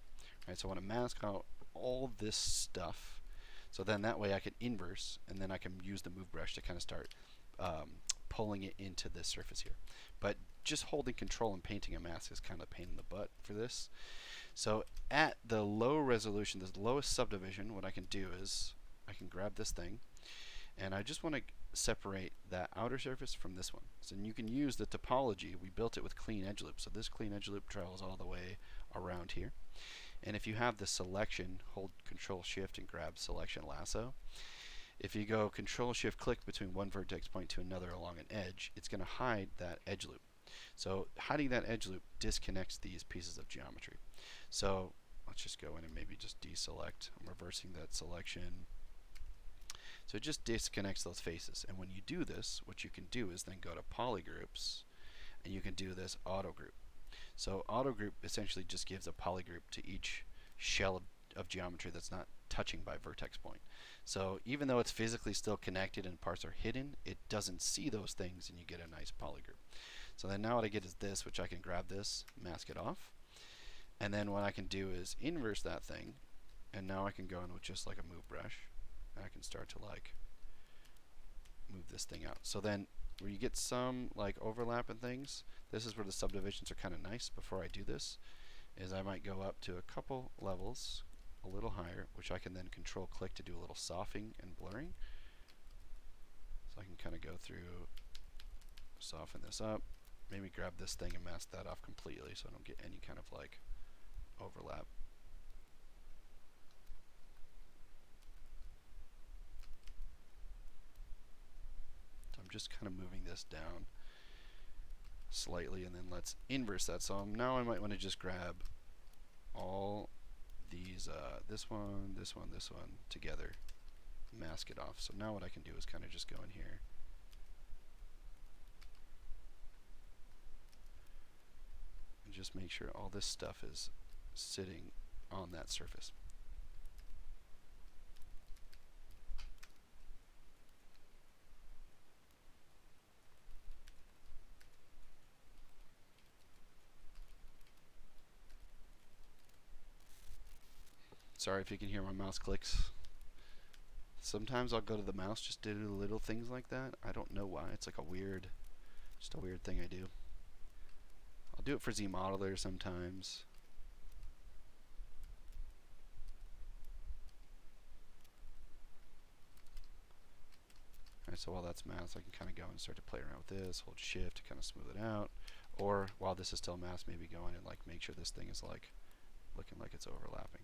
Right, so I want to mask out all this stuff. So then that way I can inverse and then I can use the move brush to kind of start pulling it into this surface here. But just holding control and painting a mask is kind of a pain in the butt for this. So at the low resolution, the lowest subdivision, what I can do is I can grab this thing and I just want to separate that outer surface from this one. So you can use the topology. We built it with clean edge loop. So this clean edge loop travels all the way around here. And if you have the selection, hold Control Shift and grab selection lasso. If you go Control Shift click between one vertex point to another along an edge, it's going to hide that edge loop. So hiding that edge loop disconnects these pieces of geometry. So let's just go in and maybe just deselect. I'm reversing that selection. So it just disconnects those faces. And when you do this, what you can do is then go to polygroups and you can do this auto group. So auto group essentially just gives a polygroup to each shell of geometry that's not touching by vertex point. So even though it's physically still connected and parts are hidden, it doesn't see those things and you get a nice polygroup. So then now what I get is this, which I can grab this, mask it off, and then what I can do is inverse that thing, and now I can go in with just like a move brush and I can start to like move this thing out. So then where you get some like overlap and things, this is where the subdivisions are kind of nice. Before I do this is I might go up to a couple levels a little higher, which I can then Control click to do a little softening and blurring. So I can kind of go through, soften this up, maybe grab this thing and mask that off completely so I don't get any kind of like overlap. So I'm just kind of moving this down slightly, and then let's inverse that. So now I might want to just grab all these, this one, this one, this one together, mask it off. So now what I can do is kind of just go in here and just make sure all this stuff is sitting on that surface. Sorry if you can hear my mouse clicks. Sometimes I'll go to the mouse just to do little things like that. I don't know why. It's like a weird, just a weird thing I do. I'll do it for ZModeler sometimes. Alright, so while that's masked, I can kind of go and start to play around with this, hold shift to kind of smooth it out. Or while this is still masked, maybe go in and like make sure this thing is like looking like it's overlapping.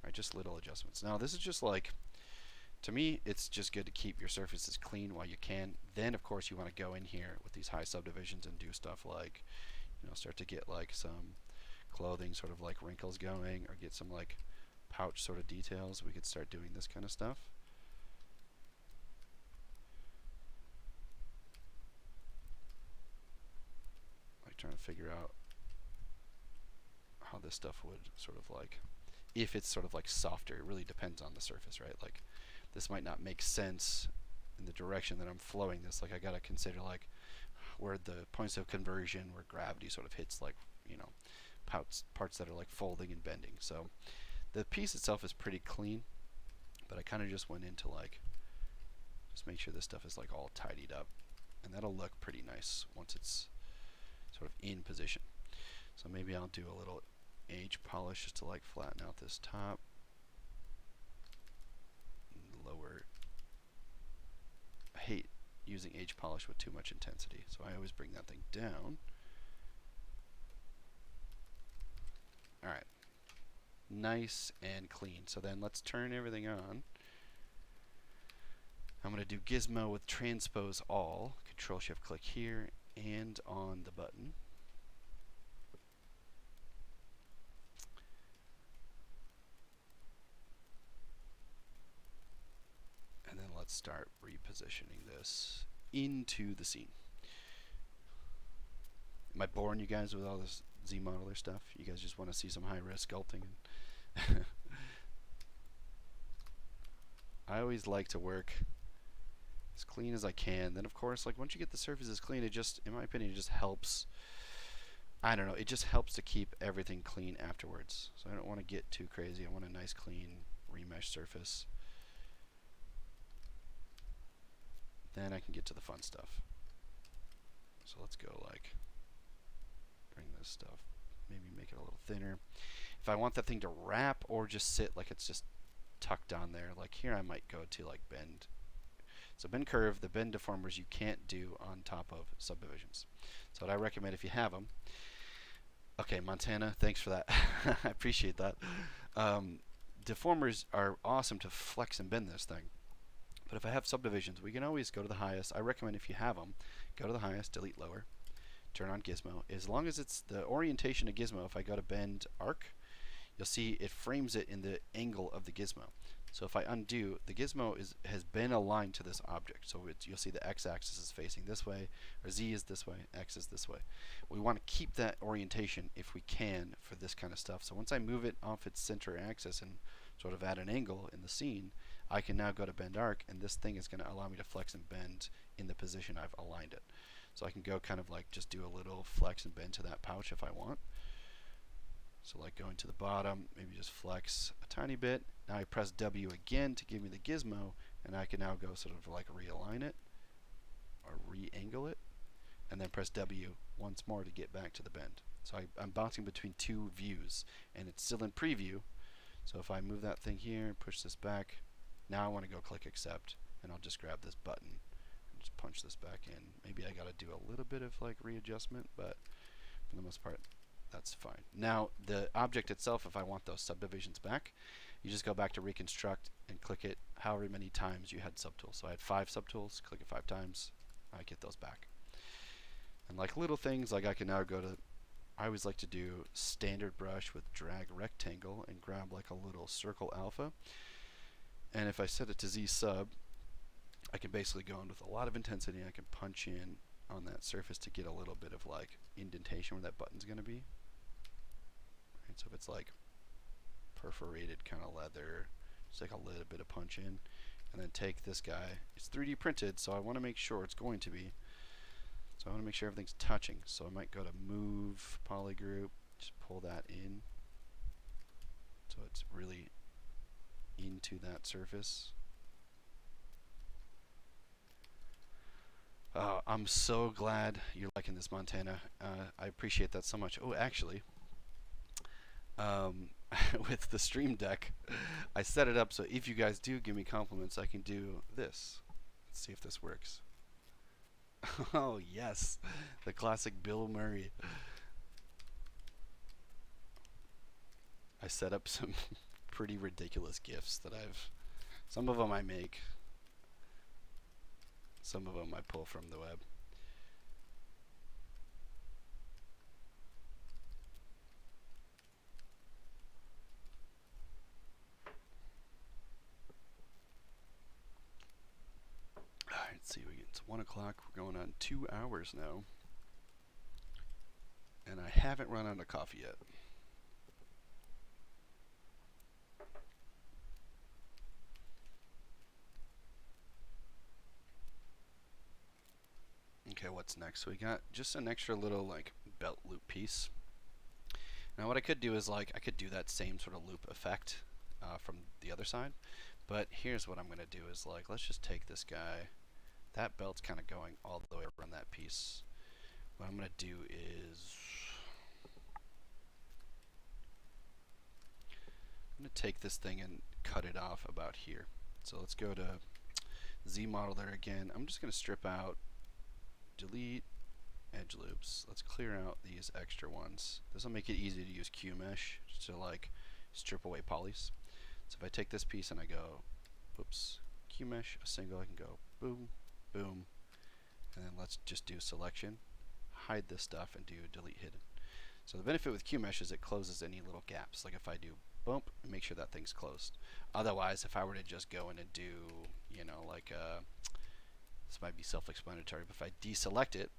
Right, just little adjustments. Now this is just like, to me, it's just good to keep your surfaces clean while you can. Then of course you want to go in here with these high subdivisions and do stuff like, you know, start to get like some clothing sort of like wrinkles going, or get some like pouch sort of details, we could start doing this kind of stuff. Like trying to figure out how this stuff would sort of like, if it's sort of like softer. It really depends on the surface, right? Like this might not make sense in the direction that I'm flowing this. Like I gotta consider like where the points of conversion, where gravity sort of hits, like, you know, parts that are like folding and bending. So the piece itself is pretty clean, but I kind of just went into like, just make sure this stuff is like all tidied up, and that'll look pretty nice once it's sort of in position. So maybe I'll do a little age polish just to like flatten out this top, lower. I hate using age polish with too much intensity, so I always bring that thing down. Alright, nice and clean. So then let's turn everything on. I'm going to do gizmo with transpose all, Control Shift click here and on the button. And then let's start repositioning this into the scene. Am I boring you guys with all this Z modeler stuff? You guys just want to see some high-res sculpting? I always like to work as clean as I can. Then of course, like once you get the surfaces clean, it just, in my opinion, it just helps. I don't know, it just helps to keep everything clean afterwards. So I don't want to get too crazy. I want a nice clean remesh surface. Then I can get to the fun stuff. So let's go like, bring this stuff, maybe make it a little thinner. If I want that thing to wrap or just sit like it's just tucked on there, like here I might go to like bend. So bend curve, the bend deformers you can't do on top of subdivisions. So what I recommend, if you have them, okay, Montana, thanks for that. I appreciate that. Deformers are awesome to flex and bend this thing. But if I have subdivisions, we can always go to the highest. I recommend if you have them, go to the highest, delete lower, turn on gizmo. As long as it's the orientation of gizmo, if I go to bend arc, you'll see it frames it in the angle of the gizmo. So if I undo, the gizmo has been aligned to this object. So you'll see the x-axis is facing this way, or z is this way, x is this way. We want to keep that orientation if we can for this kind of stuff. So once I move it off its center axis and sort of at an angle in the scene, I can now go to bend arc, and this thing is going to allow me to flex and bend in the position I've aligned it. So I can go kind of like just do a little flex and bend to that pouch if I want. So like going to the bottom, maybe just flex a tiny bit. Now I press W again to give me the gizmo, and I can now go sort of like realign it or re-angle it, and then press W once more to get back to the bend. So I'm bouncing between two views, and it's still in preview. So if I move that thing here, push this back, now I want to go click accept, and I'll just grab this button and just punch this back in. Maybe I got to do a little bit of like readjustment, but for the most part, that's fine. Now the object itself, if I want those subdivisions back, you just go back to reconstruct and click it however many times you had subtools. So I had 5 subtools, click it 5 times, I get those back. And like little things, like I can now go to, I always like to do standard brush with drag rectangle and grab like a little circle alpha. And if I set it to Z sub, I can basically go in with a lot of intensity, and I can punch in on that surface to get a little bit of like indentation where that button's going to be. Right, so if it's like perforated kind of leather, just like a little bit of punch in, and then take this guy. It's 3D printed, so I want to make sure it's going to be. So I want to make sure everything's touching. So I might go to move polygroup, just pull that in, so it's really into that surface. I'm so glad you're liking this, Montana. I appreciate that so much. Oh, actually, with the Stream Deck, I set it up so if you guys do give me compliments, I can do this. Let's see if this works. Oh, yes. The classic Bill Murray. I set up some pretty ridiculous GIFs that some of them I make. Some of them I pull from the web. It's 1 o'clock. We're going on 2 hours now. And I haven't run out of coffee yet. Okay, what's next? So we got just an extra little like belt loop piece. Now what I could do is like I could do that same sort of loop effect from the other side, but here's what I'm going to do is like let's just take this guy. That belt's kind of going all the way around that piece. What I'm going to do is I'm going to take this thing and cut it off about here. So let's go to Z modeler again. I'm just going to strip out, delete edge loops. Let's clear out these extra ones. This will make it easy to use QMesh to like strip away polys. So if I take this piece and I go, whoops, QMesh, a single, I can go boom, boom, and then let's just do selection, hide this stuff, and do delete hidden. So the benefit with QMesh is it closes any little gaps. Like if I do bump, make sure that thing's closed. Otherwise, if I were to just go in and do, you know, like this might be self-explanatory, but if I deselect it,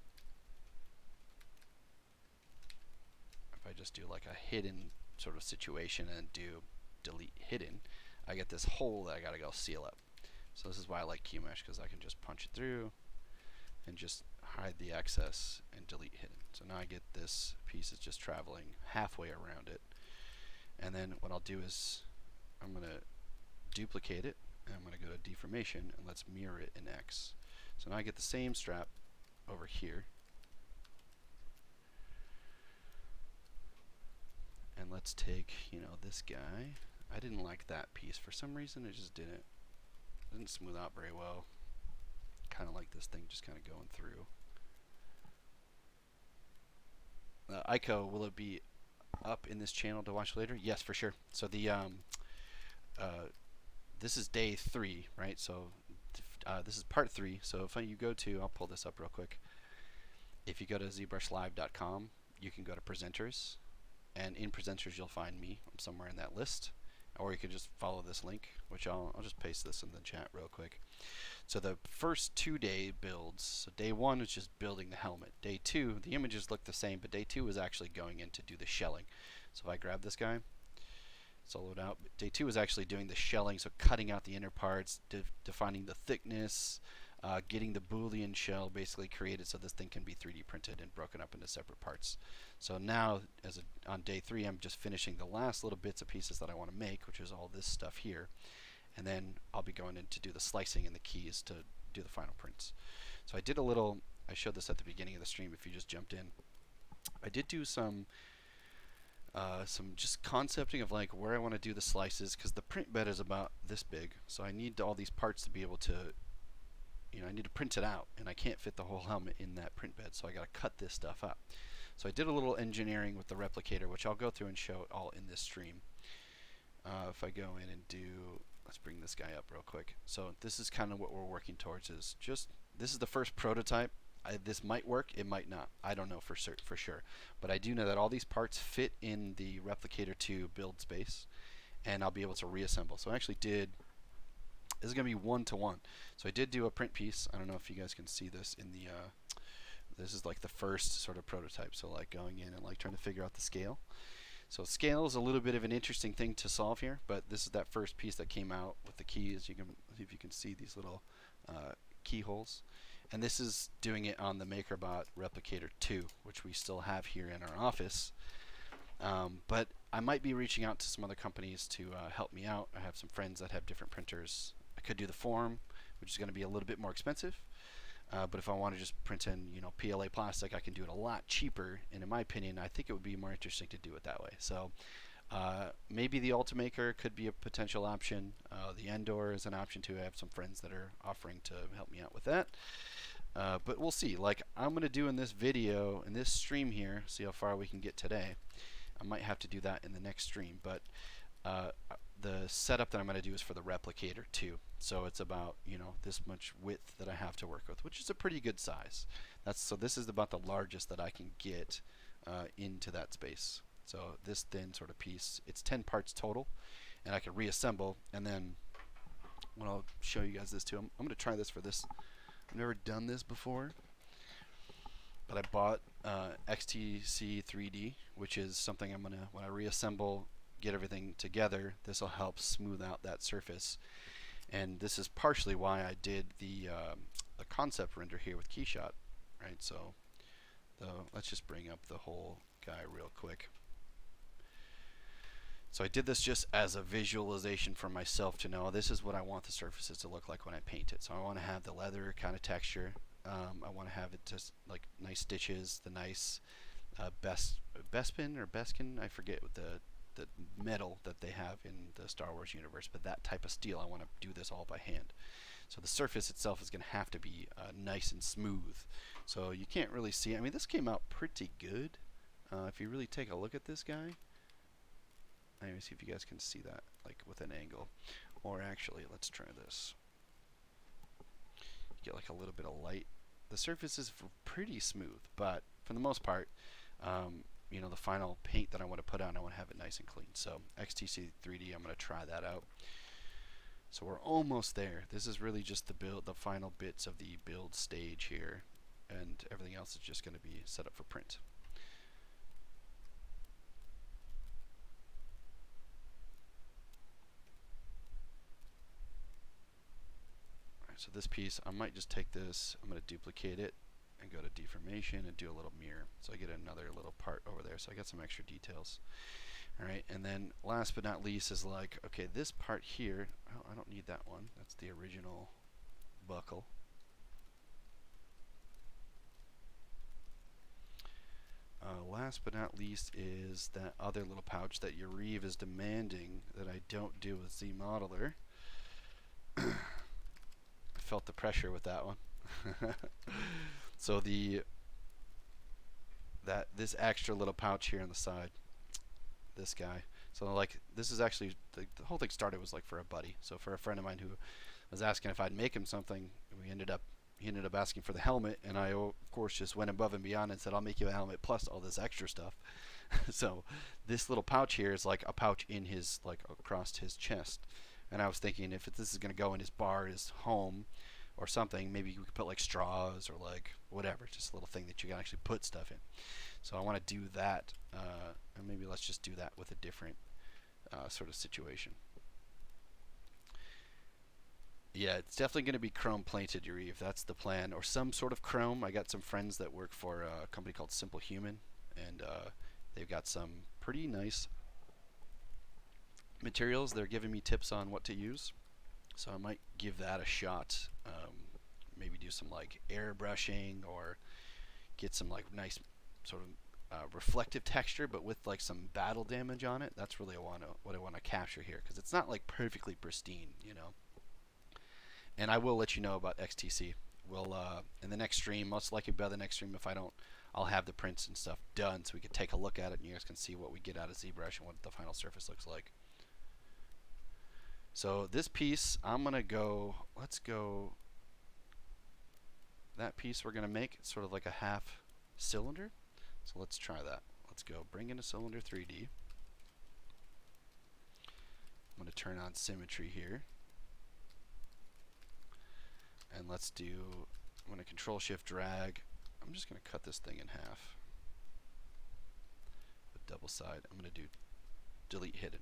if I just do like a hidden sort of situation and do delete hidden, I get this hole that I gotta go seal up. So this is why I like QMesh, because I can just punch it through and just hide the excess and delete hidden. So now I get this piece is just traveling halfway around it. And then what I'll do is I'm going to duplicate it, and I'm going to go to deformation, and let's mirror it in X. So now I get the same strap over here. And let's take, you know, this guy. I didn't like that piece. For some reason, it just didn't smooth out very well. Kind of like this thing just kind of going through. ICO, will it be up in this channel to watch later? Yes, for sure. So the this is day 3, right? So this is part 3. So if you go to, I'll pull this up real quick. If you go to ZBrushLive.com, you can go to presenters, and in presenters you'll find me. I'm somewhere in that list, or you can just follow this link, which I'll just paste this in the chat real quick. So the first 2-day builds, so day 1 is just building the helmet. Day 2, the images look the same, but day 2 is actually going in to do the shelling. So if I grab this guy, solo it out. But day 2 is actually doing the shelling, so cutting out the inner parts, defining the thickness, getting the Boolean shell basically created so this thing can be 3D printed and broken up into separate parts. So now, on day 3, I'm just finishing the last little bits and pieces that I want to make, which is all this stuff here. And then I'll be going in to do the slicing and the keys to do the final prints. So I did a little, I showed this at the beginning of the stream if you just jumped in. I did do some just concepting of like where I want to do the slices, because the print bed is about this big. So I need all these parts to be able to, you know, I need to print it out, and I can't fit the whole helmet in that print bed, so I got to cut this stuff up. So I did a little engineering with the replicator, which I'll go through and show it all in this stream. If I go in and do, let's bring this guy up real quick. So this is kind of what we're working towards, is just, this is the first prototype. This might work, it might not. I don't know for sure. But I do know that all these parts fit in the Replicator 2 build space, and I'll be able to reassemble. So I actually did, this is going to be 1-to-1. So I did do a print piece. I don't know if you guys can see this in the, this is like the first sort of prototype. So like going in and like trying to figure out the scale. So scale is a little bit of an interesting thing to solve here, but this is that first piece that came out with the keys. You can, if you can see these little keyholes. And this is doing it on the MakerBot Replicator 2, which we still have here in our office. But I might be reaching out to some other companies to help me out. I have some friends that have different printers. I could do the form, which is going to be a little bit more expensive. But if I want to just print in, you know, PLA plastic, I can do it a lot cheaper. And in my opinion, I think it would be more interesting to do it that way. So maybe the Ultimaker could be a potential option. The Endor is an option too. I have some friends that are offering to help me out with that. But we'll see. Like I'm going to do in this video, in this stream here, see how far we can get today. I might have to do that in the next stream. But the setup that I'm going to do is for the Replicator 2. So it's about, you know, this much width that I have to work with, which is a pretty good size. So this is about the largest that I can get into that space. So this thin sort of piece, it's 10 parts total, and I can reassemble. And then when I'll show you guys this too, I'm going to try this for this I've never done this before, but I bought XTC 3D, which is something I'm gonna, when I reassemble, get everything together, this will help smooth out that surface. And this is partially why I did the concept render here with Keyshot, right? So let's just bring up the whole guy real quick. So I did this just as a visualization for myself to know this is what I want the surfaces to look like when I paint it. So I want to have the leather kind of texture. I want to have it just like nice stitches, the nice Bespin or Beskin, I forget what the metal that they have in the Star Wars universe, but that type of steel. I want to do this all by hand. So the surface itself is going to have to be nice and smooth. So you can't really see. I mean, this came out pretty good. If you really take a look at this guy, let me see if you guys can see that, like with an angle. Or actually, let's try this. Get like a little bit of light. The surface is pretty smooth, but for the most part, you know, the final paint that I want to put on, I want to have it nice and clean. So XTC 3D, I'm going to try that out. So we're almost there. This is really just the final bits of the build stage here, and everything else is just going to be set up for print. Alright, so this piece, I might just take this, I'm going to duplicate it and go to deformation and do a little mirror. So I get another little part over there. So I got some extra details. Alright, and then last but not least is like, okay, this part here, oh, I don't need that one. That's the original buckle. Last but not least is that other little pouch that Yariv is demanding that I don't do with ZModeler. I felt the pressure with that one. So this extra little pouch here on the side, this guy. So like this is actually the whole thing started was like for a buddy. So for a friend of mine who was asking if I'd make him something, he ended up asking for the helmet, and I of course just went above and beyond and said I'll make you a helmet plus all this extra stuff. So this little pouch here is like a pouch in his, like across his chest. And I was thinking if this is going to go in his bar, his home, or something, maybe we could put like straws or like whatever, just a little thing that you can actually put stuff in. So I want to do that, and maybe let's just do that with a different sort of situation. Yeah, it's definitely going to be chrome plated, Yuri, if that's the plan, or some sort of chrome. I got some friends that work for a company called Simple Human, and they've got some pretty nice materials. They're giving me tips on what to use, so I might give that a shot. Maybe do some like airbrushing or get some like nice sort of reflective texture, but with like some battle damage on it. That's really what I want to capture here, because it's not like perfectly pristine, you know. And I will let you know about XTC. We'll in the next stream, most likely by the next stream, if I don't, I'll have the prints and stuff done so we can take a look at it and you guys can see what we get out of ZBrush and what the final surface looks like. So this piece, I'm gonna go. Let's go. That piece we're gonna make, it's sort of like a half cylinder. So let's try that. Let's go bring in a cylinder 3D. I'm gonna turn on symmetry here. And let's do, I'm going to control shift drag. I'm just going to cut this thing in half with double side. I'm going to do delete hidden.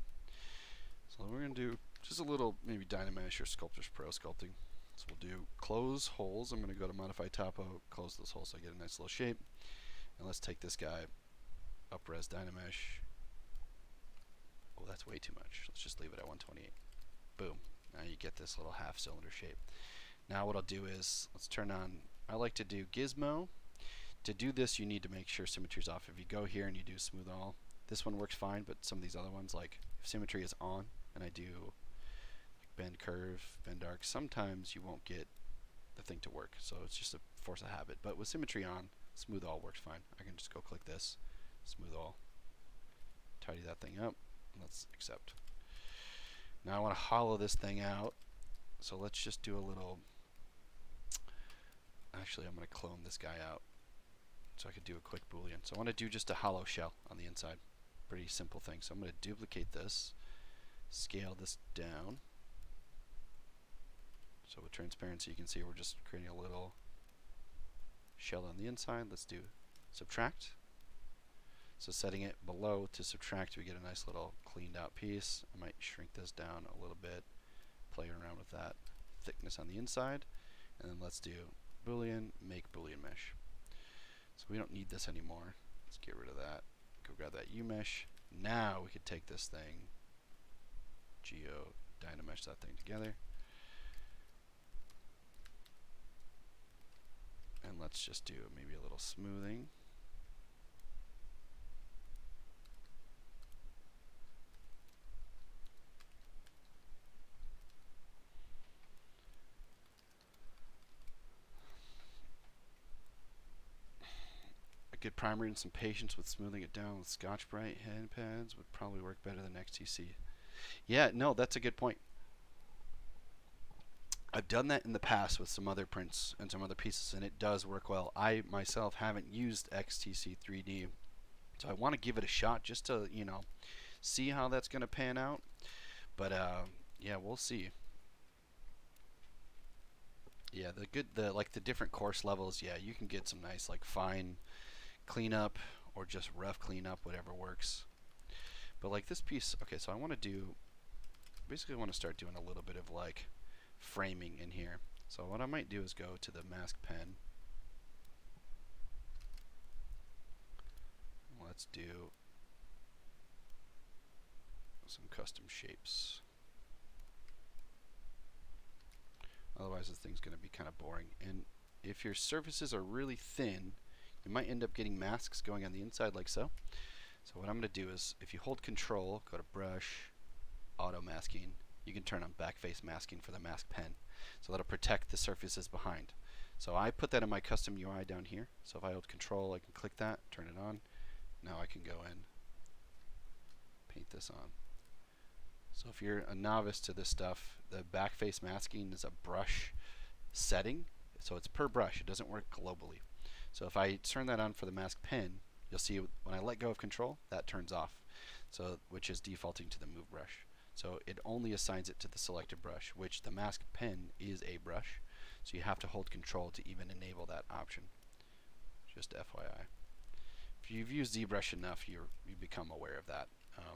So we're going to do just a little maybe Dynamesh or Sculptors Pro sculpting. So we'll do close holes. I'm going to go to modify topo, close those holes so I get a nice little shape. And let's take this guy, up-res Dynamesh. Oh, that's way too much. Let's just leave it at 128. Boom. Now you get this little half cylinder shape. Now what I'll do is, let's turn on, I like to do gizmo. To do this you need to make sure symmetry's off. If you go here and you do smooth all, this one works fine, but some of these other ones, like if symmetry is on and I do like bend curve, bend arc, sometimes you won't get the thing to work. So it's just a force of habit. But with symmetry on, smooth all works fine. I can just go click this, smooth all, tidy that thing up, and let's accept. Now I want to hollow this thing out. So let's just do a little. Actually, I'm going to clone this guy out so I could do a quick Boolean. So I want to do just a hollow shell on the inside. Pretty simple thing. So I'm going to duplicate this, scale this down. So So with transparency, you can see we're just creating a little shell on the inside. Let's do subtract. So setting it below to subtract, we get a nice little cleaned out piece. I might shrink this down a little bit, play around with that thickness on the inside, and then let's do Boolean, make Boolean mesh. So we don't need this anymore. Let's get rid of that. Go grab that U mesh. Now we could take this thing, geo dynamesh that thing together, and let's just do maybe a little smoothing. A good primer and some patience with smoothing it down with Scotch-Brite hand pads would probably work better than XTC. Yeah, no, that's a good point. I've done that in the past with some other prints and some other pieces, and it does work well. I myself haven't used XTC 3D, so I want to give it a shot just to, you know, see how that's going to pan out. But yeah, we'll see. Yeah, the different course levels, yeah, you can get some nice like fine cleanup or just rough cleanup, whatever works. But like this piece, okay, so I want to do, basically I want to start doing a little bit of like framing in here. So what I might do is go to the mask pen. Let's do some custom shapes. Otherwise this thing's going to be kind of boring. And if your surfaces are really thin, you might end up getting masks going on the inside like so. So what I'm going to do is, if you hold Control, go to Brush, Auto Masking, you can turn on backface masking for the mask pen. So that'll protect the surfaces behind. So I put that in my custom UI down here. So if I hold Control, I can click that, turn it on. Now I can go in, paint this on. So if you're a novice to this stuff, the backface masking is a brush setting. So it's per brush, it doesn't work globally. So if I turn that on for the mask pen, you'll see when I let go of Control, that turns off, so which is defaulting to the move brush. So it only assigns it to the selected brush, which the mask pen is a brush. So you have to hold Control to even enable that option. Just FYI. If you've used ZBrush enough, you become aware of that.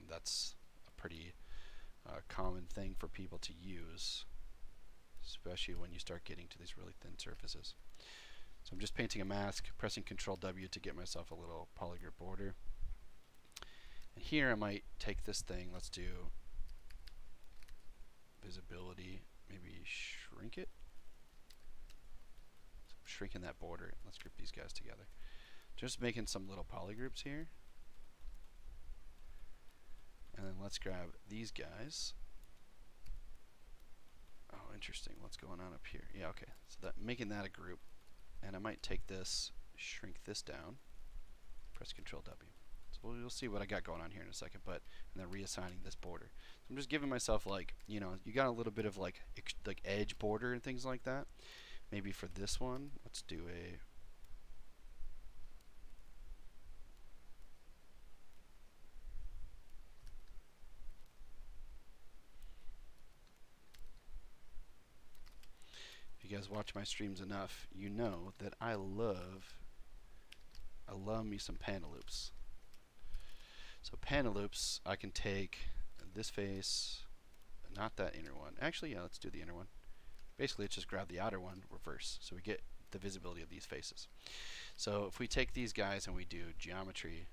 That's a pretty common thing for people to use, especially when you start getting to these really thin surfaces. So I'm just painting a mask, pressing Control W to get myself a little polygroup border. And here I might take this thing, let's do visibility, maybe shrink it. So I'm shrinking that border. Let's group these guys together. Just making some little polygroups here. And then let's grab these guys. Oh, interesting. What's going on up here? Yeah, okay. So that making that a group. And I might take this, shrink this down, press Control W. So you'll see what I got going on here in a second, and then reassigning this border. So I'm just giving myself, like, you know, you got a little bit of like edge border and things like that. Maybe for this one, let's do a if you guys watch my streams enough, you know that I love me some panel loops. So panel loops, I can take this face, not that inner one. Actually, yeah, let's do the inner one. Basically, let's just grab the outer one, reverse, so we get the visibility of these faces. So if we take these guys and we do geometry,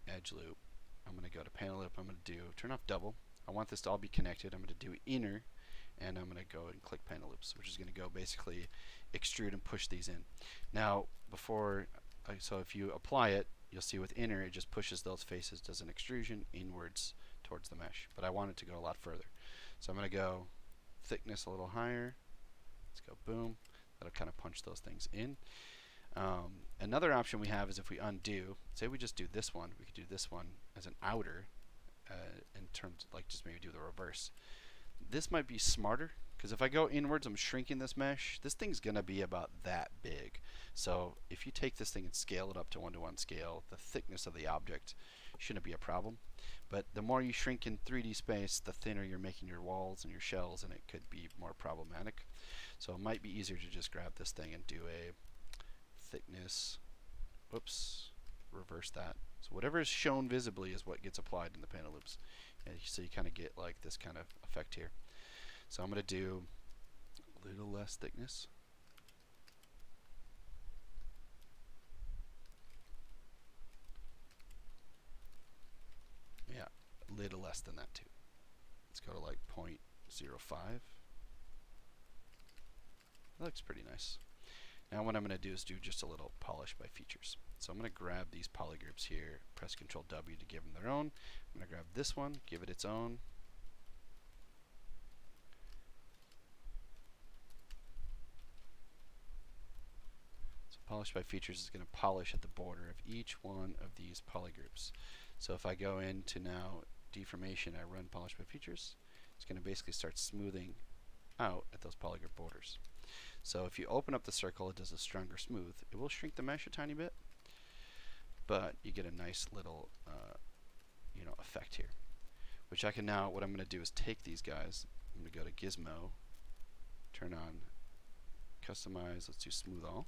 edge loop, I'm going to go to panel loop, I'm going to do turn off double. I want this to all be connected. I'm going to do inner, and I'm going to go and click panel loops, which is going to go basically extrude and push these in. Now, so if you apply it, you'll see with inner, it just pushes those faces, does an extrusion inwards towards the mesh. But I want it to go a lot further. So I'm going to go thickness a little higher. Let's go boom. That'll kind of punch those things in. Another option we have is if we undo, say we just do this one, we could do this one as an outer in terms of like just maybe do the reverse. This might be smarter because if I go inwards, I'm shrinking this mesh. This thing's going to be about that big. So if you take this thing and scale it up to 1:1 scale, the thickness of the object shouldn't be a problem. But the more you shrink in 3D space, the thinner you're making your walls and your shells, and it could be more problematic. So it might be easier to just grab this thing and do a thickness, whoops, reverse that. So whatever is shown visibly is what gets applied in the panel loops. And so you kind of get like this kind of effect here. So I'm going to do a little less thickness. Yeah, a little less than that too. Let's go to like 0.05. That looks pretty nice. Now what I'm going to do is do just a little polish by features. So I'm going to grab these polygroups here, press Ctrl W to give them their own. I'm going to grab this one, give it its own. So polish by features is going to polish at the border of each one of these polygroups. So if I go into now deformation, I run polish by features, it's going to basically start smoothing out at those polygroup borders. So if you open up the circle, it does a stronger smooth. It will shrink the mesh a tiny bit, but you get a nice little effect here. Which I can now, what I'm going to do is take these guys, I'm going to go to Gizmo, turn on Customize, let's do Smooth All.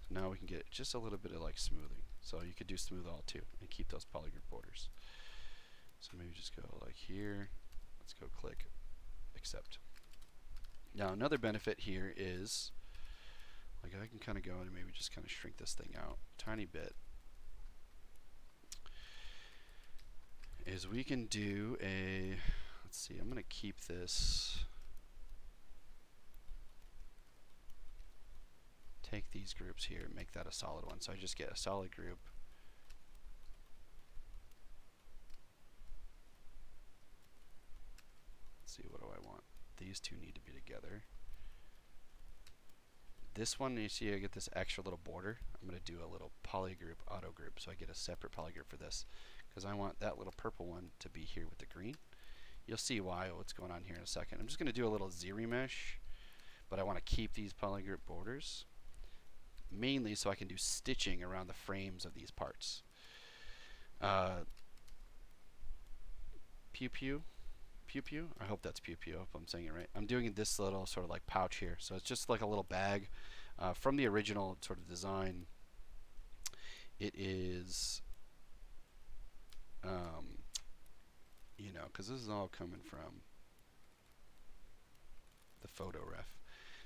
So now we can get just a little bit of like smoothing. So you could do Smooth All too, and keep those polygroup borders. So maybe just go like here, let's go click Accept. Now another benefit here is, like I can kind of go and maybe just kind of shrink this thing out a tiny bit, is we can do a, let's see, I'm going to keep this, take these groups here and make that a solid one. So I just get a solid group. Let's see, what do I want? These two need to be together. This one, you see I get this extra little border. I'm going to do a little polygroup auto group, so I get a separate polygroup for this, because I want that little purple one to be here with the green. You'll see what's going on here in a second. I'm just going to do a little ZBrush, but I want to keep these polygroup borders, mainly so I can do stitching around the frames of these parts. Pew pew. Pew pew. I hope that's pew pew. I hope I'm saying it right. I'm doing this little sort of like pouch here. So it's just like a little bag from the original sort of design. It is, because this is all coming from the photo ref.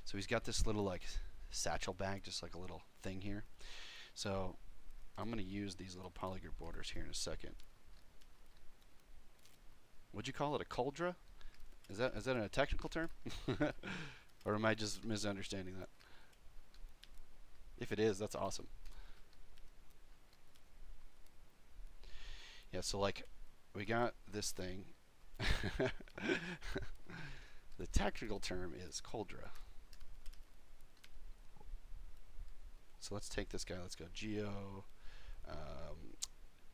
So he's got this little like satchel bag, just like a little thing here. So I'm going to use these little polygroup borders here in a second. Would you call it a cauldron? Is that a technical term? Or am I just misunderstanding that? If it is, that's awesome. Yeah, so like we got this thing. The technical term is cauldron. So let's take this guy, let's go geo.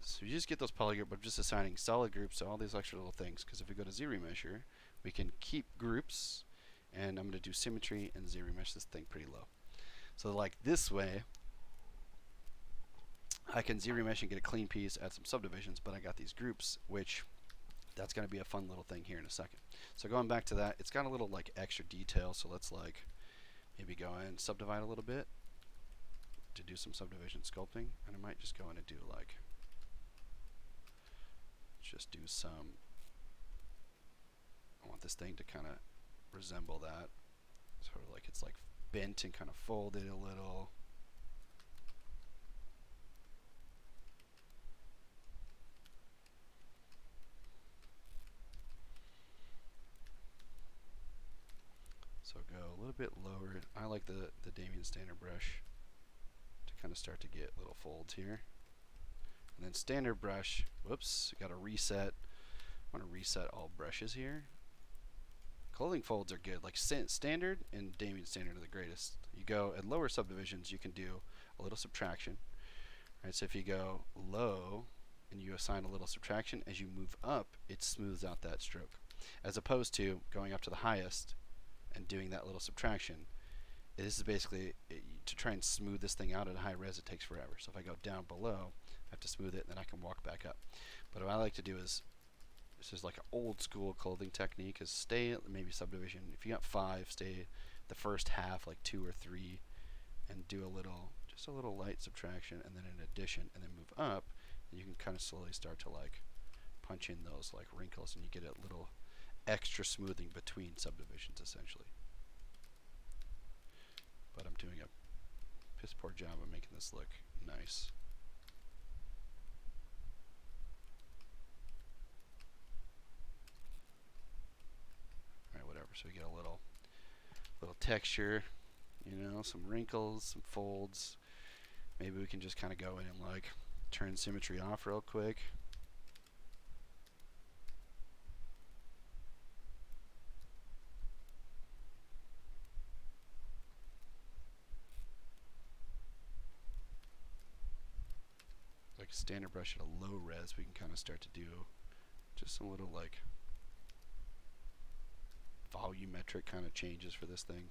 So you just get those polygroup, but I'm just assigning solid groups to all these extra little things, because if we go to ZBrush, we can keep groups, and I'm going to do symmetry and ZBrush this thing pretty low. So like this way, I can ZBrush and get a clean piece, add some subdivisions, but I got these groups, which that's going to be a fun little thing here in a second. So going back to that, it's got a little like extra detail, so let's like maybe go in and subdivide a little bit to do some subdivision sculpting, and I might just go in and do like, just do some, I want this thing to kind of resemble that, sort of like it's like bent and kind of folded a little. So go a little bit lower. I like the Damien standard brush to kind of start to get little folds here. And then standard brush, whoops, got to reset. I want to reset all brushes here. Clothing folds are good, like standard and Damien standard are the greatest. You go at lower subdivisions, you can do a little subtraction. Right, so if you go low and you assign a little subtraction, as you move up, it smooths out that stroke. As opposed to going up to the highest and doing that little subtraction. This is basically, to try and smooth this thing out at a high res, it takes forever. So if I go down below, I have to smooth it, and then I can walk back up. But what I like to do is, this is like an old school clothing technique, is stay at maybe subdivision. If you got 5, stay the first half, like 2 or 3, and do just a little light subtraction, and then an addition, and then move up, and you can kind of slowly start to like punch in those like wrinkles, and you get a little extra smoothing between subdivisions essentially. But I'm doing a piss poor job of making this look nice. Alright, whatever. So we get a little texture, you know, some wrinkles, some folds. Maybe we can just kind of go in and like turn symmetry off real quick. Like standard brush at a low res, we can kind of start to do just some little like volumetric kind of changes for this thing.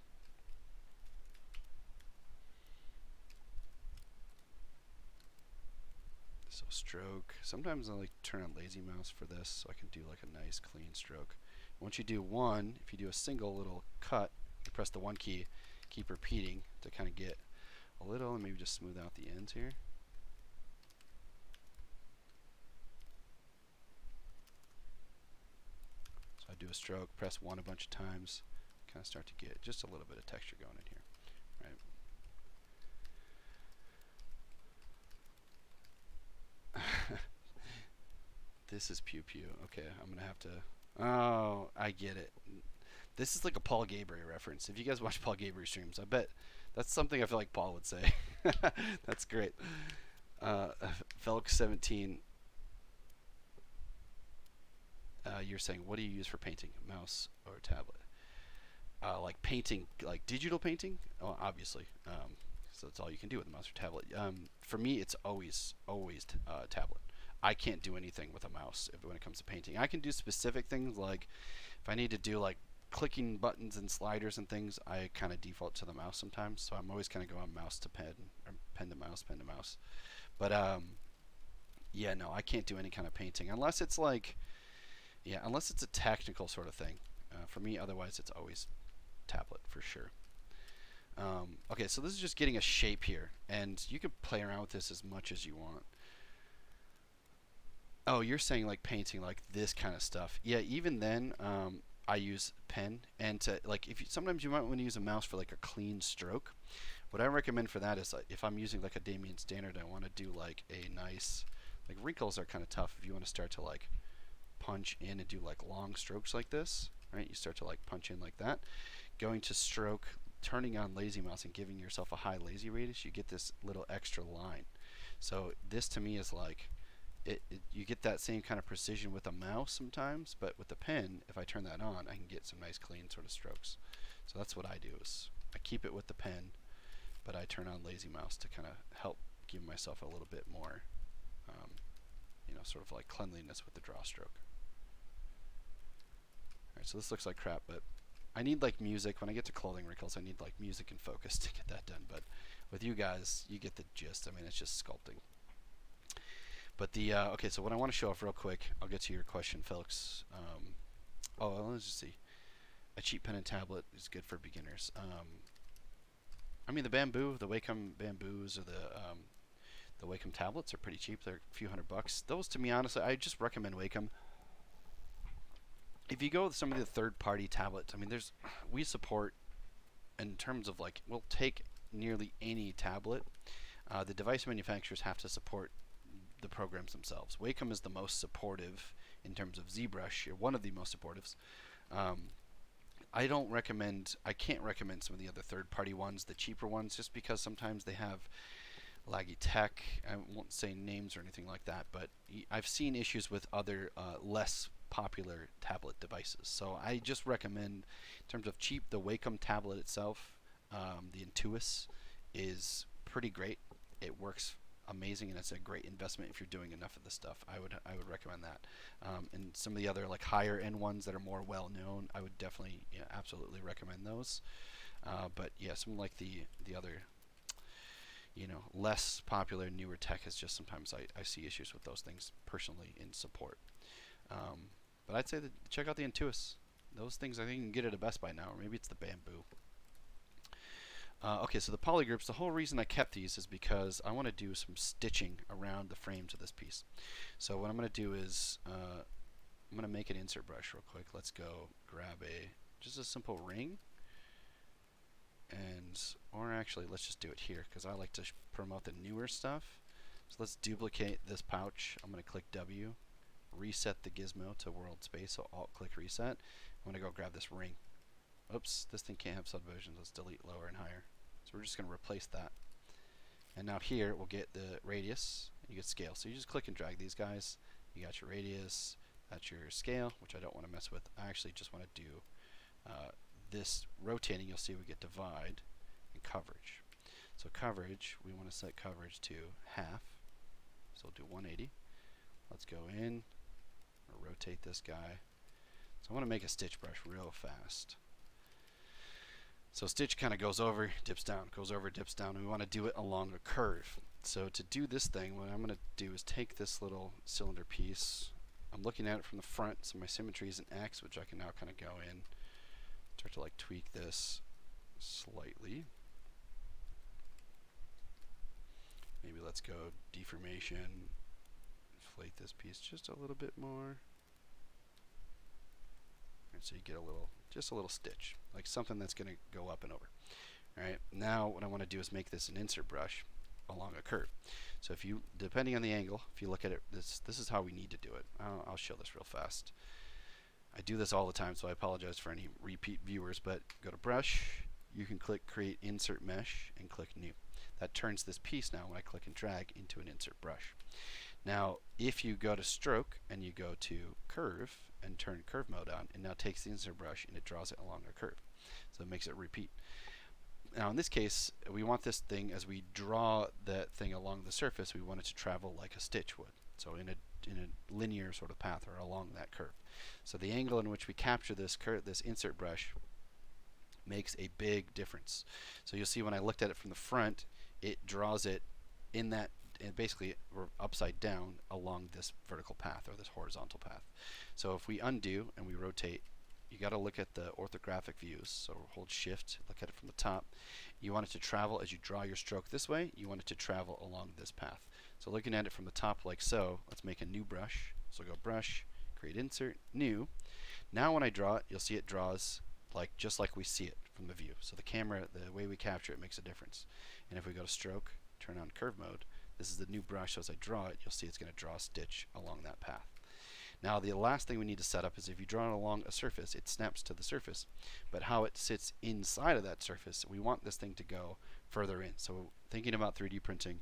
So stroke. Sometimes I like to turn on lazy mouse for this so I can do like a nice clean stroke. Once you do one, if you do a single little cut, you press the 1 key, keep repeating to kind of get a little, and maybe just smooth out the ends here. So I do a stroke, press 1 a bunch of times, kind of start to get just a little bit of texture going in here, right? This is pew pew. Okay, I'm gonna have to. Oh, I get it. This is like a Paul Gabriel reference. If you guys watch Paul Gabriel streams, I bet that's something I feel like Paul would say. That's great. Felk17, you're saying, what do you use for painting? Mouse or tablet? Like painting, like digital painting? Oh, obviously. So that's all you can do with a mouse or tablet. For me, it's always tablet. I can't do anything with a mouse when it comes to painting. I can do specific things, like if I need to do like clicking buttons and sliders and things, I kind of default to the mouse sometimes. So I'm always kind of going mouse to pen, or pen to mouse, pen to mouse. But yeah, no, I can't do any kind of painting unless it's like, yeah, unless it's a technical sort of thing. For me, otherwise it's always tablet for sure. Okay, so this is just getting a shape here, and you can play around with this as much as you want. Oh, you're saying like painting, like this kind of stuff. Yeah, even then, I use pen, and to like sometimes you might want to use a mouse for like a clean stroke. What I recommend for that is like, if I'm using like a Damien standard, I want to do like a nice, like wrinkles are kind of tough. If you want to start to like punch in and do like long strokes like this, right? You start to like punch in like that. Going to stroke, turning on lazy mouse and giving yourself a high lazy radius, you get this little extra line. So this to me is like, you get that same kind of precision with a mouse sometimes, but with the pen, if I turn that on, I can get some nice clean sort of strokes. So that's what I do, is I keep it with the pen, but I turn on lazy mouse to kind of help give myself a little bit more, you know, sort of like cleanliness with the draw stroke. Alright, so this looks like crap, but I need like music. When I get to clothing wrinkles, I need like music and focus to get that done. But with you guys, you get the gist. I mean, it's just sculpting. But the, okay, so what I want to show off real quick, I'll get to your question, Felix. Oh, let's just see. A cheap pen and tablet is good for beginners. I mean, the bamboo, the Wacom bamboos, or the Wacom tablets are pretty cheap. They're a few $100. Those, to me, honestly, I just recommend Wacom. If you go with some of the third-party tablets, I mean, we support, in terms of like, we'll take nearly any tablet. The device manufacturers have to support the programs themselves. Wacom is the most supportive in terms of ZBrush, one of the most supportives. I can't recommend some of the other third-party ones, the cheaper ones, just because sometimes they have laggy tech. I won't say names or anything like that, but I've seen issues with other less popular tablet devices. So I just recommend, in terms of cheap, the Wacom tablet itself, the Intuos, is pretty great. It works amazing, and it's a great investment if you're doing enough of this stuff. I would recommend that. And some of the other like higher end ones that are more well known, I would definitely, yeah, absolutely recommend those. But yeah, some like the other, you know, less popular, newer tech is just sometimes I see issues with those things personally in support. But I'd say that check out the Intuos. Those things I think you can get at a Best Buy now, or maybe it's the bamboo. Okay, so the polygroups, the whole reason I kept these is because I want to do some stitching around the frames of this piece. So what I'm going to do is I'm going to make an insert brush real quick. Let's go grab just a simple ring, or actually let's just do it here because I like to promote the newer stuff. So let's duplicate this pouch. I'm going to click W, reset the gizmo to world space, so Alt click reset. I'm going to go grab this ring. Oops, this thing can't have subdivisions. Let's delete lower and higher. So we're just going to replace that. And now here we'll get the radius and you get scale. So you just click and drag these guys. You got your radius, that's your scale, which I don't want to mess with. I actually just want to do this rotating. You'll see we get divide and coverage. So coverage, we want to set coverage to half. So we'll do 180. Let's go in, rotate this guy. So I want to make a stitch brush real fast. So stitch kind of goes over, dips down, goes over, dips down, and we want to do it along a curve. So to do this thing, what I'm going to do is take this little cylinder piece. I'm looking at it from the front, so my symmetry is an X, which I can now kind of go in, start to like tweak this slightly. Maybe let's go deformation, inflate this piece just a little bit more. Right, so you get just a little stitch, like something that's going to go up and over. Alright, now what I want to do is make this an insert brush along a curve. So if you, depending on the angle, if you look at it, this is how we need to do it. I'll show this real fast. I do this all the time, so I apologize for any repeat viewers, but go to brush, you can click create insert mesh and click new. That turns this piece now, when I click and drag, into an insert brush. Now if you go to stroke and you go to curve and turn curve mode on, it now takes the insert brush and it draws it along a curve. So it makes it repeat. Now in this case, we want this thing, as we draw that thing along the surface, we want it to travel like a stitch would. So in a linear sort of path or along that curve. So the angle in which we capture this insert brush makes a big difference. So you'll see when I looked at it from the front, it draws it in that, and basically we're upside down along this vertical path or this horizontal path. So if we undo and we rotate, you got to look at the orthographic views. So hold shift, look at it from the top. You want it to travel, as you draw your stroke this way, you want it to travel along this path. So looking at it from the top like so, let's make a new brush. So go brush, create insert, new. Now when I draw it, you'll see it draws just like we see it from the view. So the camera, the way we capture it makes a difference. And if we go to stroke, turn on curve mode, this is the new brush. So as I draw it, you'll see it's going to draw a stitch along that path. Now the last thing we need to set up is if you draw it along a surface, it snaps to the surface. But how it sits inside of that surface, we want this thing to go further in. So thinking about 3D printing,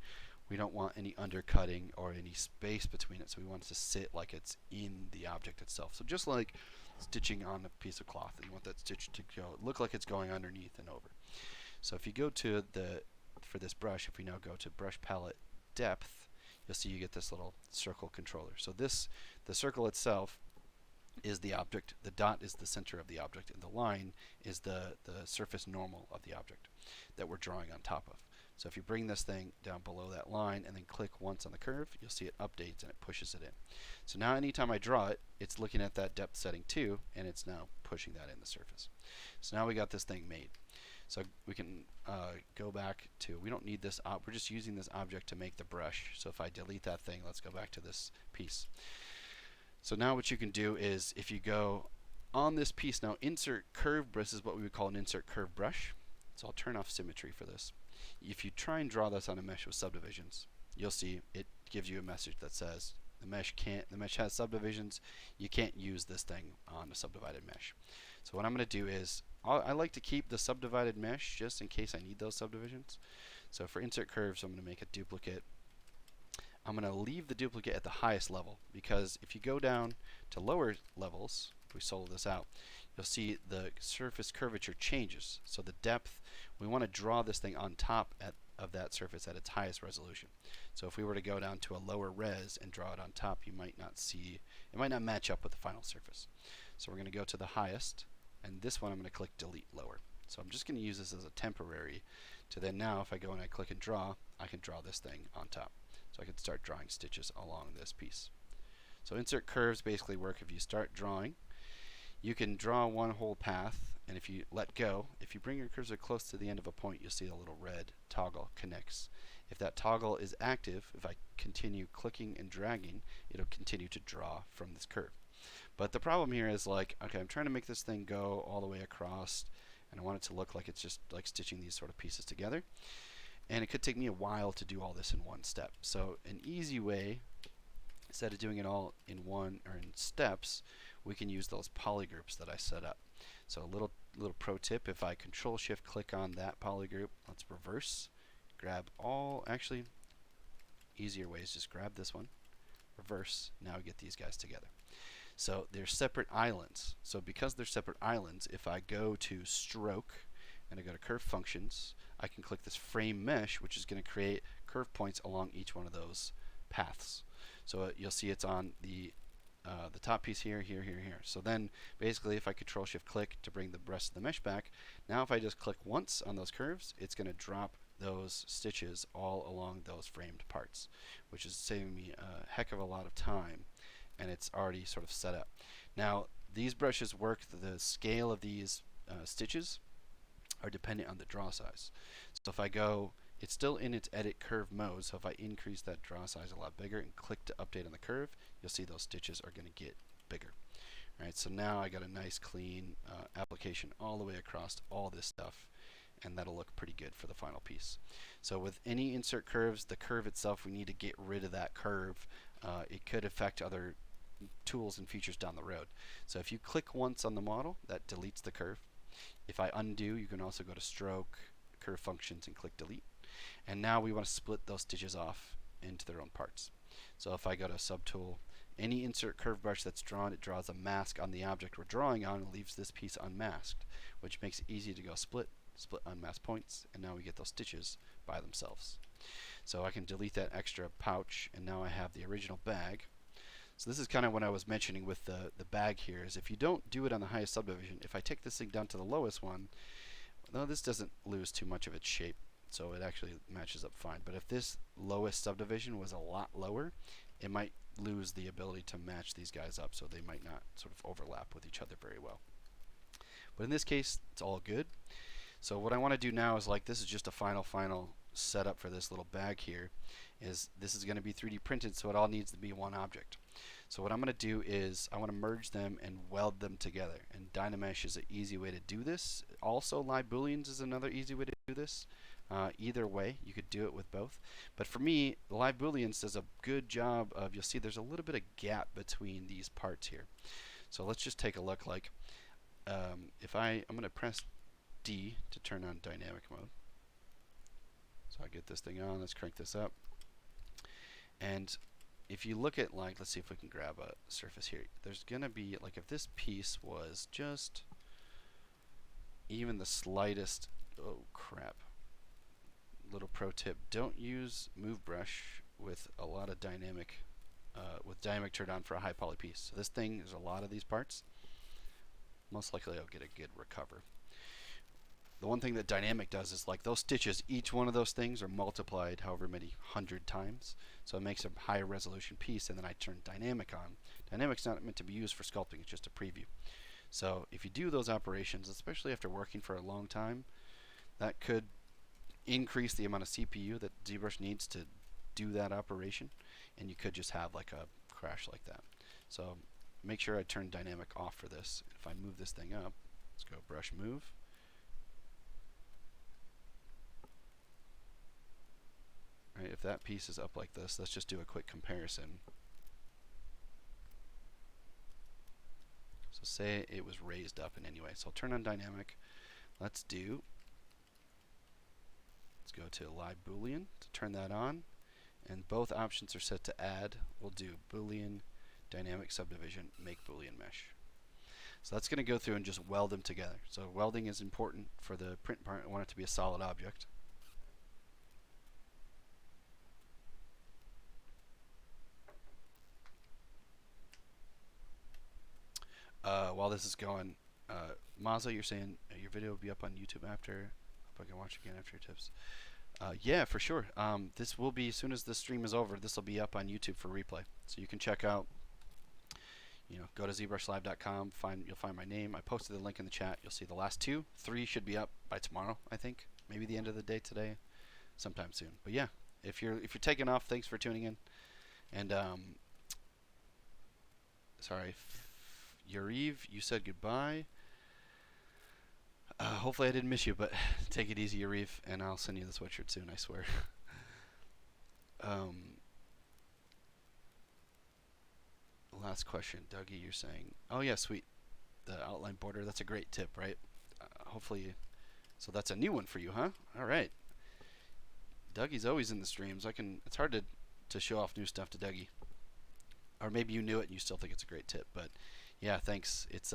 we don't want any undercutting or any space between it. So we want it to sit like it's in the object itself. So just like stitching on a piece of cloth, you want that stitch to look like it's going underneath and over. So if you go to for this brush, if we now go to brush palette depth, you'll see you get this little circle controller. So the circle itself is the object, the dot is the center of the object, and the line is the surface normal of the object that we're drawing on top of. So if you bring this thing down below that line and then click once on the curve, you'll see it updates and it pushes it in. So now anytime I draw it, it's looking at that depth setting too, and it's now pushing that in the surface. So now we got this thing made. So we can go back to, we don't need this, we're just using this object to make the brush. So if I delete that thing, let's go back to this piece. So now what you can do is, if you go on this piece now, insert curve, this is what we would call an insert curve brush. So I'll turn off symmetry for this. If you try and draw this on a mesh with subdivisions, you'll see it gives you a message that says the mesh has subdivisions, you can't use this thing on a subdivided mesh. So what I'm going to do is, I like to keep the subdivided mesh just in case I need those subdivisions. So for insert curves, I'm going to make a duplicate. I'm going to leave the duplicate at the highest level, because if you go down to lower levels, if we solo this out, you'll see the surface curvature changes. So the depth, we want to draw this thing on top of that surface at its highest resolution. So if we were to go down to a lower res and draw it on top, you might not see, it might not match up with the final surface. So we're going to go to the highest, and this one I'm going to click delete lower. So I'm just going to use this as a temporary to then now if I go and I click and draw, I can draw this thing on top. So I can start drawing stitches along this piece. So insert curves basically work if you start drawing. you can draw one whole path, and if you let go, if you bring your cursor close to the end of a point, you'll see a little red toggle connects. If that toggle is active, if I continue clicking and dragging, it'll continue to draw from this curve. But the problem here is like, okay, I'm trying to make this thing go all the way across, and I want it to look like it's just like stitching these sort of pieces together. And it could take me a while to do all this in one step. So an easy way, instead of doing it all in one or in steps, we can use those polygroups that I set up. So a little pro tip, if I Control Shift click on that polygroup, let's reverse, grab all, actually easier way is just grab this one, reverse, now we get these guys together. So they're separate islands. So because they're separate islands, if I go to Stroke and I go to Curve Functions, I can click this Frame Mesh, which is going to create curve points along each one of those paths. So you'll see it's on the top piece here, here, here, here. So then basically if I Control Shift click to bring the rest of the mesh back, now if I just click once on those curves, it's going to drop those stitches all along those framed parts, which is saving me a heck of a lot of time, and it's already sort of set up. Now these brushes work, the scale of these stitches are dependent on the draw size. So if I go, it's still in its edit curve mode, so if I increase that draw size a lot bigger and click to update on the curve, you'll see those stitches are going to get bigger. Right, so now I got a nice clean application all the way across all this stuff, and that'll look pretty good for the final piece. So with any insert curves, the curve itself, we need to get rid of that curve. It could affect other tools and features down the road. So if you click once on the model, that deletes the curve. If I undo, you can also go to Stroke, Curve Functions, and click Delete. And now we want to split those stitches off into their own parts. So if I go to Subtool, any insert curve brush that's drawn, it draws a mask on the object we're drawing on and leaves this piece unmasked, which makes it easy to go split unmasked points, and now we get those stitches by themselves. So I can delete that extra pouch, and now I have the original bag. So this is kind of what I was mentioning with the bag here, is if you don't do it on the highest subdivision, if I take this thing down to the lowest one, no, this doesn't lose too much of its shape, so it actually matches up fine. But if this lowest subdivision was a lot lower, it might lose the ability to match these guys up, so they might not sort of overlap with each other very well. But in this case, it's all good. So what I want to do now is, like, this is just a final setup for this little bag here, is this is going to be 3D printed, so it all needs to be one object. So what I'm going to do is I want to merge them and weld them together, and Dynamesh is an easy way to do this. Also live booleans is another easy way to do this. Either way, you could do it with both, but for me, live booleans does a good job of, you'll see there's a little bit of gap between these parts here. So let's just take a look. Like if I'm going to press D to turn on dynamic mode. So I get this thing on, let's crank this up. And if you look at, like, let's see if we can grab a surface here. There's going to be, like, if this piece was just even the slightest, oh crap. Little pro tip, don't use Move Brush with a lot of dynamic, with dynamic turned on for a high poly piece. So this thing, there's a lot of these parts. Most likely I'll get a good recover. The one thing that dynamic does is, like, those stitches, each one of those things are multiplied however many 100 times. So it makes a higher resolution piece, and then I turn dynamic on. Dynamic's not meant to be used for sculpting, it's just a preview. So if you do those operations, especially after working for a long time, that could increase the amount of CPU that ZBrush needs to do that operation, and you could just have like a crash like that. So make sure I turn dynamic off for this. If I move this thing up, let's go brush move. Right, if that piece is up like this, let's just do a quick comparison. So say it was raised up in any way. So I'll turn on dynamic. Let's go to live Boolean to turn that on. And both options are set to add. We'll do Boolean, dynamic subdivision, make Boolean mesh. So that's going to go through and just weld them together. So welding is important for the print part. I want it to be a solid object. While this is going, Mazza, you're saying your video will be up on YouTube after. Hope I can watch again after your tips. Yeah, for sure. This will be, as soon as this stream is over, this will be up on YouTube for replay. So you can check out go to zbrushlive.com. You'll find my name. I posted the link in the chat. You'll see the last two. 3 should be up by tomorrow, I think. Maybe the end of the day today, sometime soon. But yeah, if you're taking off, thanks for tuning in. And sorry, Yuriv, you said goodbye. Hopefully I didn't miss you, but take it easy, Yuriv, and I'll send you the sweatshirt soon, I swear. Last question, Dougie, you're saying, oh yeah, sweet, the outline border, that's a great tip, right? Hopefully, so that's a new one for you, huh? All right. Dougie's always in the streams. It's hard to show off new stuff to Dougie. Or maybe you knew it and you still think it's a great tip, but yeah, thanks. It's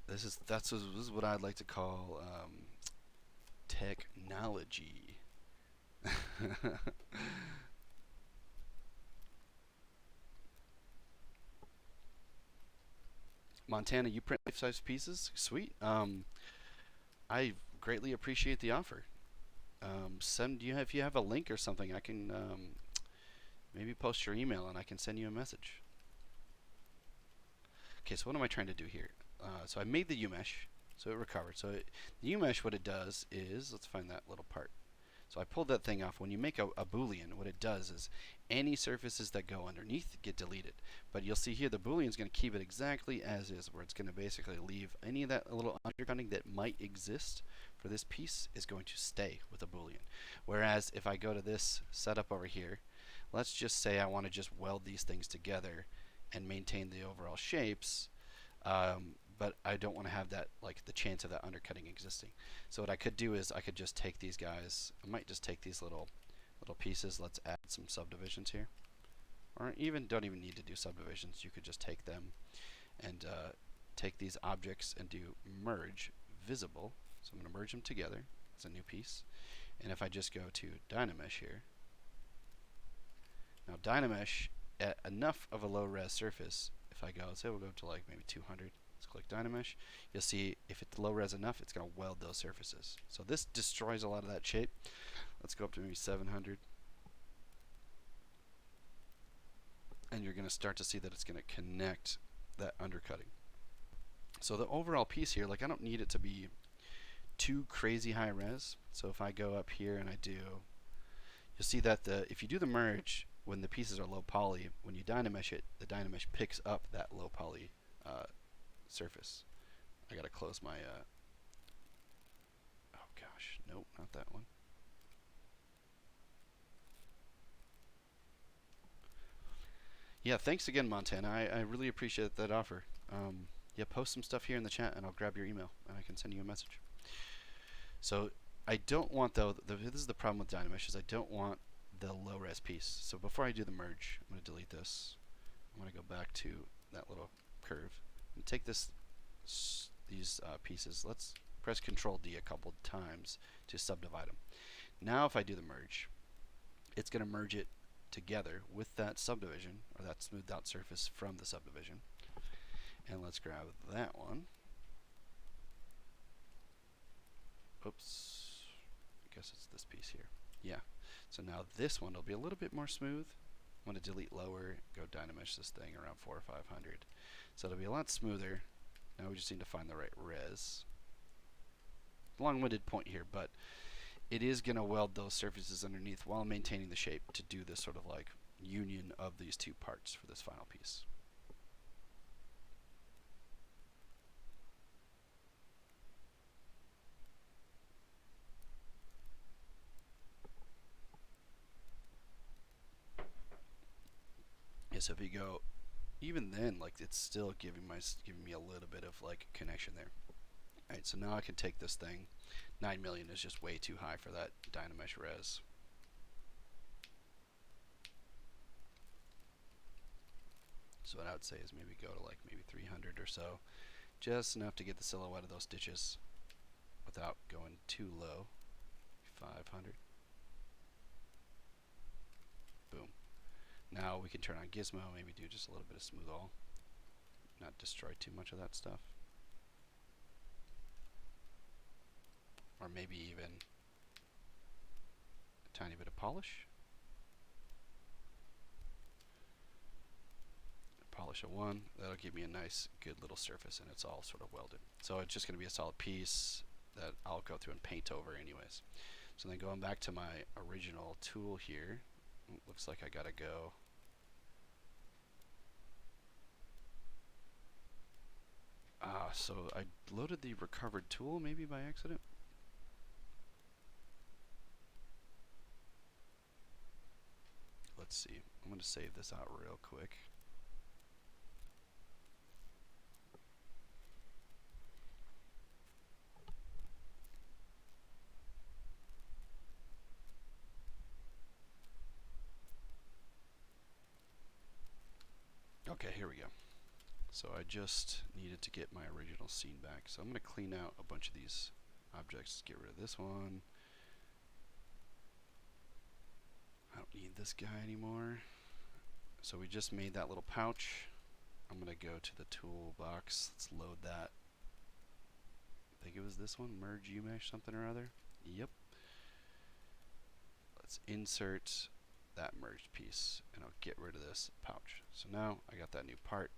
this is what I'd like to call technology. Montana, you print life-size pieces? Sweet. I greatly appreciate the offer. If you have a link or something, I can maybe post your email and I can send you a message. Okay, so what am I trying to do here? So I made the U-mesh, so it recovered. So the U-mesh, what it does is, let's find that little part. So I pulled that thing off. When you make a Boolean, what it does is any surfaces that go underneath get deleted. But you'll see here the Boolean is going to keep it exactly as is, where it's going to basically leave any of that little undercutting that might exist for this piece is going to stay with a Boolean. Whereas if I go to this setup over here, let's just say I want to just weld these things together and maintain the overall shapes, but I don't want to have that, like, the chance of that undercutting existing. So what I could do is I could just take these guys. I might just take these little pieces. Let's add some subdivisions here, or don't even need to do subdivisions. You could just take them and take these objects and do merge visible. So I'm going to merge them together as a new piece. And if I just go to Dynamesh here, now Dynamesh at enough of a low res surface, if I go, say we'll go to like maybe 200. Let's click Dynamesh. You'll see if it's low res enough, it's going to weld those surfaces. So this destroys a lot of that shape. Let's go up to maybe 700. And you're going to start to see that it's going to connect that undercutting. So the overall piece here, like, I don't need it to be too crazy high res. So if I go up here and I do, you'll see that if you do the merge, when the pieces are low poly, when you Dynamesh it, the Dynamesh picks up that low poly surface. I gotta close my oh gosh, nope, not that one. Yeah, thanks again, Montana. I really appreciate that offer. Yeah, post some stuff here in the chat and I'll grab your email and I can send you a message. So I don't want, though, this is the problem with Dynamesh, is I don't want the low res piece. So before I do the merge, I'm going to delete this. I'm going to go back to that little curve and take these pieces. Let's press Control D a couple times to subdivide them. Now if I do the merge, it's going to merge it together with that subdivision, or that smoothed out surface from the subdivision. And let's grab that one. Oops, I guess it's this piece here. Yeah, so now this one will be a little bit more smooth. I'm going to delete lower, go Dynamesh this thing around 400 or 500. So it'll be a lot smoother. Now we just need to find the right res. Long-winded point here, but it is going to weld those surfaces underneath while maintaining the shape to do this sort of like union of these two parts for this final piece. Yeah, so if you go, even then, like, it's still giving me a little bit of like connection there. Alright, so now I can take this thing. 9 million is just way too high for that Dynamesh res. So what I would say is maybe go to like maybe 300 or so, just enough to get the silhouette of those stitches without going too low. 500. Boom. Now we can turn on Gizmo, maybe do just a little bit of smooth all, not destroy too much of that stuff. Or maybe even a tiny bit of polish. polish a 1. That'll give me a nice, good little surface, and it's all sort of welded. So it's just going to be a solid piece that I'll go through and paint over anyways. So then going back to my original tool here, looks like I gotta go. So I loaded the recovered tool maybe by accident. Let's see. I'm going to save this out real quick. Okay, here we go. So I just needed to get my original scene back. So I'm going to clean out a bunch of these objects. Get rid of this one. I don't need this guy anymore. So we just made that little pouch. I'm going to go to the toolbox. Let's load that. I think it was this one, merge umesh something or other. Yep. Let's insert that merged piece, and I'll get rid of this pouch. So now I got that new part.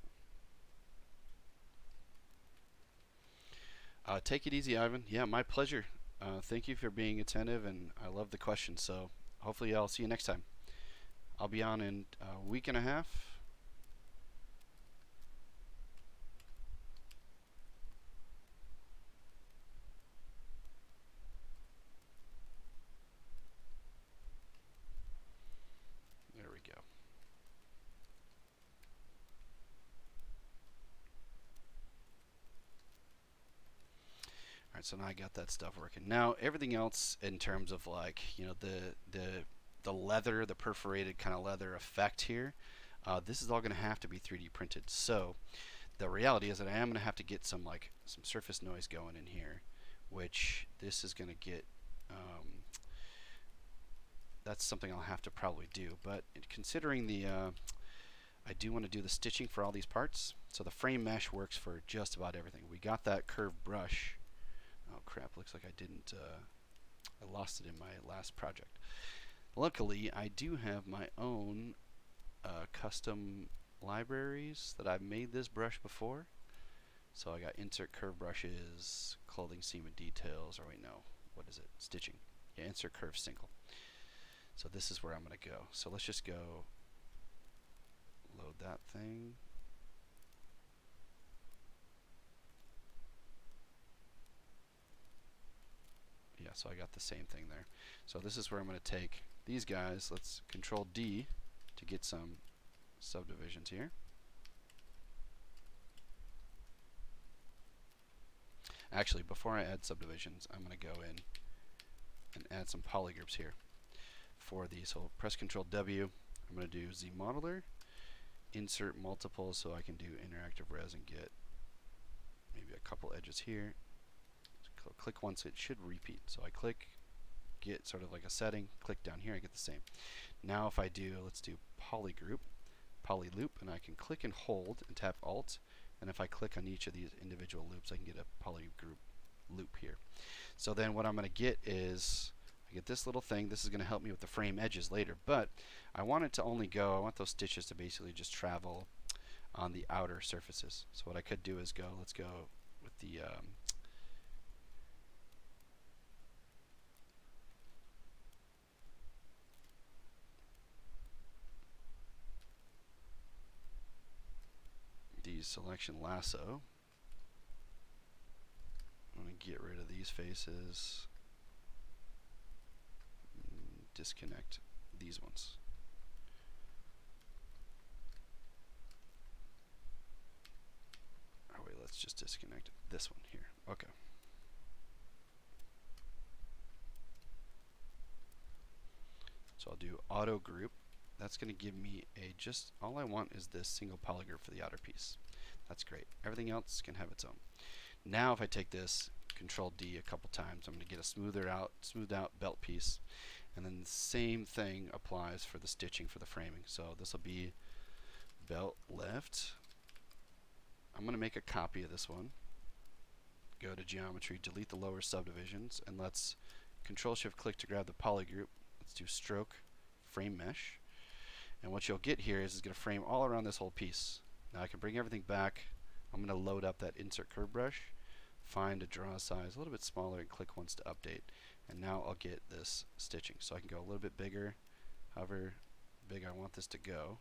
Take it easy, Ivan. Yeah, my pleasure. Thank you for being attentive, and I love the questions. So hopefully I'll see you next time. I'll be on in a week and a half. There we go. Alright, so now I got that stuff working. Now everything else in terms of like, you know, the leather, the perforated kind of leather effect here, this is all going to have to be 3D printed. So the reality is that I am going to have to get some surface noise going in here, which this is going to get, that's something I'll have to probably do. But considering the, I do want to do the stitching for all these parts, so the frame mesh works for just about everything. We got that curved brush. Oh crap, looks like I didn't, I lost it in my last project. Luckily, I do have my own custom libraries that I've made this brush before. So I got insert curve brushes, clothing seam and details, or wait, no, what is it? Stitching. Yeah, insert curve single. So this is where I'm going to go. So let's just go load that thing. Yeah, so I got the same thing there. So this is where I'm going to take these guys. Let's Control D to get some subdivisions here. Actually, before I add subdivisions, I'm going to go in and add some polygroups here for these. So press Control W. I'm going to do Z Modeler, insert multiples so I can do interactive res and get maybe a couple edges here. Click once, it should repeat. So I click, get sort of like a setting, click down here, I get the same. Now if I do, let's do polygroup, polyloop, and I can click and hold and tap Alt, and if I click on each of these individual loops, I can get a polygroup loop here. So then what I'm going to get is, I get this little thing. This is going to help me with the frame edges later, but I want it to only go, I want those stitches to basically just travel on the outer surfaces. So what I could do is go, let's go with the selection lasso. I'm going to get rid of these faces, disconnect these ones. Oh wait, let's just disconnect this one here. Okay. So I'll do auto group. That's going to give me a just, all I want is this single polygroup for the outer piece. That's great. Everything else can have its own. Now if I take this, Control D a couple times, I'm going to get a smoothed out belt piece. And then the same thing applies for the stitching for the framing. So this will be belt left. I'm going to make a copy of this one. Go to geometry, delete the lower subdivisions, and let's Control Shift click to grab the polygroup. Let's do stroke frame mesh. And what you'll get here is it's going to frame all around this whole piece. Now I can bring everything back. I'm going to load up that insert curve brush, find a draw size a little bit smaller, and click once to update. And now I'll get this stitching. So I can go a little bit bigger, however big I want this to go.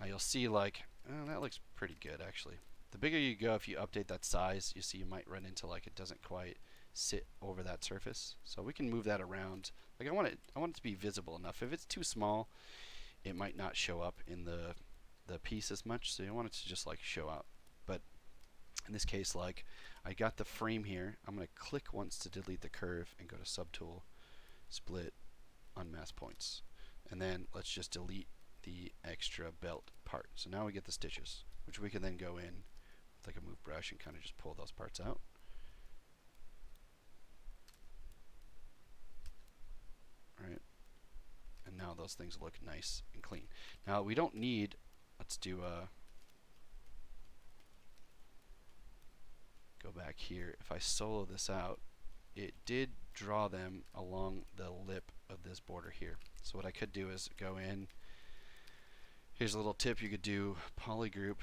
Now you'll see like, oh, that looks pretty good actually. The bigger you go, if you update that size, you see you might run into like it doesn't quite sit over that surface. So we can move that around. Like I want it to be visible enough. If it's too small, it might not show up in the piece as much. So you want it to just like show out. But in this case, like I got the frame here. I'm going to click once to delete the curve and go to Subtool, Split, Unmask Points. And then let's just delete the extra belt part. So now we get the stitches, which we can then go in with like a move brush and kind of just pull those parts out. Right. And now those things look nice and clean. Now we don't need, let's do go back here. If I solo this out, it did draw them along the lip of this border here. So what I could do is go in. Here's a little tip. You could do polygroup,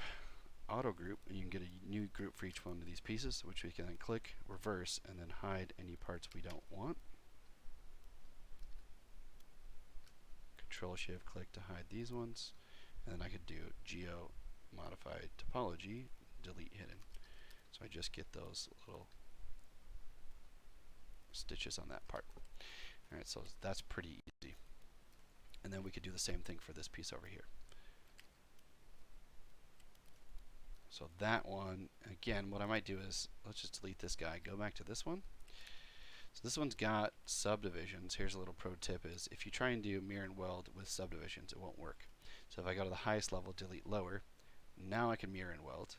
auto group, and you can get a new group for each one of these pieces, which we can then click, reverse, and then hide any parts we don't want. Control Shift click to hide these ones, and then I could do geo modified topology, delete hidden. So I just get those little stitches on that part. Alright, so that's pretty easy. And then we could do the same thing for this piece over here. So that one, again, what I might do is, let's just delete this guy, go back to this one. So this one's got subdivisions. Here's a little pro tip is, if you try and do mirror and weld with subdivisions, it won't work. So if I go to the highest level, delete lower, now I can mirror and weld,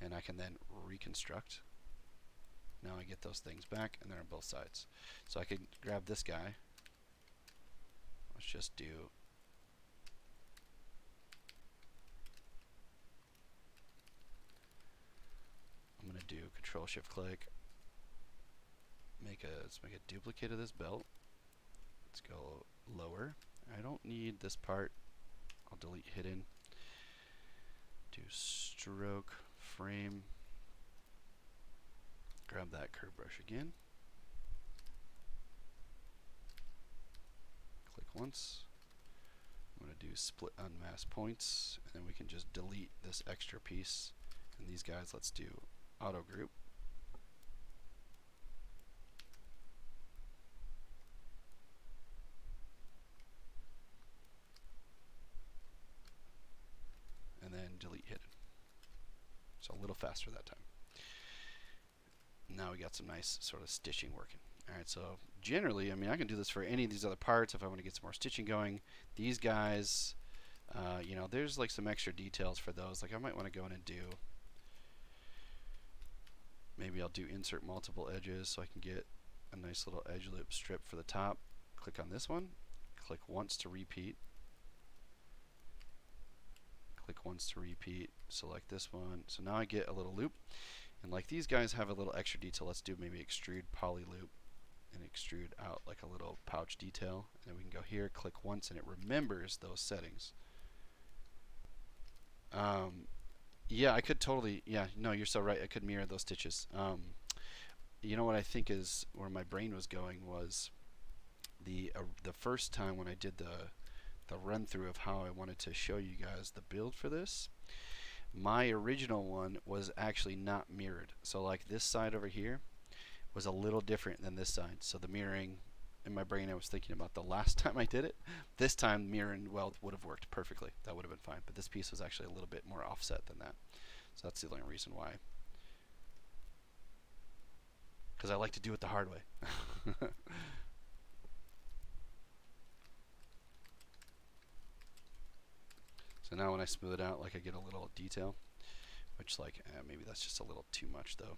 and I can then reconstruct. Now I get those things back, and they're on both sides. So I can grab this guy. Let's just do I'm going to do Control Shift click. Let's make a duplicate of this belt. Let's go lower. I don't need this part. I'll delete hidden. Do stroke, frame. Grab that curve brush again. Click once. I'm going to do split unmask points, and then we can just delete this extra piece. And these guys, let's do auto group. And then delete hidden. So a little faster that time. Now we got some nice sort of stitching working. Alright, so generally, I mean, I can do this for any of these other parts if I want to get some more stitching going. These guys, you know, there's like some extra details for those. Like I might want to go in and do, maybe I'll do insert multiple edges so I can get a nice little edge loop strip for the top. Click on this one, click once to repeat. Click once to repeat, select this one. So now I get a little loop. And like these guys have a little extra detail. Let's do maybe extrude poly loop and extrude out like a little pouch detail. And then we can go here, click once, and it remembers those settings. Yeah, I could totally, yeah, no, you're so right. I could mirror those stitches. You know what I think is where my brain was going was the first time when I did the run through of how I wanted to show you guys the build for this. My original one was actually not mirrored. So like this side over here was a little different than this side. So the mirroring, in my brain I was thinking about the last time I did it. This time mirror and weld would have worked perfectly. That would have been fine. But this piece was actually a little bit more offset than that. So that's the only reason why. Because I like to do it the hard way. So now when I smooth it out, like I get a little detail, which like maybe that's just a little too much though.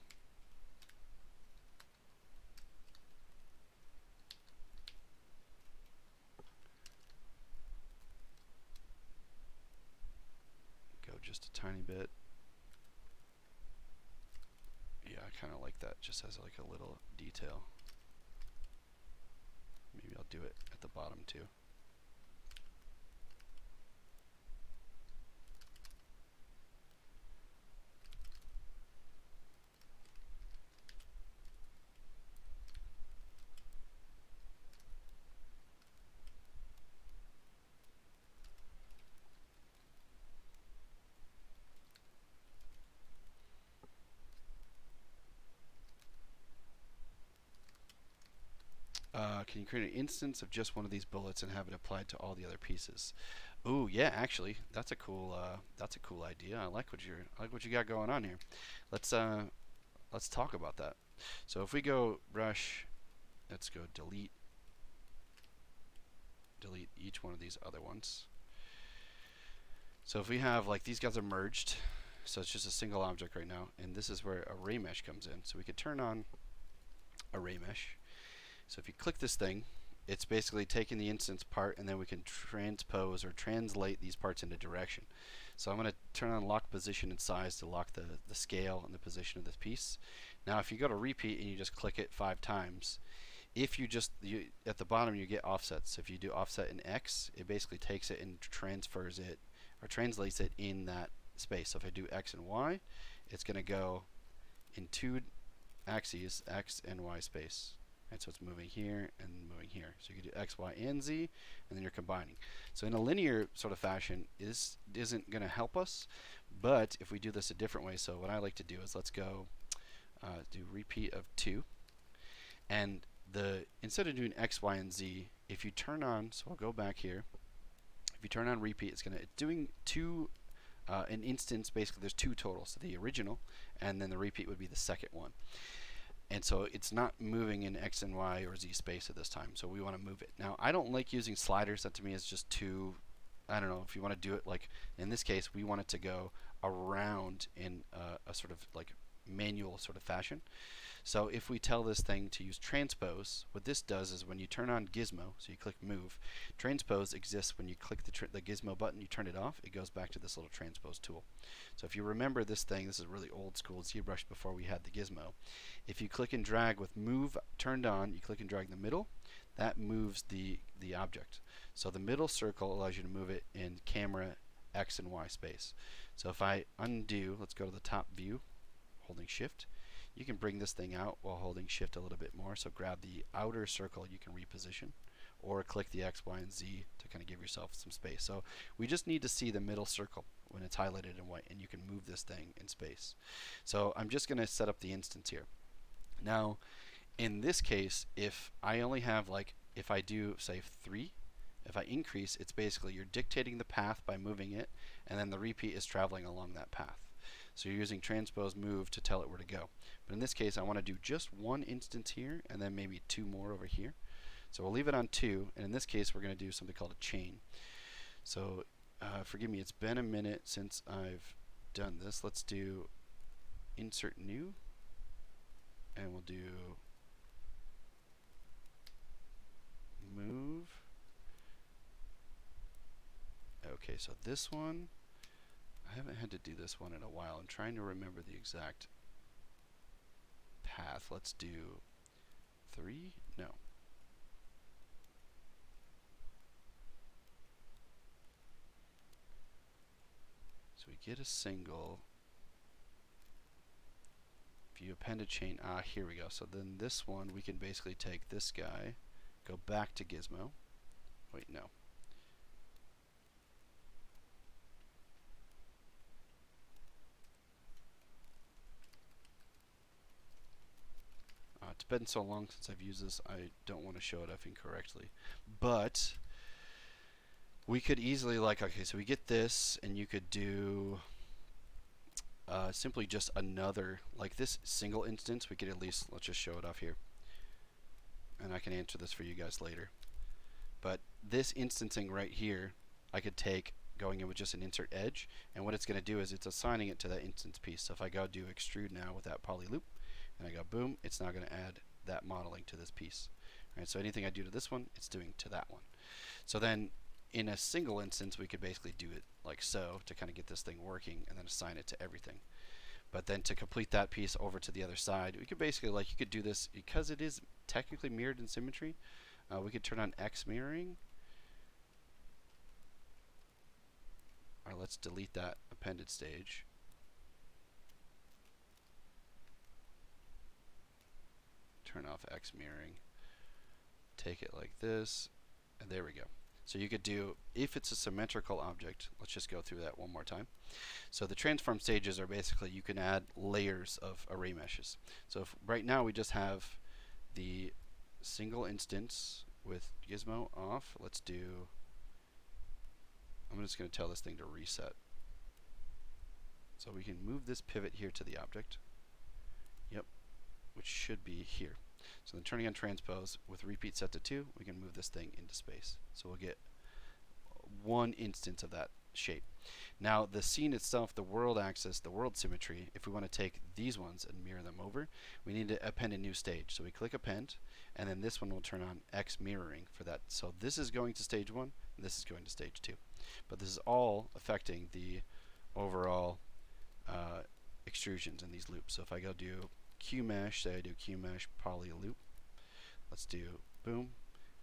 Go just a tiny bit. Yeah, I kind of like that just as like a little detail. Maybe I'll do it at the bottom too. can you create an instance of just one of these bullets and have it applied to all the other pieces? Ooh, yeah, actually, that's a cool idea. I like what you got going on here. Let's talk about that. So if we go brush, let's go delete each one of these other ones. So if we have, like, these guys are merged, so it's just a single object right now, and this is where array mesh comes in. So we could turn on array mesh. So if you click this thing, it's basically taking the instance part, and then we can transpose or translate these parts into direction. So I'm going to turn on lock position and size to lock the scale and the position of this piece. Now if you go to repeat and you just click it 5 times, if you at the bottom you get offsets. So if you do offset in X, it basically takes it and transfers it or translates it in that space. So if I do X and Y, it's going to go in 2 axes, X and Y space. And so it's moving here and moving here. So you can do X, Y, and Z, and then you're combining. So in a linear sort of fashion, this isn't going to help us, but if we do this a different way, so what I like to do is let's go do repeat of 2, and instead of doing X, Y, and Z, if you turn on, so I'll go back here, if you turn on repeat, it's doing 2, an instance, basically there's 2 total, so the original, and then the repeat would be the second one. And so it's not moving in X and Y or Z space at this time, so we want to move it. Now, I don't like using sliders. That to me is just too, I don't know, if you want to do it like, in this case, we want it to go around in a sort of like manual sort of fashion. So if we tell this thing to use transpose, what this does is when you turn on gizmo, so you click move, transpose exists when you click the gizmo button, you turn it off, it goes back to this little transpose tool. So if you remember this thing, this is really old school ZBrush before we had the gizmo. If you click and drag with move turned on, you click and drag in the middle, that moves the object. So the middle circle allows you to move it in camera X and Y space. So if I undo, let's go to the top view, holding shift. You can bring this thing out while holding shift a little bit more. So grab the outer circle, you can reposition, or click the X, Y, and Z to kind of give yourself some space. So we just need to see the middle circle when it's highlighted in white, and you can move this thing in space. So I'm just going to set up the instance here. Now, in this case, if I only have, like, if I do, say, 3, if I increase, it's basically you're dictating the path by moving it, and then the repeat is traveling along that path. So you're using transpose move to tell it where to go. But in this case, I want to do just 1 instance here, and then maybe 2 more over here. So we'll leave it on 2, and in this case, we're going to do something called a chain. So forgive me, it's been a minute since I've done this. Let's do insert new, and we'll do move. Okay, so this one, I haven't had to do this one in a while. I'm trying to remember the exact path. Let's do 3? No. So we get a single. If you append a chain, here we go. So then this one, we can basically take this guy, go back to gizmo. Wait, no. It's been so long since I've used this, I don't want to show it off incorrectly. But we could easily, like, okay, so we get this, and you could do simply just another, like this single instance, we could at least, let's just show it off here. And I can answer this for you guys later. But this instancing right here, I could take going in with just an insert edge, and what it's going to do is it's assigning it to that instance piece. So if I go do extrude now with that poly loop, and I go boom, it's now going to add that modeling to this piece. Right, so anything I do to this one, it's doing to that one. So then in a single instance, we could basically do it like so to kind of get this thing working and then assign it to everything. But then to complete that piece over to the other side, we could basically, like, you could do this because it is technically mirrored in symmetry. We could turn on X mirroring. Or let's delete that appended stage. Turn off X mirroring. Take it like this, and there we go. So you could do, if it's a symmetrical object, let's just go through that one more time. So the transform stages are basically, you can add layers of array meshes. So if right now we just have the single instance with gizmo off. Let's do, I'm just going to tell this thing to reset. So we can move this pivot here to the object. Yep, which should be here. So then turning on transpose with repeat set to 2, we can move this thing into space. So we'll get one instance of that shape. Now the scene itself, the world axis, the world symmetry, if we want to take these ones and mirror them over, we need to append a new stage. So we click append, and then this one will turn on X mirroring for that. So this is going to stage 1, and this is going to stage 2. But this is all affecting the overall extrusions in these loops. So if I go do QMesh, say I do QMesh poly loop, let's do boom,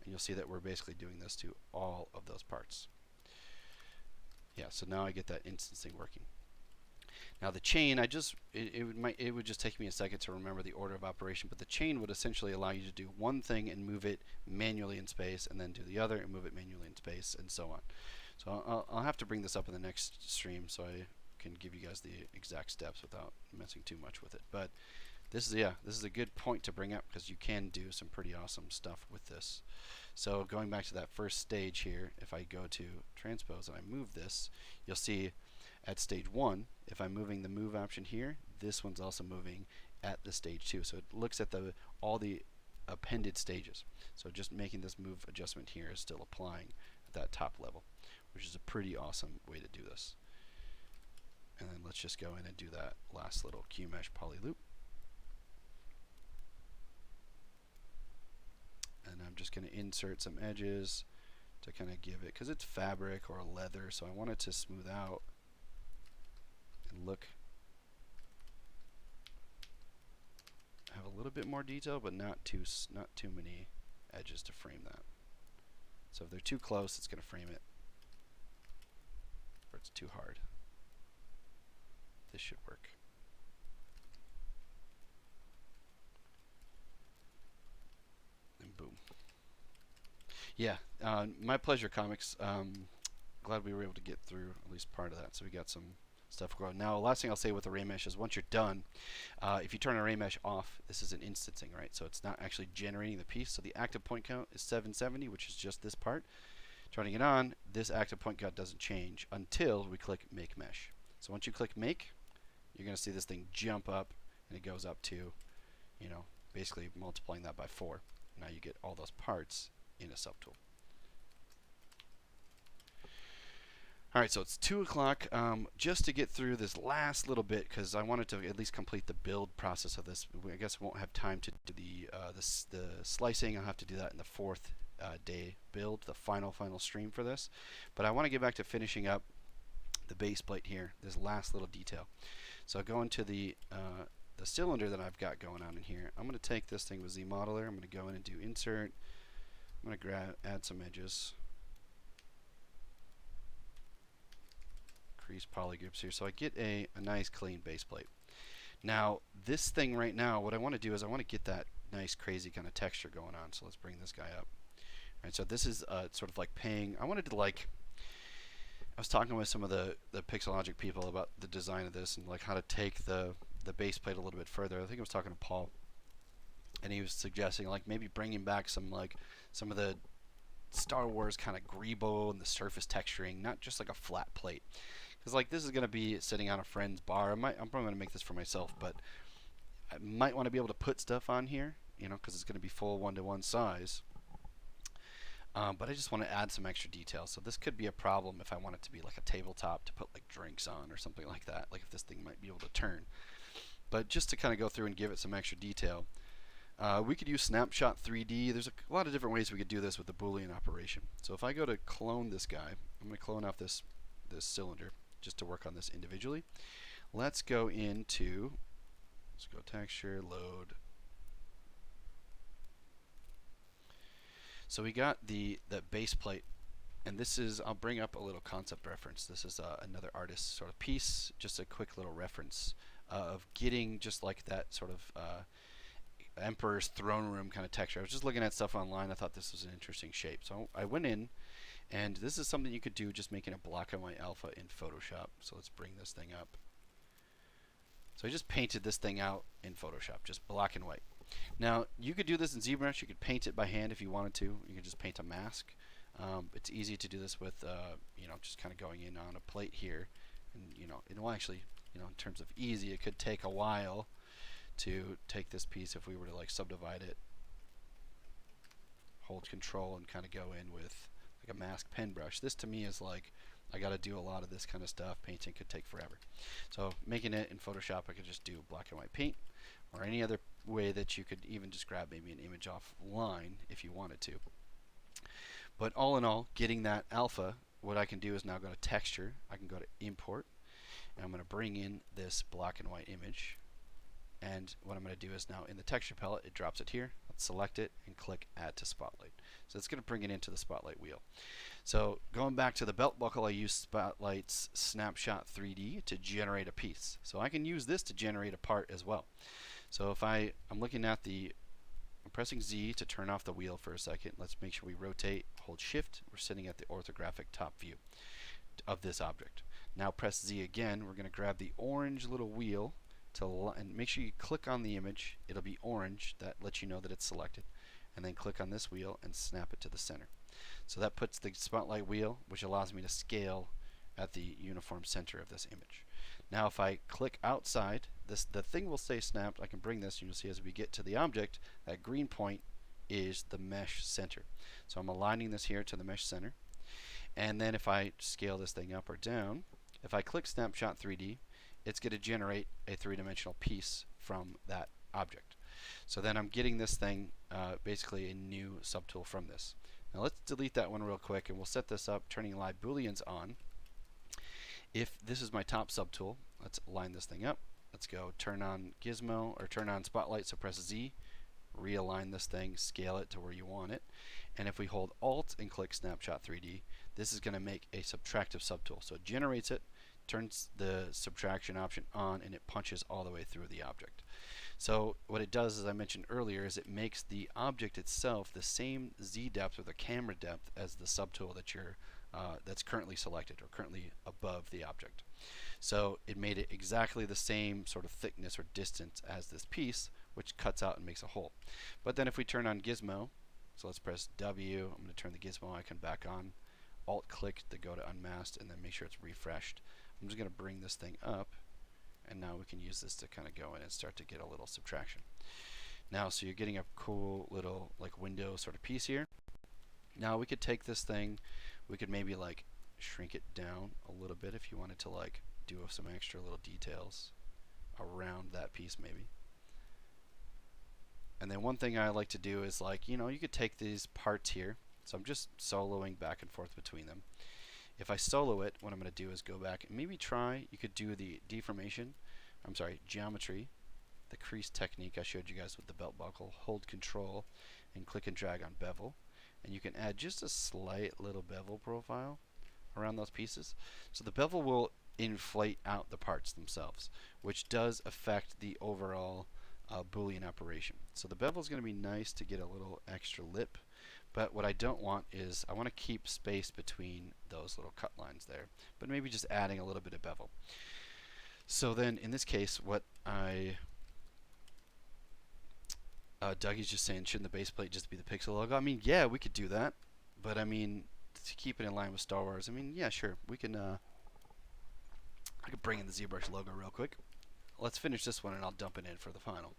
and you'll see that we're basically doing this to all of those parts. Yeah, so now I get that instancing working. Now the chain, it would just take me a second to remember the order of operation, but the chain would essentially allow you to do one thing and move it manually in space, and then do the other and move it manually in space, and so on. So I'll have to bring this up in the next stream so I can give you guys the exact steps without messing too much with it. But this is a good point to bring up because you can do some pretty awesome stuff with this. So going back to that first stage here, if I go to transpose and I move this, you'll see at stage 1, if I'm moving the move option here, this one's also moving at the stage 2. So it looks at all the appended stages. So just making this move adjustment here is still applying at that top level, which is a pretty awesome way to do this. And then let's just go in and do that last little QMesh poly loop. And I'm just going to insert some edges to kind of give it, because it's fabric or leather, so I want it to smooth out and look, have a little bit more detail, but not too many edges to frame that. So if they're too close, it's going to frame it, or it's too hard. This should work. And boom. Yeah, my pleasure, comics. Glad we were able to get through at least part of that. So we got some stuff going. Now, last thing I'll say with array mesh is once you're done, if you turn array mesh off, this is an instancing, right? So it's not actually generating the piece. So the active point count is 770, which is just this part. Turning it on, this active point count doesn't change until we click make mesh. So once you click make, you're going to see this thing jump up, and it goes up to, you know, basically multiplying that by 4. Now you get all those parts in a subtool. Alright, so it's 2 o'clock. Just to get through this last little bit, because I wanted to at least complete the build process of this. I guess we won't have time to do the slicing. I'll have to do that in the 4th day build, the final stream for this. But I want to get back to finishing up the base plate here, this last little detail. So going to the cylinder that I've got going on in here, I'm going to take this thing with ZModeler. I'm going to go in and do insert. I'm going to add some edges. Crease polygroups here, so I get a nice clean base plate. Now this thing right now, what I want to do is I want to get that nice crazy kind of texture going on. So let's bring this guy up. Alright, so this is sort of like paying. I wanted to like. I was talking with some of the Pixelogic people about the design of this and like how to take the base plate a little bit further. I think I was talking to Paul, and he was suggesting like maybe bringing back some of the Star Wars kind of greebo and the surface texturing, not just like a flat plate. Because like this is going to be sitting on a friend's bar. I'm probably going to make this for myself, but I might want to be able to put stuff on here, you know, because it's going to be full 1-to-1 size. But I just want to add some extra detail. So this could be a problem if I want it to be like a tabletop to put like drinks on or something like that. Like if this thing might be able to turn. But just to kind of go through and give it some extra detail, we could use snapshot 3D. There's a lot of different ways we could do this with the Boolean operation. So if I go to clone this guy, I'm going to clone off this cylinder just to work on this individually. Let's go into, let's go texture, load. So we got the base plate, and this is, I'll bring up a little concept reference. This is another artist's sort of piece, just a quick little reference of getting just like that sort of Emperor's throne room kind of texture. I was just looking at stuff online. I thought this was an interesting shape. So I went in, and this is something you could do just making a black and white alpha in Photoshop. So let's bring this thing up. So I just painted this thing out in Photoshop, just black and white. Now, you could do this in ZBrush. You could paint it by hand if you wanted to. You could just paint a mask. It's easy to do this with, just kind of going in on a plate here. And, it will actually, in terms of easy, it could take a while to take this piece if we were to like subdivide it, hold control and kind of go in with like a mask pen brush. This to me is like, I got to do a lot of this kind of stuff. Painting could take forever. So making it in Photoshop, I could just do black and white paint, or any other way that you could even just grab maybe an image offline if you wanted to. But all in all, getting that alpha, what I can do is now go to texture. I can go to import, and I'm going to bring in this black and white image. And what I'm going to do is now in the texture palette, it drops it here. Let's select it and click add to spotlight. So it's going to bring it into the spotlight wheel. So going back to the belt buckle, I use Spotlight's Snapshot 3D to generate a piece. So I can use this to generate a part as well. So if I'm looking at I'm pressing Z to turn off the wheel for a second. Let's make sure we rotate, hold shift. We're sitting at the orthographic top view of this object. Now press Z again. We're going to grab the orange little wheel and make sure you click on the image. It'll be orange. That lets you know that it's selected. And then click on this wheel and snap it to the center. So that puts the spotlight wheel, which allows me to scale at the uniform center of this image. Now if I click outside, the thing will stay snapped. I can bring this, and you'll see as we get to the object, that green point is the mesh center. So I'm aligning this here to the mesh center. And then if I scale this thing up or down, if I click Snapshot 3D, it's going to generate a three-dimensional piece from that object. So then I'm getting this thing, basically a new subtool from this. Now let's delete that one real quick, and we'll set this up, turning live booleans on. If this is my top subtool, let's line this thing up. Let's go turn on gizmo, or turn on spotlight, so press Z, realign this thing, scale it to where you want it. And if we hold Alt and click Snapshot 3D, this is going to make a subtractive subtool. So it generates it, turns the subtraction option on, and it punches all the way through the object. So what it does, as I mentioned earlier, is it makes the object itself the same Z depth or the camera depth as the subtool that that's currently selected or currently above the object. So it made it exactly the same sort of thickness or distance as this piece, which cuts out and makes a hole. But then if we turn on gizmo, so let's press W, I'm going to turn the gizmo icon back on, Alt click to go to unmasked, and then make sure it's refreshed. I'm just going to bring this thing up, and now we can use this to kind of go in and start to get a little subtraction. Now, so you're getting a cool little like window sort of piece here. Now we could take this thing, we could maybe like shrink it down a little bit if you wanted to like do some extra little details around that piece maybe. And then one thing I like to do is like, you could take these parts here. So I'm just soloing back and forth between them. If I solo it, what I'm going to do is go back and maybe you could do the geometry, the crease technique I showed you guys with the belt buckle. Hold control and click and drag on bevel. And you can add just a slight little bevel profile around those pieces. So the bevel will inflate out the parts themselves, which does affect the overall Boolean operation. So the bevel is going to be nice to get a little extra lip. But what I don't want is, I want to keep space between those little cut lines there, but maybe just adding a little bit of bevel. So then in this case, what Dougie's just saying, shouldn't the base plate just be the pixel logo? I mean, yeah, we could do that, but I mean, to keep it in line with Star Wars, I mean, yeah, sure, we can, I could bring in the ZBrush logo real quick. Let's finish this one and I'll dump it in for the final.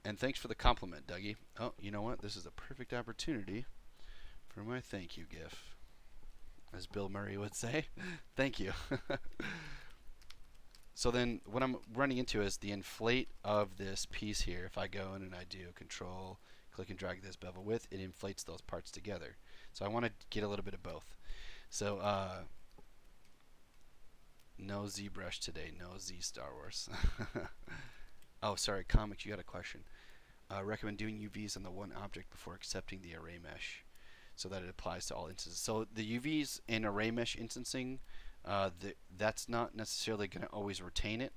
And thanks for the compliment, Dougie. Oh, you know what? This is a perfect opportunity for my thank you gif, as Bill Murray would say. Thank you. So then what I'm running into is the inflate of this piece here. If I go in and I do control, click and drag this bevel width, it inflates those parts together. So I want to get a little bit of both. So no ZBrush today, no Z Star Wars. Oh, sorry, Comics, you got a question. Recommend doing UVs on the one object before accepting the array mesh so that it applies to all instances. So the UVs in array mesh instancing, that's not necessarily going to always retain it.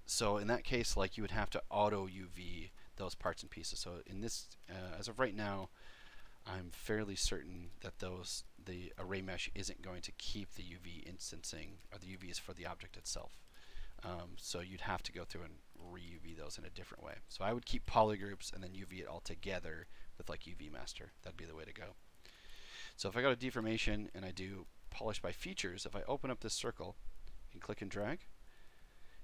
So in that case, like, you would have to auto UV those parts and pieces. So in this, as of right now, I'm fairly certain that the array mesh isn't going to keep the UV instancing, or the UVs for the object itself. So you'd have to go through and re-UV those in a different way. So I would keep polygroups and then UV it all together with like UV master. That'd be the way to go. So if I go to deformation and I do polish by features, if I open up this circle and click and drag,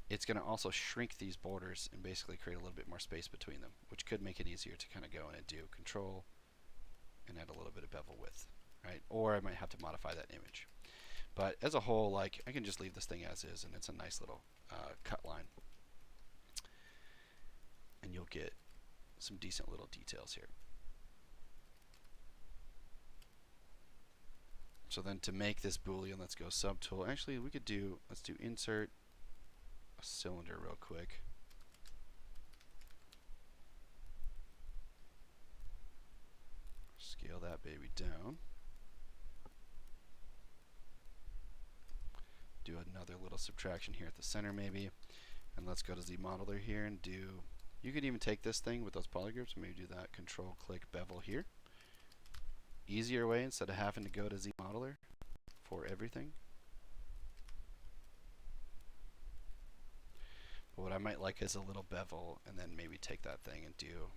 it's going to also shrink these borders and basically create a little bit more space between them, which could make it easier to kind of go in and do control and add a little bit of bevel width, right? Or I might have to modify that image. But as a whole, like, I can just leave this thing as is, and it's a nice little cut line. And you'll get some decent little details here. So then to make this Boolean, let's go subtool. Actually, we could do, let's do insert a cylinder real quick. Scale that baby down. Do another little subtraction here at the center maybe. And let's go to ZModeler here and do, you could even take this thing with those polygroups and maybe do that, control click bevel here. Easier way instead of having to go to ZModeler for everything. But what I might like is a little bevel and then maybe take that thing and do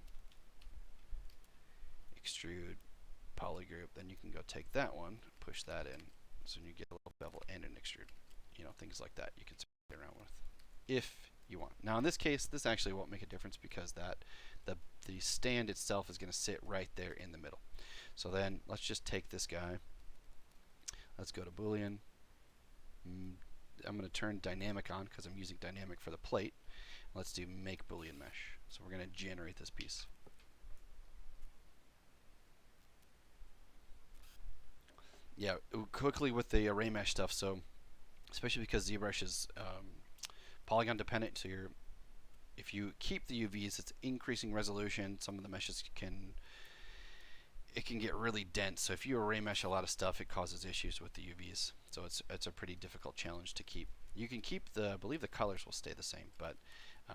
extrude polygroup. Then you can go take that one, push that in, so you get a little bevel and an extrude. You know, things like that you can play around with if you want. Now in this case, this actually won't make a difference because that the stand itself is going to sit right there in the middle. So then let's just take this guy. Let's go to Boolean. I'm going to turn dynamic on because I'm using dynamic for the plate. Let's do make Boolean mesh. So we're going to generate this piece. Yeah, quickly with the array mesh stuff. So especially because ZBrush is polygon dependent, so if you keep the UVs, it's increasing resolution. Some of the meshes can get really dense. So if you array mesh a lot of stuff, it causes issues with the UVs. So it's a pretty difficult challenge to keep. You can keep I believe the colors will stay the same, but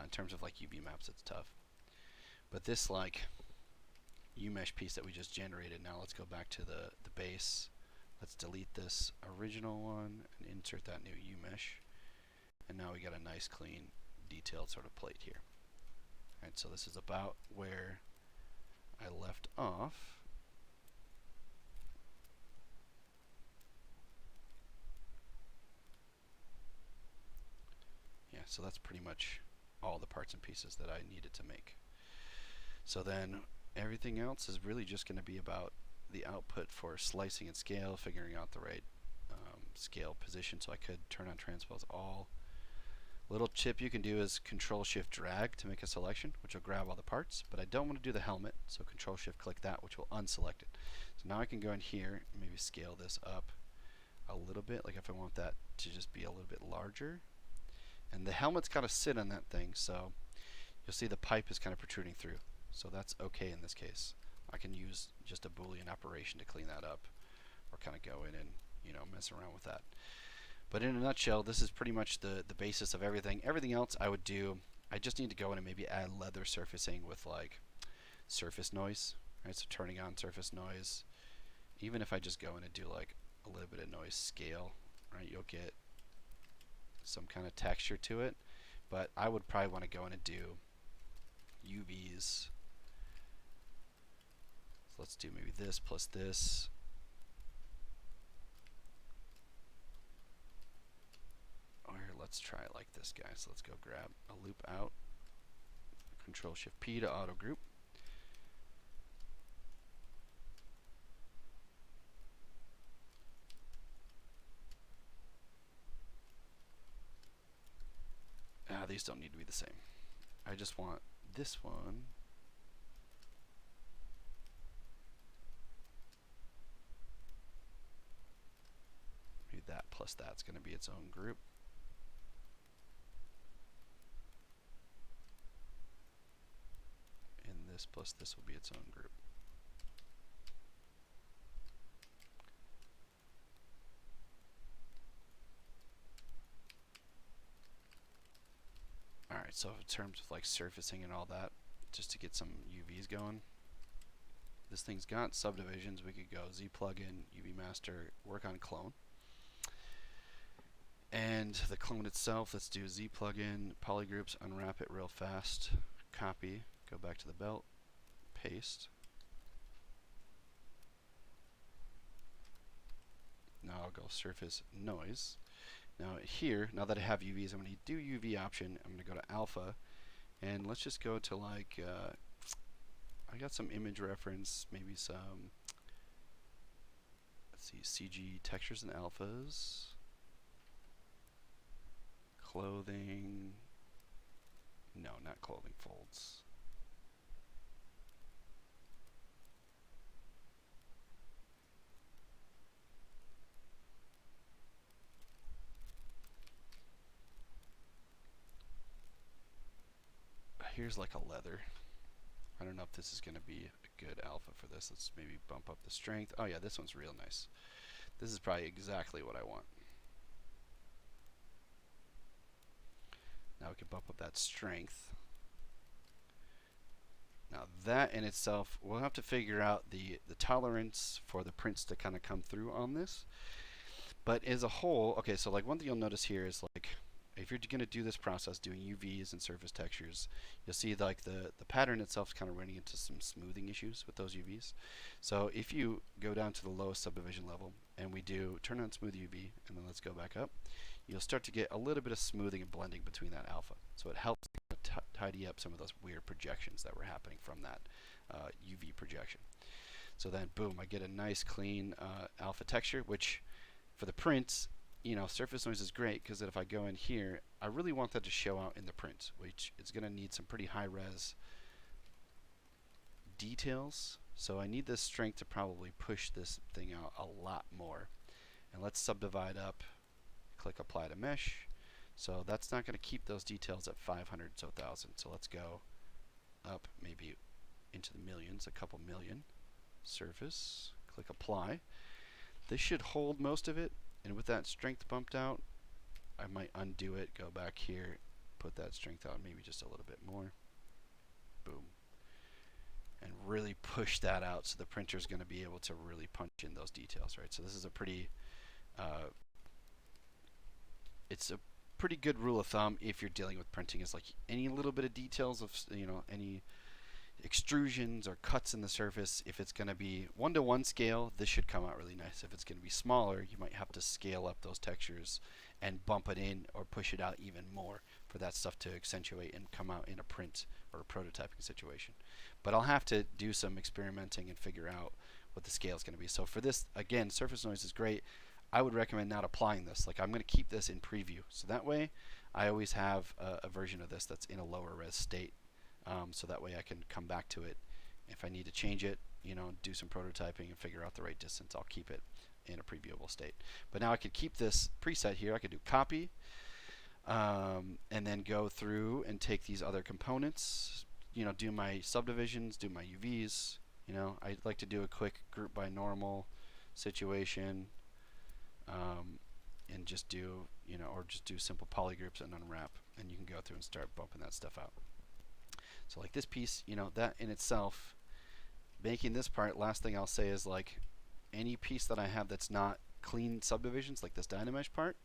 in terms of like UV maps, it's tough. But this like UMesh piece that we just generated, now let's go back to the base. Let's delete this original one and insert that new UMesh. And now we got a nice, clean, detailed sort of plate here. Alright, so this is about where I left off. Yeah, so that's pretty much all the parts and pieces that I needed to make. So then everything else is really just going to be about the output for slicing and scale, figuring out the right scale position. So I could turn on transpose all. Little tip you can do is control shift drag to make a selection, which will grab all the parts, but I don't want to do the helmet, so control shift click that, which will unselect it. So now I can go in here and maybe scale this up a little bit, like if I want that to just be a little bit larger. And the helmet's got to sit on that thing, so you'll see the pipe is kind of protruding through. So that's okay in this case. I can use just a Boolean operation to clean that up, or kind of go in and, you know, mess around with that. But in a nutshell, this is pretty much the basis of everything. Everything else I would do, I just need to go in and maybe add leather surfacing with like surface noise, right? So turning on surface noise. Even if I just go in and do like a little bit of noise scale, right? You'll get some kind of texture to it. But I would probably want to go in and do UVs. So let's do maybe this plus this. Or let's try it like this guy. So let's go grab a loop out. Control Shift P to auto group. These don't need to be the same. I just want this one. Maybe that plus that's going to be its own group. And this plus this will be its own group. Alright, so in terms of like surfacing and all that, just to get some UVs going, this thing's got subdivisions. We could go Z plugin, UV master, work on clone. And the clone itself, let's do Z plugin, polygroups, unwrap it real fast, copy, go back to the belt, paste. Now I'll go surface noise. Now here, now that I have UVs, I'm going to do UV option. I'm going to go to alpha, and let's just go to like, I got some image reference, maybe some, let's see, CG textures and alphas, clothing, no, not clothing folds. Here's like a leather. I don't know if this is going to be a good alpha for this. Let's maybe bump up the strength. Oh yeah, this one's real nice. This is probably exactly what I want. Now we can bump up that strength. Now that in itself, we'll have to figure out the tolerance for the prints to kind of come through on this. But as a whole, okay, so like one thing you'll notice here is like, if you're going to do this process, doing UVs and surface textures, you'll see like the pattern itself is kind of running into some smoothing issues with those UVs. So if you go down to the lowest subdivision level and we do turn on smooth UV and then let's go back up, you'll start to get a little bit of smoothing and blending between that alpha. So it helps tidy up some of those weird projections that were happening from that UV projection. So then boom, I get a nice clean alpha texture, which for the prints, you know, surface noise is great because if I go in here, I really want that to show out in the print, which is going to need some pretty high res details. So I need this strength to probably push this thing out a lot more. And let's subdivide up, click apply to mesh. So that's not going to keep those details at 500, so 1,000. So let's go up maybe into the millions, a couple million. Surface, click apply. This should hold most of it. And with that strength bumped out, I might undo it, go back here, put that strength out maybe just a little bit more. Boom. And really push that out so the printer's going to be able to really punch in those details, right? So this is a pretty, it's a pretty good rule of thumb if you're dealing with printing, is like any little bit of details of, you know, any extrusions or cuts in the surface. If it's going to be 1-to-1 scale, this should come out really nice. If it's going to be smaller, you might have to scale up those textures and bump it in or push it out even more for that stuff to accentuate and come out in a print or a prototyping situation. But I'll have to do some experimenting and figure out what the scale is going to be. So for this, again, surface noise is great. I would recommend not applying this. Like, I'm going to keep this in preview, so that way I always have a version of this that's in a lower res state. So that way I can come back to it. If I need to change it, you know, do some prototyping and figure out the right distance, I'll keep it in a previewable state. But now I could keep this preset here. I could do copy, and then go through and take these other components, you know, do my subdivisions, do my UVs. You know, I'd like to do a quick group by normal situation, and just do, you know, or just do simple polygroups and unwrap, and you can go through and start bumping that stuff out. So like this piece, you know, that in itself, making this part, last thing I'll say is like any piece that I have that's not clean subdivisions, like this Dynamesh part,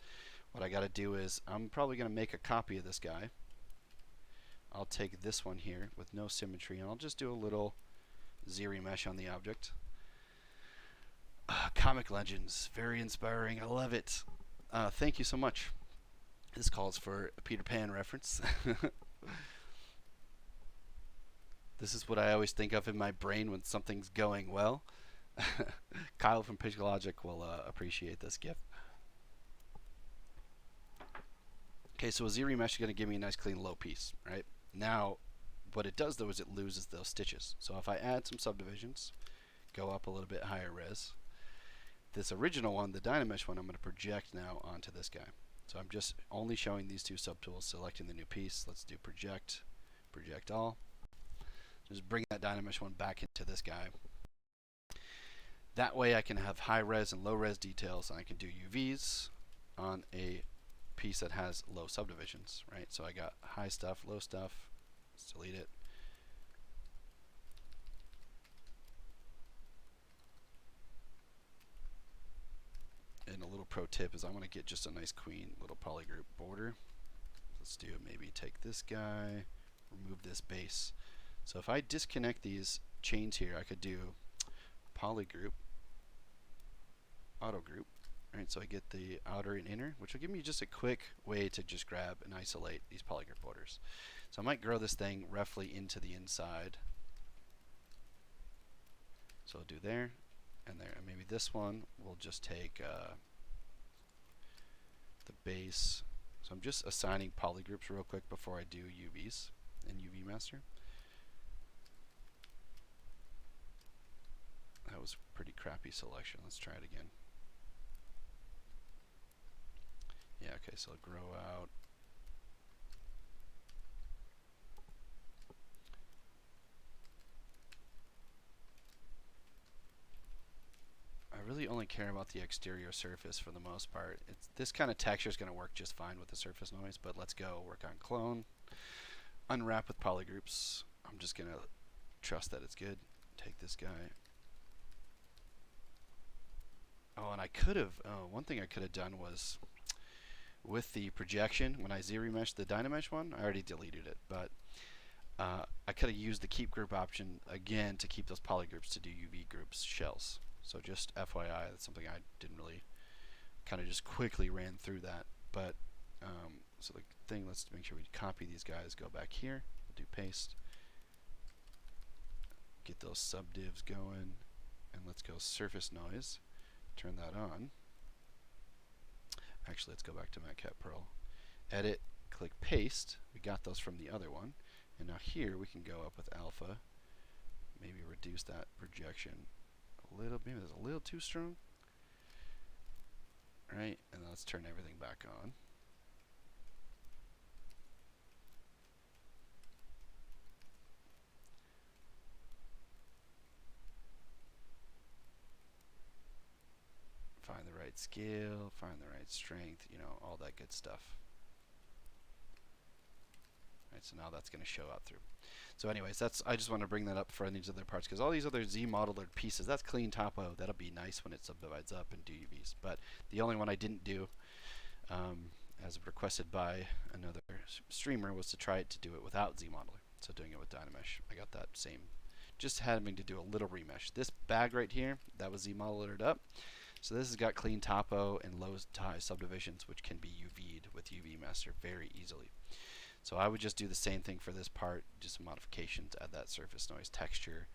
what I got to do is I'm probably going to make a copy of this guy. I'll take this one here with no symmetry, and I'll just do a little ZBrush on the object. Comic Legends, very inspiring. I love it. Thank you so much. This calls for a Peter Pan reference. This is what I always think of in my brain when something's going well. Kyle from Pixelogic will appreciate this gift. Okay, so a ZBrush is going to give me a nice clean low piece, right? Now, what it does though is it loses those stitches. So if I add some subdivisions, go up a little bit higher res, this original one, the Dynamesh one, I'm going to project now onto this guy. So I'm just only showing these two subtools, selecting the new piece. Let's do project, project all. Just bring that Dynamesh one back into this guy. That way I can have high res and low res details, and I can do UVs on a piece that has low subdivisions, right? So I got high stuff, low stuff. Let's delete it. And a little pro tip is I want to get just a nice clean little polygroup border. Let's do maybe take this guy, remove this base. So if I disconnect these chains here, I could do polygroup, auto group. Right, so I get the outer and inner, which will give me just a quick way to just grab and isolate these polygroup borders. So I might grow this thing roughly into the inside. So I'll do there and there. And maybe this one we'll just take the base. So I'm just assigning polygroups real quick before I do UVs in UV Master. That was a pretty crappy selection. Let's try it again. Yeah, okay, so I'll grow out. I really only care about the exterior surface for the most part. This kind of texture is going to work just fine with the surface noise, but let's go work on clone. Unwrap with polygroups. I'm just going to trust that it's good. Take this guy. Oh, and I could have, one thing I could have done was, with the projection, when I ZRemeshed the Dynamesh one, I already deleted it, but I could have used the keep group option again to keep those polygroups to do UV groups shells. So just FYI, that's something I didn't really, kind of just quickly ran through that. But so the thing, let's make sure we copy these guys, go back here, we'll do paste, get those subdivs going, and let's go surface noise, turn that on. Actually, let's go back to Matcat Pearl. Edit, click paste. We got those from the other one. And now here we can go up with alpha. Maybe reduce that projection a little bit. Maybe it's a little too strong. Right, and let's turn everything back on. Find the right scale, find the right strength, you know, all that good stuff. Right, so now that's going to show out through. So anyways, I just want to bring that up for these other parts, because all these other Z-modeler pieces, that's clean topo. That'll be nice when it subdivides up and do UVs. But the only one I didn't do, as requested by another streamer, was to try to do it without Z-modeler. So doing it with Dynamesh, I got that same, just having to do a little remesh. This bag right here, that was Z-modelered up. So this has got clean topo and low to high subdivisions, which can be UV'd with UV Master very easily. So I would just do the same thing for this part, just some modifications, add that surface noise texture,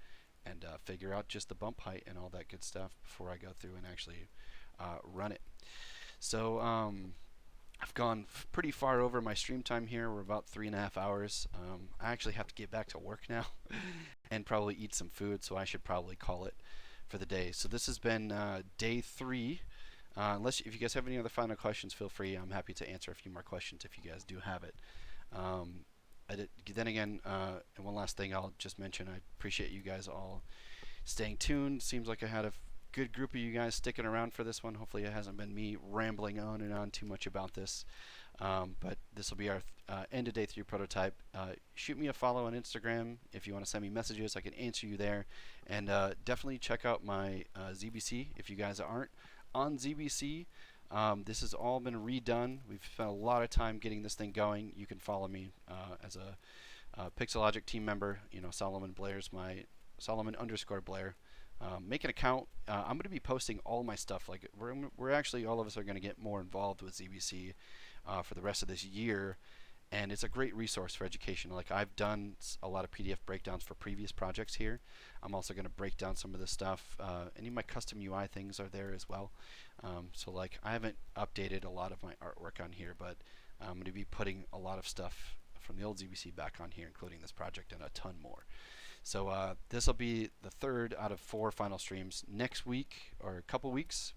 and figure out just the bump height and all that good stuff before I go through and actually run it. So I've gone pretty far over my stream time here. We're about 3.5 hours. I actually have to get back to work now and probably eat some food, so I should probably call it for the day. So this has been day 3. If you guys have any other final questions, feel free. I'm happy to answer a few more questions if you guys do have it. Then again, and one last thing I'll just mention, I appreciate you guys all staying tuned. Seems like I had a good group of you guys sticking around for this one. Hopefully it hasn't been me rambling on and on too much about this. But this will be our end of day 3 prototype. Shoot me a follow on Instagram if you want to send me messages. I can answer you there. And definitely check out my ZBC if you guys aren't on ZBC. This has all been redone. We've spent a lot of time getting this thing going. You can follow me as a Pixelogic team member. You know, Solomon Blair's my Solomon_Blair. Make an account. I'm going to be posting all my stuff. Like we're actually, all of us are going to get more involved with ZBC for the rest of this year, and it's a great resource for education. Like I've done a lot of PDF breakdowns for previous projects here. I'm also going to break down some of this stuff. Any of my custom UI things are there as well. So like I haven't updated a lot of my artwork on here, but I'm going to be putting a lot of stuff from the old ZBC back on here, including this project and a ton more. So this will be the 3rd out of 4 final streams. Next week, or a couple weeks,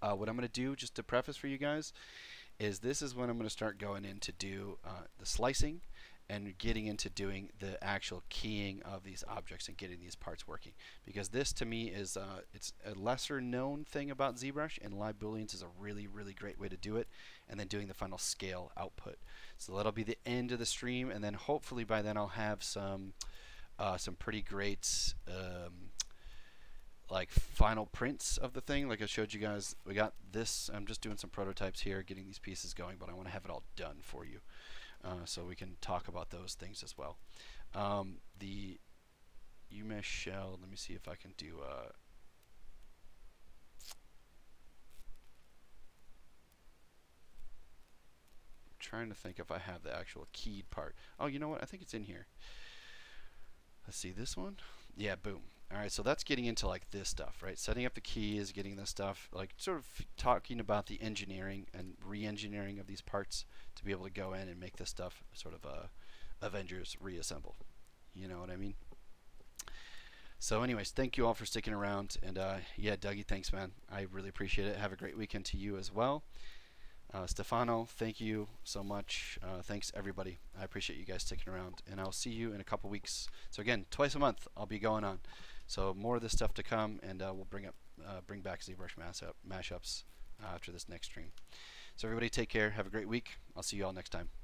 what I'm going to do, just to preface for you guys, is this is when I'm going to start going in to do the slicing and getting into doing the actual keying of these objects and getting these parts working. Because this to me is it's a lesser known thing about ZBrush, and live booleans is a really, really great way to do it, and then doing the final scale output. So that'll be the end of the stream, and then hopefully by then I'll have some pretty great like final prints of the thing. Like I showed you guys, we got this. I'm just doing some prototypes here, getting these pieces going, but I want to have it all done for you, so we can talk about those things as well. The UMesh shell. Let me see if I can do. Trying to think if I have the actual keyed part. Oh, you know what? I think it's in here. Let's see this one. Yeah, boom. All right, so that's getting into like this stuff, right? Setting up the keys, getting this stuff, like sort of talking about the engineering and re-engineering of these parts to be able to go in and make this stuff sort of Avengers reassemble. You know what I mean? So anyways, thank you all for sticking around. And yeah, Dougie, thanks, man. I really appreciate it. Have a great weekend to you as well. Stefano, thank you so much. Thanks, everybody. I appreciate you guys sticking around. And I'll see you in a couple weeks. So again, twice a month I'll be going on. So more of this stuff to come, and we'll bring back ZBrush mashups after this next stream. So everybody take care. Have a great week. I'll see you all next time.